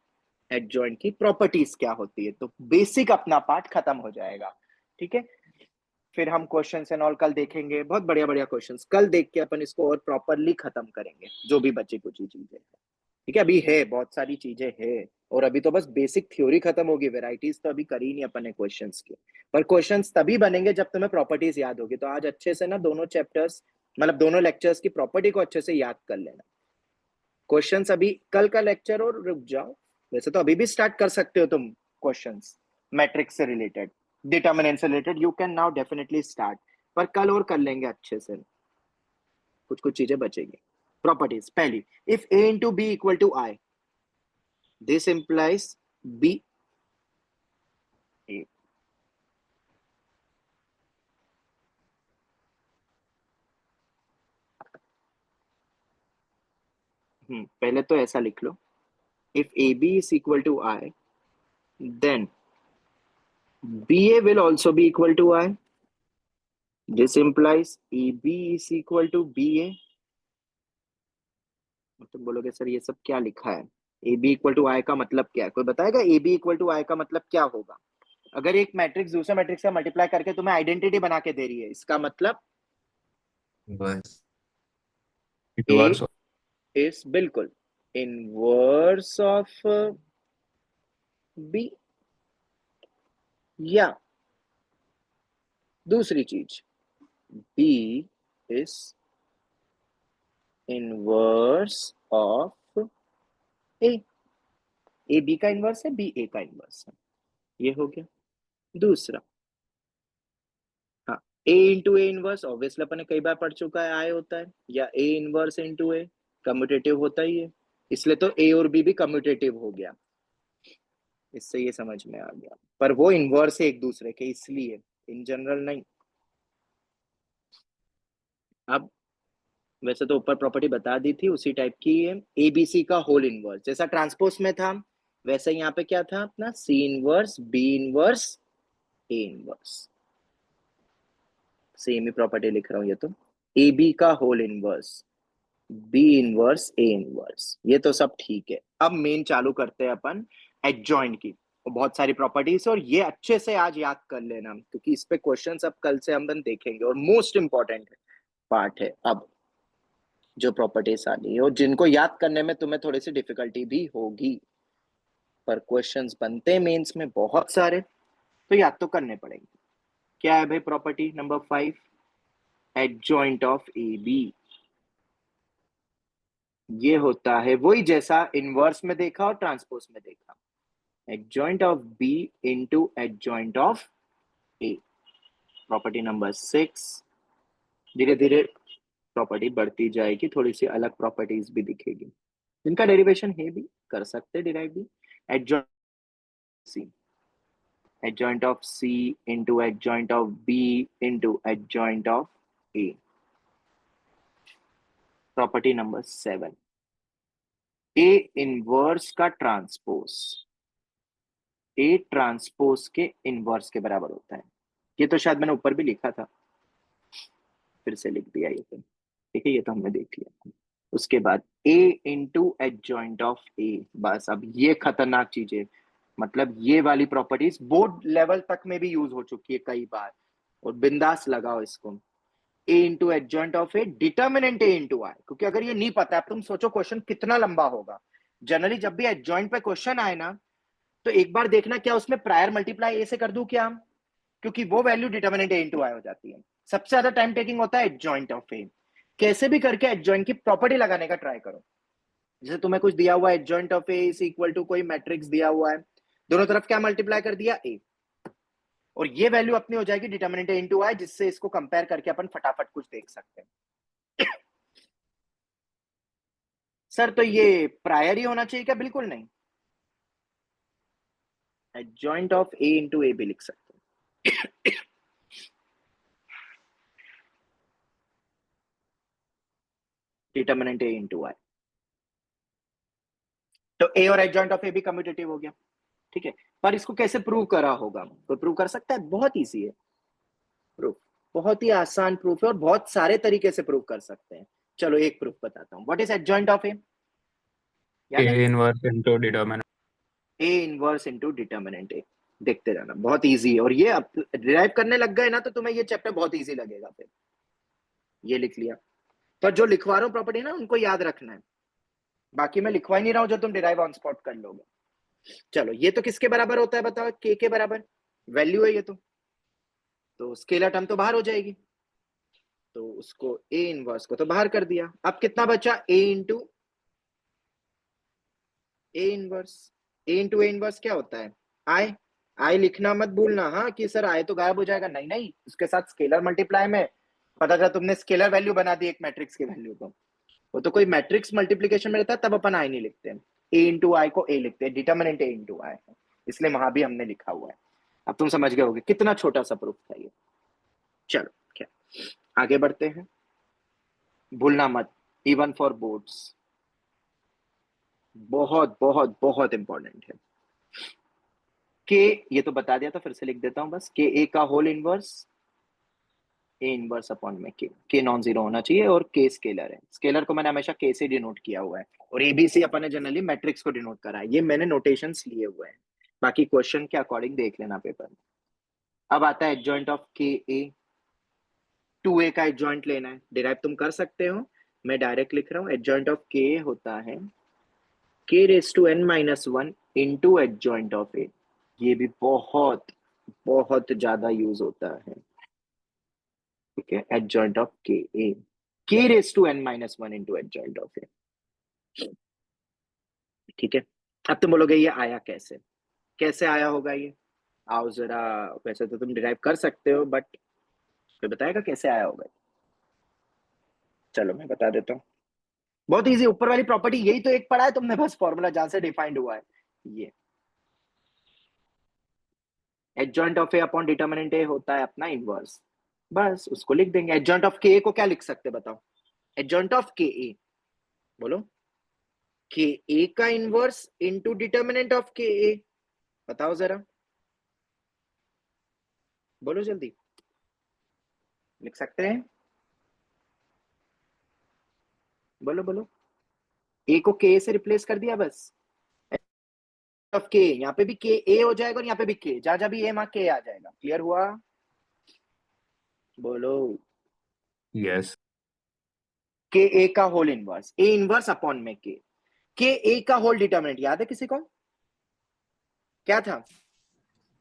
एडजॉइंट की प्रॉपर्टीज क्या होती है। तो बेसिक अपना पार्ट खत्म हो जाएगा। ठीक है, फिर हम क्वेश्चंस एंड ऑल कल देखेंगे, बहुत बढ़िया बढ़िया क्वेश्चंस कल देख के अपन इसको और प्रॉपरली खत्म करेंगे, जो भी बची कुछ चीजें। ठीक है, अभी है बहुत सारी चीजें है, और अभी तो बस बेसिक थ्योरी खत्म होगी, वेराइटीज तो अभी करी नहीं अपन ने क्वेश्चंस की, पर क्वेश्चंस तभी बनेंगे जब तुम्हें प्रॉपर्टीज याद होगी। तो आज अच्छे से ना दोनों चैप्टर्स, मतलब दोनों लेक्चर्स की प्रॉपर्टी को अच्छे से याद कर लेना। क्वेश्चंस अभी कल का लेक्चर और रुक जाओ, वैसे तो अभी भी स्टार्ट कर सकते हो तुम क्वेश्चंस, मैट्रिक्स से रिलेटेड, डिटर्मिनेंट से related, you can now definitely start, पर कल और कर लेंगे अच्छे से, कुछ कुछ चीजें बचेगी। प्रॉपर्टीज पहली, if a into B equal to I, this implies b a। पहले तो ऐसा लिख लो, if A B is equal to I, then B A will also be equal to I, this implies A B is equal to B A. तुम बोलोगे sir ये सब क्या लिखा है, A B equal to I का मतलब क्या है, कोई बताएगा A B equal to I का मतलब क्या होगा? अगर एक मैट्रिक्स दूसरे मैट्रिक्स से मल्टीप्लाई करके तुम्हें आइडेंटिटी बना के दे रही है, इसका मतलब बस Inverse of इज बिल्कुल इनवर्स ऑफ बी, या दूसरी चीज B is inverse of A, A B का इनवर्स है, बी ए का इनवर्स है, ये हो गया। दूसरा, हाँ, A into A inverse, obviously अपन ने कई बार पढ़ चुका है, आई होता है, या ए इनवर्स इंटू ए, कम्यूटेटिव होता ही है, इसलिए तो ए और बी भी कम्यूटेटिव हो गया, इससे ये समझ में आ गया, पर वो इनवर्स है एक दूसरे के, इसलिए इन जनरल नहीं। अब वैसे तो ऊपर प्रॉपर्टी बता दी थी, उसी टाइप की है, एबीसी का होल इनवर्स, जैसा ट्रांसपोज में था वैसे यहाँ पे क्या था अपना, C inverse B inverse A inverse, same ही प्रॉपर्टी लिख रहा हूँ ये तो, ए बी का whole inverse B inverse A inverse, ये तो सब ठीक है। अब मेन चालू करते हैं अपन एडजॉइंट की, और बहुत सारी प्रॉपर्टीज, और ये अच्छे से आज याद कर लेना, क्योंकि इस पे क्वेश्चंस अब कल से हम देखेंगे, और मोस्ट इंपॉर्टेंट पार्ट है अब जो प्रॉपर्टीज आनी है, और जिनको याद करने में तुम्हें थोड़ी सी डिफिकल्टी भी होगी, पर क्वेश्चंस बनते हैं मेंस में बहुत सारे, तो याद तो करने पड़ेंगे। क्या है भाई property number 5, adjoint of A B. ये होता है वही जैसा इनवर्स में देखा और ट्रांसपोज में देखा, adjoint of B into adjoint of A. Property number 6, धीरे धीरे प्रॉपर्टी बढ़ती जाएगी, थोड़ी सी अलग प्रॉपर्टीज भी दिखेगी, जिनका डेरिवेशन है भी, कर सकते डिराइव भी। Adjoint C, adjoint of C into adjoint of B into adjoint of A. Property number 7, A inverse का ट्रांसपोज ए ट्रांसपोज के इनवर्स के बराबर होता है। ये तो शायद मैंने ऊपर भी लिखा था, फिर से लिख दिया ये तो, ठीक है, ये तो हमने देख लिया। उसके बाद ए इंटू एडजॉइंट ऑफ ए, बस अब ये खतरनाक चीज है, मतलब ये वाली प्रॉपर्टीज बोर्ड लेवल तक में भी यूज हो चुकी है कई बार, और बिंदास लगाओ इसको। A into adjoint of A determinant A into I, क्योंकि अगर ये नहीं पता है, तुम सोचो क्वेश्चन कितना लंबा होगा। जनरली जब भी एडजॉइंट पे क्वेश्चन आए ना, तो एक बार देखना क्या उसमें प्रायर मल्टीप्लाई ए से कर दूं क्या, क्योंकि वो वैल्यू डिटर्मिनेंट ए इंटू आई हो जाती है। सबसे ज्यादा टाइम टेकिंग होता है एडजॉइंट ऑफ ए। कैसे भी करके एडजॉइंट की प्रॉपर्टी लगाने का ट्राई करो। जैसे तुम्हें कुछ दिया हुआ है, adjoint of A is equal to कोई मैट्रिक्स दिया हुआ है, दोनों तरफ क्या मल्टीप्लाई कर दिया, ए, और ये वैल्यू अपनी हो जाएगी डिटर्मिनेंट ए इंटू आई, जिससे इसको कंपेयर करके अपन फटाफट कुछ देख सकते हैं। सर तो ये प्रायर ही होना चाहिए क्या? बिल्कुल नहीं, एडजॉइंट ऑफ ए इंटू ए भी लिख सकते हैं। डिटर्मिनेंट ए इंटू आई, तो ए और एडजॉइंट ऑफ ए भी कम्यूटेटिव हो गया, ठीक है। पर इसको कैसे प्रूव करा होगा, तो प्रूव कर सकता है, बहुत इजी है प्रूफ, बहुत ही आसान प्रूफ है, और बहुत सारे तरीके से प्रूव कर सकते हैं। चलो एक प्रूफ बताता हूं। What is adjoint of A? A inverse into determinant. A inverse into determinant A, देखते रहना, बहुत इजी है। और ये अब डिराइव करने लग गए ना, तो तुम्हें ये चैप्टर बहुत इजी लगेगा। फिर ये लिख लिया, पर जो लिखवा रहा हूं प्रॉपर्टी ना, उनको याद रखना है, बाकी मैं लिखवा ही नहीं रहा हूं, जो तुम डिराइव ऑन स्पॉट कर लोगे। चलो ये तो किसके बराबर होता है बताओ? के बराबर वैल्यू है ये तो स्केलर टर्म तो बाहर हो जाएगी, तो उसको ए इनवर्स को तो बाहर कर दिया। अब कितना बचा? ए इंटू ए इनवर्स क्या होता है? आई लिखना मत भूलना, हाँ, कि सर आई तो गायब हो जाएगा, नहीं नहीं, उसके साथ स्केलर मल्टीप्लाई में पता चला तुमने स्केलर वैल्यू बना दी एक मैट्रिक्स की वैल्यू को, वो तो कोई मैट्रिक्स मल्टीप्लीकेशन में रहता है, तब अपन आई नहीं लिखते हैं, ए इंटू आई को ए लिखते हैं, डिटर्मिनेंट ए इंटू आई है, इसलिए वहां भी हमने लिखा हुआ है। अब तुम समझ गए होगे कितना छोटा सा प्रूफ था ये। चलो क्या, आगे बढ़ते हैं, भूलना मत, इवन फॉर बोर्ड्स, बहुत बहुत बहुत इंपॉर्टेंट है। के, ये तो बता दिया था, फिर से लिख देता हूं बस, के ए का whole inverse, A inverse upon में के नॉन जीरो होना चाहिए, और के स्केलर है, स्केलर को मैंने हमेशा के से डिनोट किया हुआ है, और एबीसी अपन ने जनरली मैट्रिक्स को डिनोट करा है, ये मैंने नोटेशंस लिए हुए हैं, बाकी क्वेश्चन के अकॉर्डिंग देख लेना पेपर में। अब आता है adjoint of K A, 2a का एडजॉइंट लेना है, डिराइव तुम कर सकते हो, मैं डायरेक्ट लिख रहा हूं, एडजॉइंट ऑफ के होता है k raise to n minus 1 into adjoint of A, ये भी बहुत बहुत ज्यादा यूज होता है, ठीक है, adjoint of K A, k raise to n minus 1 into adjoint of A, ठीक है। अब तुम बोलोगे ये आया कैसे, कैसे आया होगा ये? आओ जरा, वैसे तो तुम डिराइव कर सकते हो, बट फिर बताएगा कैसे आया होगा। चलो मैं बता देता हूँ, बहुत इजी, ऊपर वाली प्रॉपर्टी यही तो एक पढ़ा है तुमने, बस फॉर्मूला जहां से डिफाइंड हुआ है ये, adjoint of A upon determinant A होता है अपना इनवर्स, बस उसको लिख देंगे। एडजॉइंट ऑफ के ए को क्या लिख सकते बताओ? एडजॉइंट ऑफ के ए, बोलो, के ए का inverse into determinant of K ए, बताओ जरा, बोलो जल्दी, लिख सकते हैं? बोलो बोलो, ए को के से रिप्लेस कर दिया बस, ऑफ के, यहाँ पे भी के ए हो जाएगा, और यहाँ पे भी के, जहां जहां भी ए वहां के आ जाएगा। क्लियर हुआ? बोलो, यस। के ए का whole inverse, A inverse upon में के ए का होल डिटर्मिनेंट याद है किसी को? क्या था?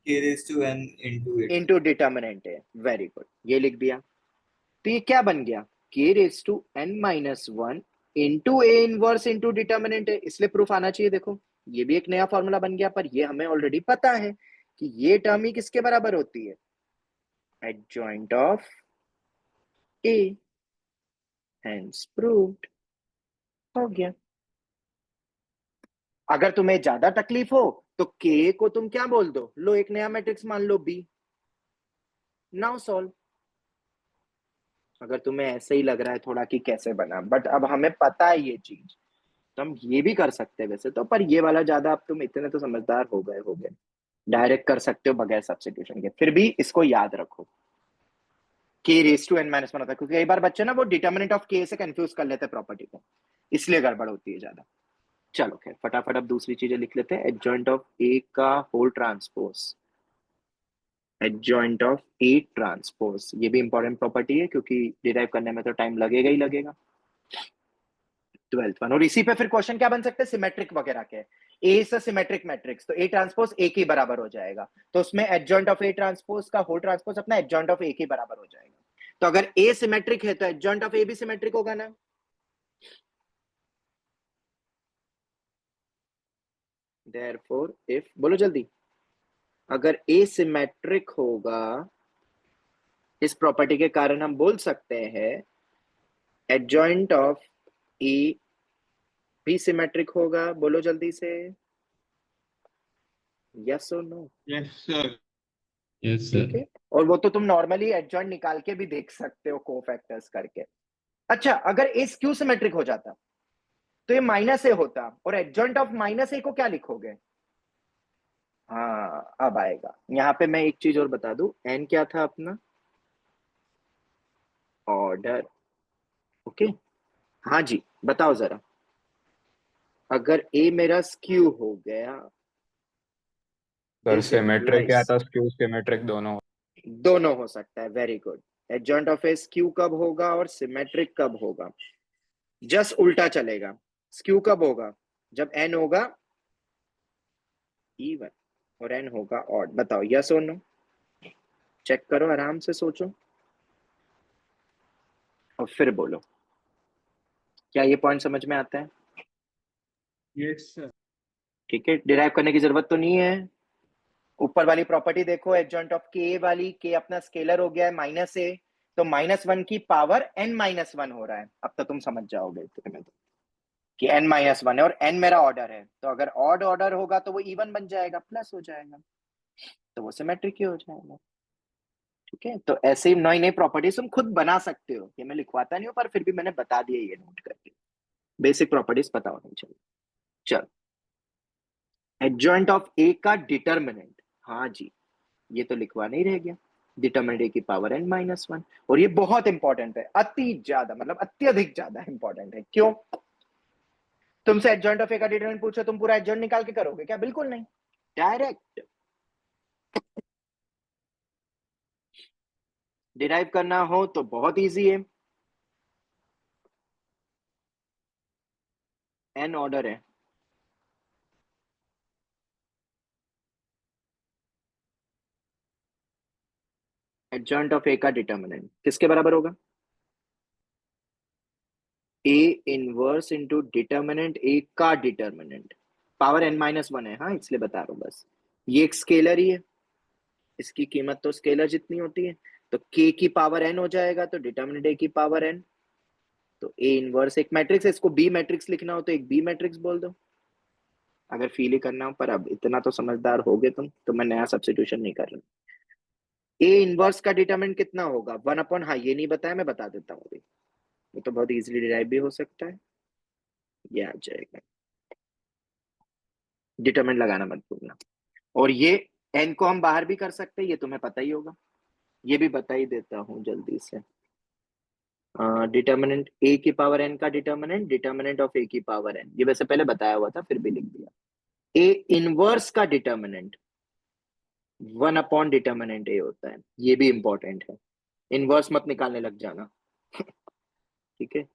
k raised to n into 8 into determinant है, वेरी गुड, ये लिख दिया। तो ये क्या बन गया? K raise to n minus 1 into A inverse into determinant है, इसलिए प्रूफ आना चाहिए। देखो ये भी एक नया फॉर्मूला बन गया, पर ये हमें ऑलरेडी पता है कि ये टर्म ही किसके बराबर होती है? Adjoint of A, hence proved, हो गया। अगर तुम्हें ज्यादा तकलीफ हो तो के को तुम क्या बोल दो, लो एक नया मैट्रिक्स मान लो बी, नाउ सॉल्व, अगर तुम्हें ऐसे ही लग रहा है थोड़ा कि कैसे बना, बट अब हमें पता है ये चीज, तो हम ये भी कर सकते हैं वैसे तो, पर ये वाला ज्यादा, अब तुम इतने तो समझदार हो गए, डायरेक्ट कर सकते हो बगैर सब्स्टिट्यूशन के। फिर भी इसको याद रखो, k raise to n minus one होता है, क्योंकि कई बार बच्चे ना वो डिटर्मिनेंट ऑफ k से कंफ्यूज कर लेते हैं प्रॉपर्टी को, इसलिए गड़बड़ होती है ज्यादा। चलो खैर फटाफट अब दूसरी चीजें लिख लेते हैं। एडजॉइंट ऑफ ए का whole transpose, adjoint of A transpose, ये भी इंपॉर्टेंट प्रॉपर्टी है क्योंकि डिराइव करने में तो टाइम लगेगा ही लगेगा। 12th वन, और इसी पे फिर क्वेश्चन क्या बन सकते हैं, सिमेट्रिक वगैरह के। ए इज अ सिमेट्रिक मैट्रिक्स, तो ए ट्रांसपोज ए के बराबर हो जाएगा, तो उसमें एडजॉइंट ऑफ ए ट्रांसपोज का होल ट्रांसपोज अपना एडजॉइंट ऑफ ए के बराबर हो जाएगा। तो अगर ए सिमेट्रिक है तो एडजॉइंट ऑफ ए भी सिमेट्रिक होगा ना। देयरफॉर इफ, बोलो जल्दी, अगर ए सिमेट्रिक होगा, इस प्रॉपर्टी के कारण हम बोल सकते हैं एडजॉइंट ऑफ ए भी सिमेट्रिक होगा। बोलो जल्दी से, यस और नो। Yes, sir. Yes, ठीक sir. है, और वो तो तुम नॉर्मली एडजॉइंट निकाल के भी देख सकते हो कोफैक्टर्स करके। अच्छा, अगर ए क्यू सिमेट्रिक हो जाता तो ये माइनस ए होता, और एडजॉइंट ऑफ माइनस ए को क्या लिखोगे। हाँ अब आएगा। यहाँ पे मैं एक चीज और बता दूं, एन क्या था अपना, ऑर्डर। ओके, हाँ जी बताओ जरा, अगर ए मेरा स्क्यू हो गया, सर दिस सिमेट्रिक या implies तो स्क्यू सिमेट्रिक दोनों। दोनों हो सकता है। Very good. Adjoint of A skew कब होगा और सिमेट्रिक कब होगा, जस्ट उल्टा चलेगा। स्क्यू कब होगा, जब एन होगा इवन और एन होगा ऑड। बताओ यस और नो, चेक करो, आराम से सोचो और फिर बोलो। क्या ये पॉइंट समझ में आता है। Yes, sir. ठीक है, डिराइव करने की जरूरत तो नहीं है। ऊपर वाली प्रॉपर्टी देखो, एडजॉइंट ऑफ के वाली, के अपना स्केलर हो गया है माइनस ए, तो -1 की पावर n-1 हो रहा है। अब तो तुम समझ जाओगे इतने में तो, कि n-1 है और n मेरा ऑर्डर है, तो अगर ऑड ऑर्डर होगा तो वो इवन बन जाएगा, प्लस हो जाएगा, तो वो सिमेट्रिक ही हो जाएगा। ठीक है, तो ऐसे ही नई नई प्रॉपर्टीज तुम खुद बना सकते हो, ये मैं लिखवाता नहीं हूँ पर फिर भी मैंने बता दिया, ये नोट करके, बेसिक प्रॉपर्टीज पता होनी चाहिए। चलो, एडजॉइंट ऑफ ए का डिटर्मिनेंट, हाँ जी ये तो लिखवाना ही रह गया, डिटर्मिनेंट ए की पावर n-1, और ये बहुत इंपॉर्टेंट है, अति ज्यादा, मतलब अत्यधिक ज्यादा इंपॉर्टेंट है। क्यों, तुमसे एडजॉइंट ऑफ ए का डिटर्मिनेंट पूछो, तुम पूरा एडजॉइंट निकाल के करोगे क्या, बिल्कुल नहीं, डायरेक्ट डिराइव करना हो तो बहुत इजी है, n ऑर्डर है, एडजॉइंट ऑफ ए का डिटर्मिनेंट किसके बराबर होगा, ए इनवर्स इंटू डिटर्मिनेंट ए का डिटर्मिनेंट, पावर n-1 है, हाँ इसलिए बता रहा हूँ बस। ये एक स्केलर ही है, इसकी कीमत तो स्केलर जितनी होती है, तो k की पावर n हो जाएगा, तो डिटर्मिनेंट a की पावर n, तो a इनवर्स एक मैट्रिक्स है, इसको b मैट्रिक्स लिखना हो तो एक b मैट्रिक्स बोल दो, अगर फील ही करना हो। पर अब इतना तो समझदार हो गए तुम, तो मैं नया सब्स्टिट्यूशन नहीं कर रहा। a इनवर्स का डिटर्मिनेंट कितना होगा, 1/, हाँ ये नहीं बताया, मैं बता देता हूँ अभी, वो तो बहुत इजीली डिराइव भी हो सकता है, ये आ जाएगा, डिटरमिनेंट लगाना मत भूलना। और ये n को हम बाहर भी कर सकते हैं, ये तुम्हें पता ही होगा, ये भी बता ही देता हूँ जल्दी से। डिटर्मिनेंट a की पावर n का डिटर्मिनेंट, डिटर्मिनेंट ऑफ a की पावर n, ये वैसे पहले बताया हुआ था फिर भी लिख दिया। a इनवर्स का डिटर्मिनेंट 1/, डिटर्मिनेंट a होता है, ये भी इंपॉर्टेंट है, इनवर्स मत निकालने लग जाना ठीक है,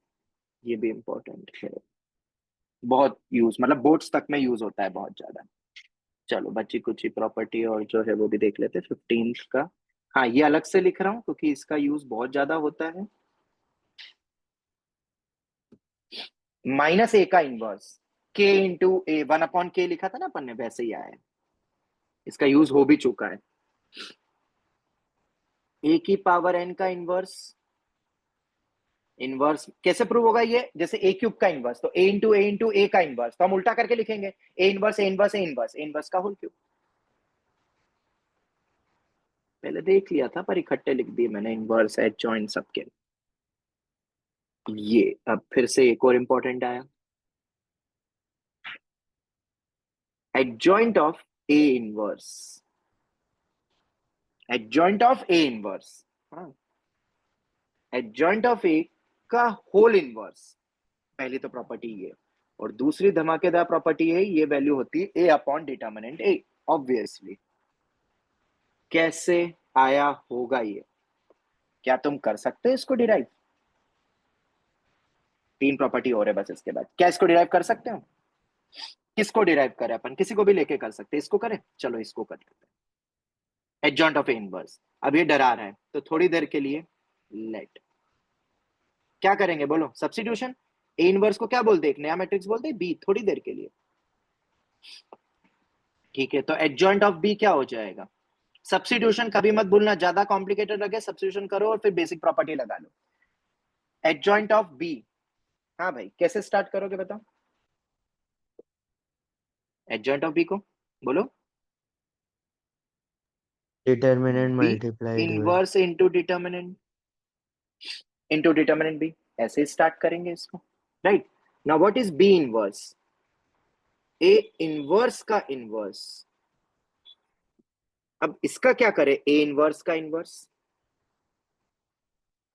ये भी इंपॉर्टेंट है, बहुत यूज, मतलब बोर्ड्स तक में यूज होता है बहुत ज्यादा। चलो बच्ची कुछ ही प्रॉपर्टी और जो है वो भी देख लेते हैं 15th का। हाँ ये अलग से लिख रहा हूँ क्योंकि इसका यूज बहुत ज्यादा होता है। -a का इनवर्स k इंटू ए, 1/k लिखा था ना अपन ने, वैसे ही आया है, इसका यूज हो भी चुका है। a की पावर n का इनवर्स, इनवर्स कैसे प्रूव होगा ये, जैसे a क्यूब का इनवर्स, तो a इंटू ए का इनवर्स, तो हम उल्टा करके लिखेंगे, a inverse a inverse a inverse a inverse का होल क्यूब। पहले देख लिया था पर इकट्ठे लिख दिए मैंने, इनवर्स एडजॉइंट सबके। ये अब फिर से एक और इंपॉर्टेंट आया, adjoint of A inverse, adjoint of A inverse, हाँ, एडजॉइंट ऑफ ए का होल इनवर्स, पहली तो प्रॉपर्टी ये, और दूसरी धमाकेदार प्रॉपर्टी है, ये वैल्यू होती है ए अपॉन डिटर्मिनेंट ए, ऑब्वियसली। कैसे आया होगा ये, क्या तुम कर सकते हो इसको डिराइव? तीन प्रॉपर्टी और है बस इसके बाद, क्या इसको डिराइव कर सकते हो? किसको डिराइव करें अपन, किसी को भी लेके कर सकते हैं, इसको करें, चलो इसको कर लेते हैं, एडजॉइंट ऑफ ए इनवर्स। अब ये डरा रहा है तो थोड़ी देर के लिए लेट, क्या करेंगे बोलो, सब्स्टिट्यूशन। ए इनवर्स को क्या बोलते हैं, एक नया मैट्रिक्स बोलते हैं बी, थोड़ी देर के लिए, ठीक है। तो एडजॉइंट ऑफ बी क्या हो जाएगा, सब्स्टिट्यूशन कभी मत भूलना, ज्यादा कॉम्प्लिकेटेड लगे सब्स्टिट्यूशन करो और फिर बेसिक प्रॉपर्टी लगा लो। एडजॉइंट ऑफ बी, हाँ भाई कैसे स्टार्ट करोगे बताओ, एडजॉइंट ऑफ बी को बोलो, determinant B multiplied by inverse into determinant B, ऐसे स्टार्ट करेंगे इसको, right. Now what is B inverse, A inverse का इनवर्स। अब इसका क्या करे, ए इनवर्स का इनवर्स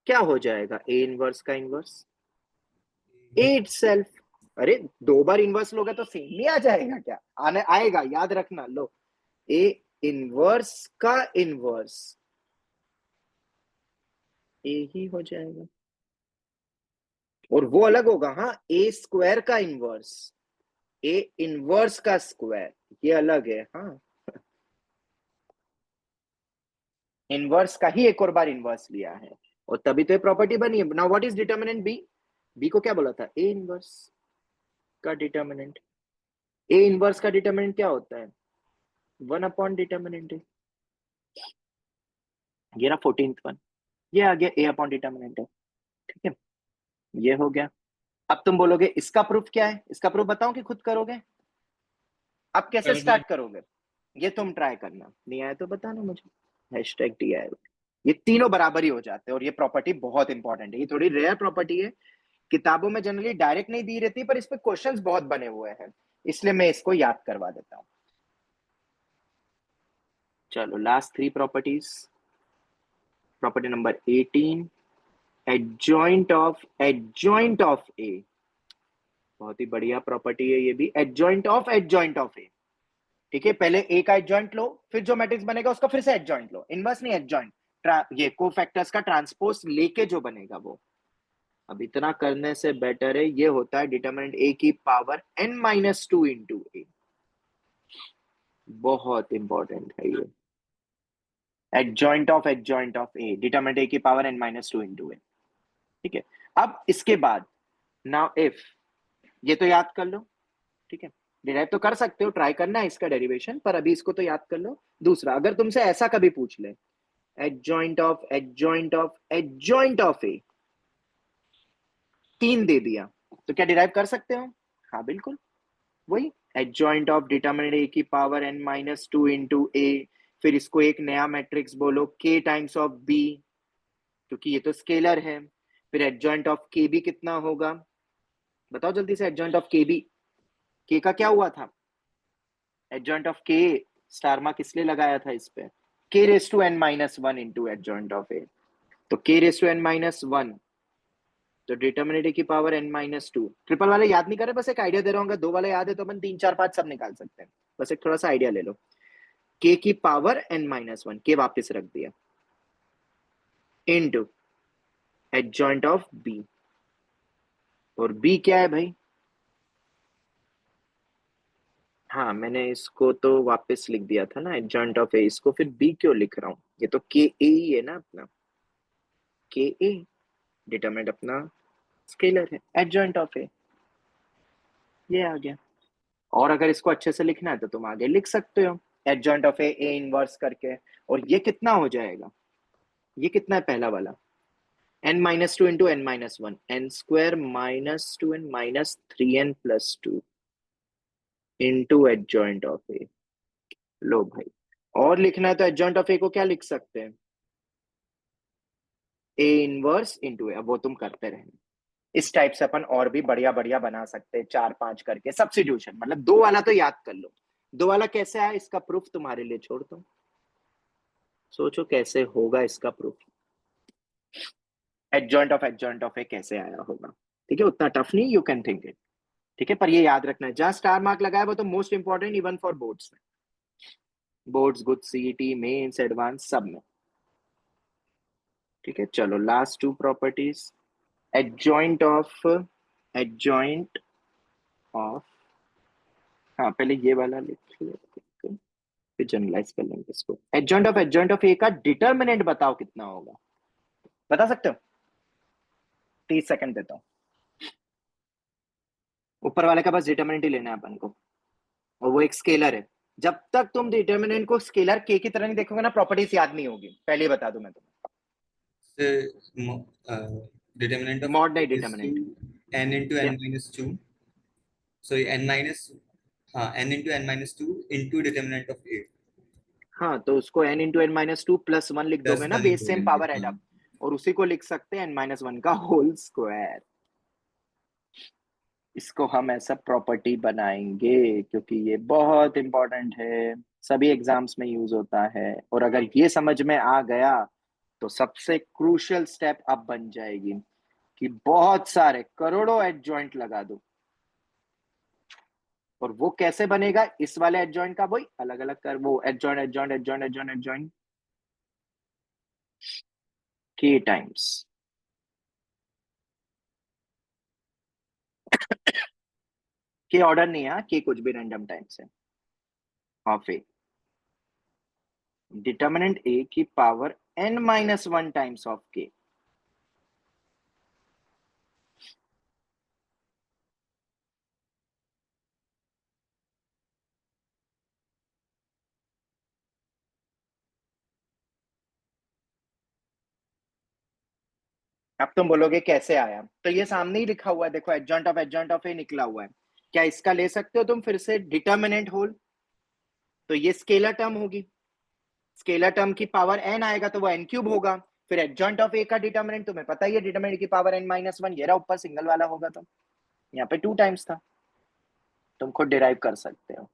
क्या हो जाएगा, ए इनवर्स का इनवर्स ए इटसेल्फ। अरे दो बार इनवर्स लोगे तो सेम नहीं आ जाएगा क्या, आने आएगा, याद रखना। लो, ए इनवर्स का इनवर्स ए ही हो जाएगा, और वो अलग होगा, हाँ, ए स्क्वायर का इनवर्स, ए इनवर्स का स्क्वायर, ये अलग है, हाँ, इनवर्स का ही एक और बार इनवर्स लिया है, और तभी तो ये प्रॉपर्टी बनी है। Now what is determinant B, B को क्या बोला था, ए इनवर्स का डिटर्मिनेंट, ए इनवर्स का डिटर्मिनेंट क्या होता है, 1 अपॉन डिटर्मिनेंट, ये रहा 14th वन, ये आ गया ए अपॉन डिटर्मिनेंट है, ठीक है, ये हो गया। अब तुम बोलोगे इसका प्रूफ क्या है, इसका प्रूफ बताओ कि खुद करोगे, अब कैसे स्टार्ट करोगे, ये तुम ट्राई करना, नहीं आया तो बताना मुझे, हैशटैग DIY। ये तीनों बराबर ही हो जाते हैं, और ये प्रॉपर्टी बहुत इंपॉर्टेंट है, ये थोड़ी रेयर प्रॉपर्टी है, किताबों में जनरली डायरेक्ट नहीं दी रहती, पर इस पे क्वेश्चंस बहुत बने हुए हैं, इसलिए मैं इसको याद करवा देता हूं। चलो last three properties, property number 18, adjoint of A, बहुत ही बढ़िया प्रॉपर्टी है ये भी, एडजॉइंट ऑफ ए, ठीक है। पहले ए का एडजॉइंट लो, फिर जो मैट्रिक्स बनेगा उसका फिर से एडजॉइंट लो, इनवर्स नहीं एडजॉइंट, ये कोफैक्टर्स का ट्रांसपोज लेके जो बनेगा वो। अब इतना करने से बेटर है, ये होता है डिटर्मिनेंट ए की पावर n-2 इंटू ए, बहुत इंपॉर्टेंट है ये, एडजॉइंट ऑफ ए, डिटर्मिनेंट ए की पावर n-2 इंटू ए, ठीक है। अब इसके बाद नाउ इफ, ये तो याद कर लो, ठीक है, डिराइव तो कर सकते हो, ट्राई करना है इसका डेरिवेशन, पर अभी इसको तो याद कर लो। दूसरा, अगर तुमसे ऐसा कभी पूछ ले, एडजॉइंट ऑफ ए, तीन दे दिया, तो क्या डिराइव कर सकते हो, हाँ बिल्कुल, वही एडजॉइंट ऑफ डिटर्मिनेंट ए की पावर n-2 इंटू ए, फिर इसको एक नया मैट्रिक्स बोलो k टाइम्स ऑफ b, क्योंकि ये तो स्केलर है, फिर एडजॉइंट ऑफ के बी कितना होगा, बताओ जल्दी से, एडजॉइंट ऑफ के बी, के का क्या हुआ था, adjoint of K, star mark इसलिए लगाया था इस पे, k raise to n-1 into adjoint of A, तो k रेस टू n-1, तो डिटर्मिनेंट ए की पावर n-2, ट्रिपल वाले याद नहीं करे, बस एक आइडिया दे रहा हूँ, दो वाले याद है तो अपन 3 4 5 सब निकाल सकते हैं, बस एक थोड़ा सा आइडिया ले लो। k की पावर n-1, k वापस रख दिया, इनटू एडजॉइंट ऑफ b, और b क्या है भाई, हाँ मैंने इसको तो वापस लिख दिया था ना, एडजॉइंट ऑफ ए, इसको फिर b क्यों लिख रहा हूँ, ये तो k a ही है ना अपना, k a, डिटरमिनेंट अपना स्केलर है, एडजॉइंट ऑफ ए, ये आ गया। और अगर इसको अच्छे से लिखना है तो तुम आगे लिख सकते हो, एडजॉइंट ऑफ ए इनवर्स करके, और ये कितना हो जाएगा, ये कितना है पहला वाला, n-2 into n-1, n square -2n -3n + 2 into adjoint of A. लो भाई, और लिखना है तो एडजॉइंट ऑफ ए को क्या लिख सकते हैं, ए इनवर्स इंटू ए, अब वो तुम करते रहना, इस टाइप से अपन और भी बढ़िया बढ़िया बना सकते हैं, 4-5 करके सब्स्टिट्यूशन। मतलब 2 वाला तो याद कर लो, 2 वाला कैसे आया इसका प्रूफ तुम्हारे लिए छोड़ दो, सोचो कैसे होगा इसका प्रूफ। एडजॉइंट ऑफ ए कैसे आया होगा, ठीक है, उतना टफ नहीं, यू कैन थिंक इट, ठीक है। पर ये याद रखना है, जहां स्टार मार्क लगाया वो तो most important, even for boards में, boards, good, CET, mains, advance, सब में, ठीक है। चलो लास्ट 2 प्रॉपर्टीज, एडजॉइंट ऑफ, हाँ पहले ये वाला लिख लेते हैं, फिर जनरलाइज कर लेंगे इसको। एडजॉइंट ऑफ ए का डिटर्मिनेंट बताओ कितना होगा, बता सकते हो? 30 सेकंड देता हूँ। ऊपर वाले का बस डिटर्मिनेंट ही लेना है अपन को, और वो एक स्केलर है। जब तक तुम डिटर्मिनेंट को स्केलर के की तरह नहीं देखोगे ना, प्रॉपर्टीज याद नहीं होगी, पहले ही बता दूं मैं तुम्हें। डिटर्मिनेंट ऑफ मॉड नहीं, determinant n into n minus 2, sorry n minus, हाँ n into n minus 2 into determinant of a, हाँ तो उसको n into N minus two plus 1 लिख दोगे ना, base same power add up, और उसी को लिख सकते हैं n-1 का होल स्क्वायर। इसको हम ऐसा प्रॉपर्टी बनाएंगे क्योंकि ये बहुत इंपॉर्टेंट है, सभी एग्जाम्स में यूज होता है। और अगर ये समझ में आ गया तो सबसे क्रूशियल स्टेप अब बन जाएगी कि बहुत सारे करोड़ों एडजॉइंट लगा दो। और वो कैसे बनेगा, इस वाले एडजॉइंट का वही अलग अलग कर, वो एडजॉइंट के टाइम्स के ऑर्डर नहीं है, के कुछ भी रैंडम टाइम से, ऑफ ए डिटर्मिनेंट ए की पावर n-1 टाइम्स ऑफ के। अब तुम बोलोगे कैसे आया, तो ये सामने ही लिखा हुआ है, देखो एडजॉइंट ऑफ ए निकला हुआ है। क्या इसका ले सकते हो तुम फिर से डिटर्मिनेंट होल, तो ये स्केलर टर्म होगी, स्केलर टर्म की पावर n आएगा तो वो n क्यूब होगा। फिर एडजॉइंट ऑफ ए का डिटर्मिनेंट तुम्हें पता ही है, डिटर्मिनेंट की पावर n-1, ये रहा ऊपर सिंगल वाला होगा, तो यहाँ पे 2 टाइम्स था, तुम खुद डिराइव कर सकते हो।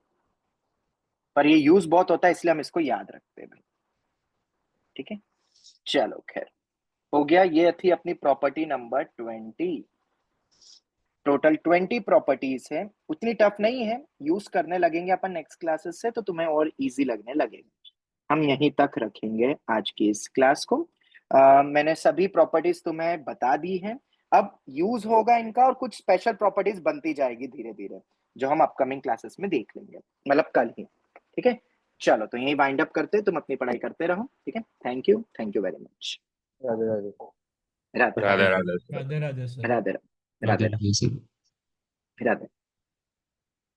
पर ये यूज बहुत होता है इसलिए हम इसको याद रखते हैं भाई, ठीक है। चलो खैर हो गया, ये थी अपनी प्रॉपर्टी नंबर 20। टोटल 20 प्रॉपर्टीज है, उतनी टफ नहीं है, यूज करने लगेंगे अपन नेक्स्ट क्लासेस से तो तुम्हें और इजी लगने लगेगा। हम यहीं तक रखेंगे आज की इस क्लास को। मैंने सभी प्रॉपर्टीज तुम्हें बता दी हैं, अब यूज होगा इनका और कुछ स्पेशल प्रॉपर्टीज बनती जाएगी धीरे धीरे, जो हम अपकमिंग क्लासेस में देख लेंगे, मतलब कल ही, ठीक है। चलो तो यही वाइंड अप करते, तुम अपनी पढ़ाई करते रहो, ठीक है। Thank you very much. Radhe Radhe. Radhe Radhe Radhe Radhe Radhe sir. Radhe Radhe Radhe Radhe. Radhe.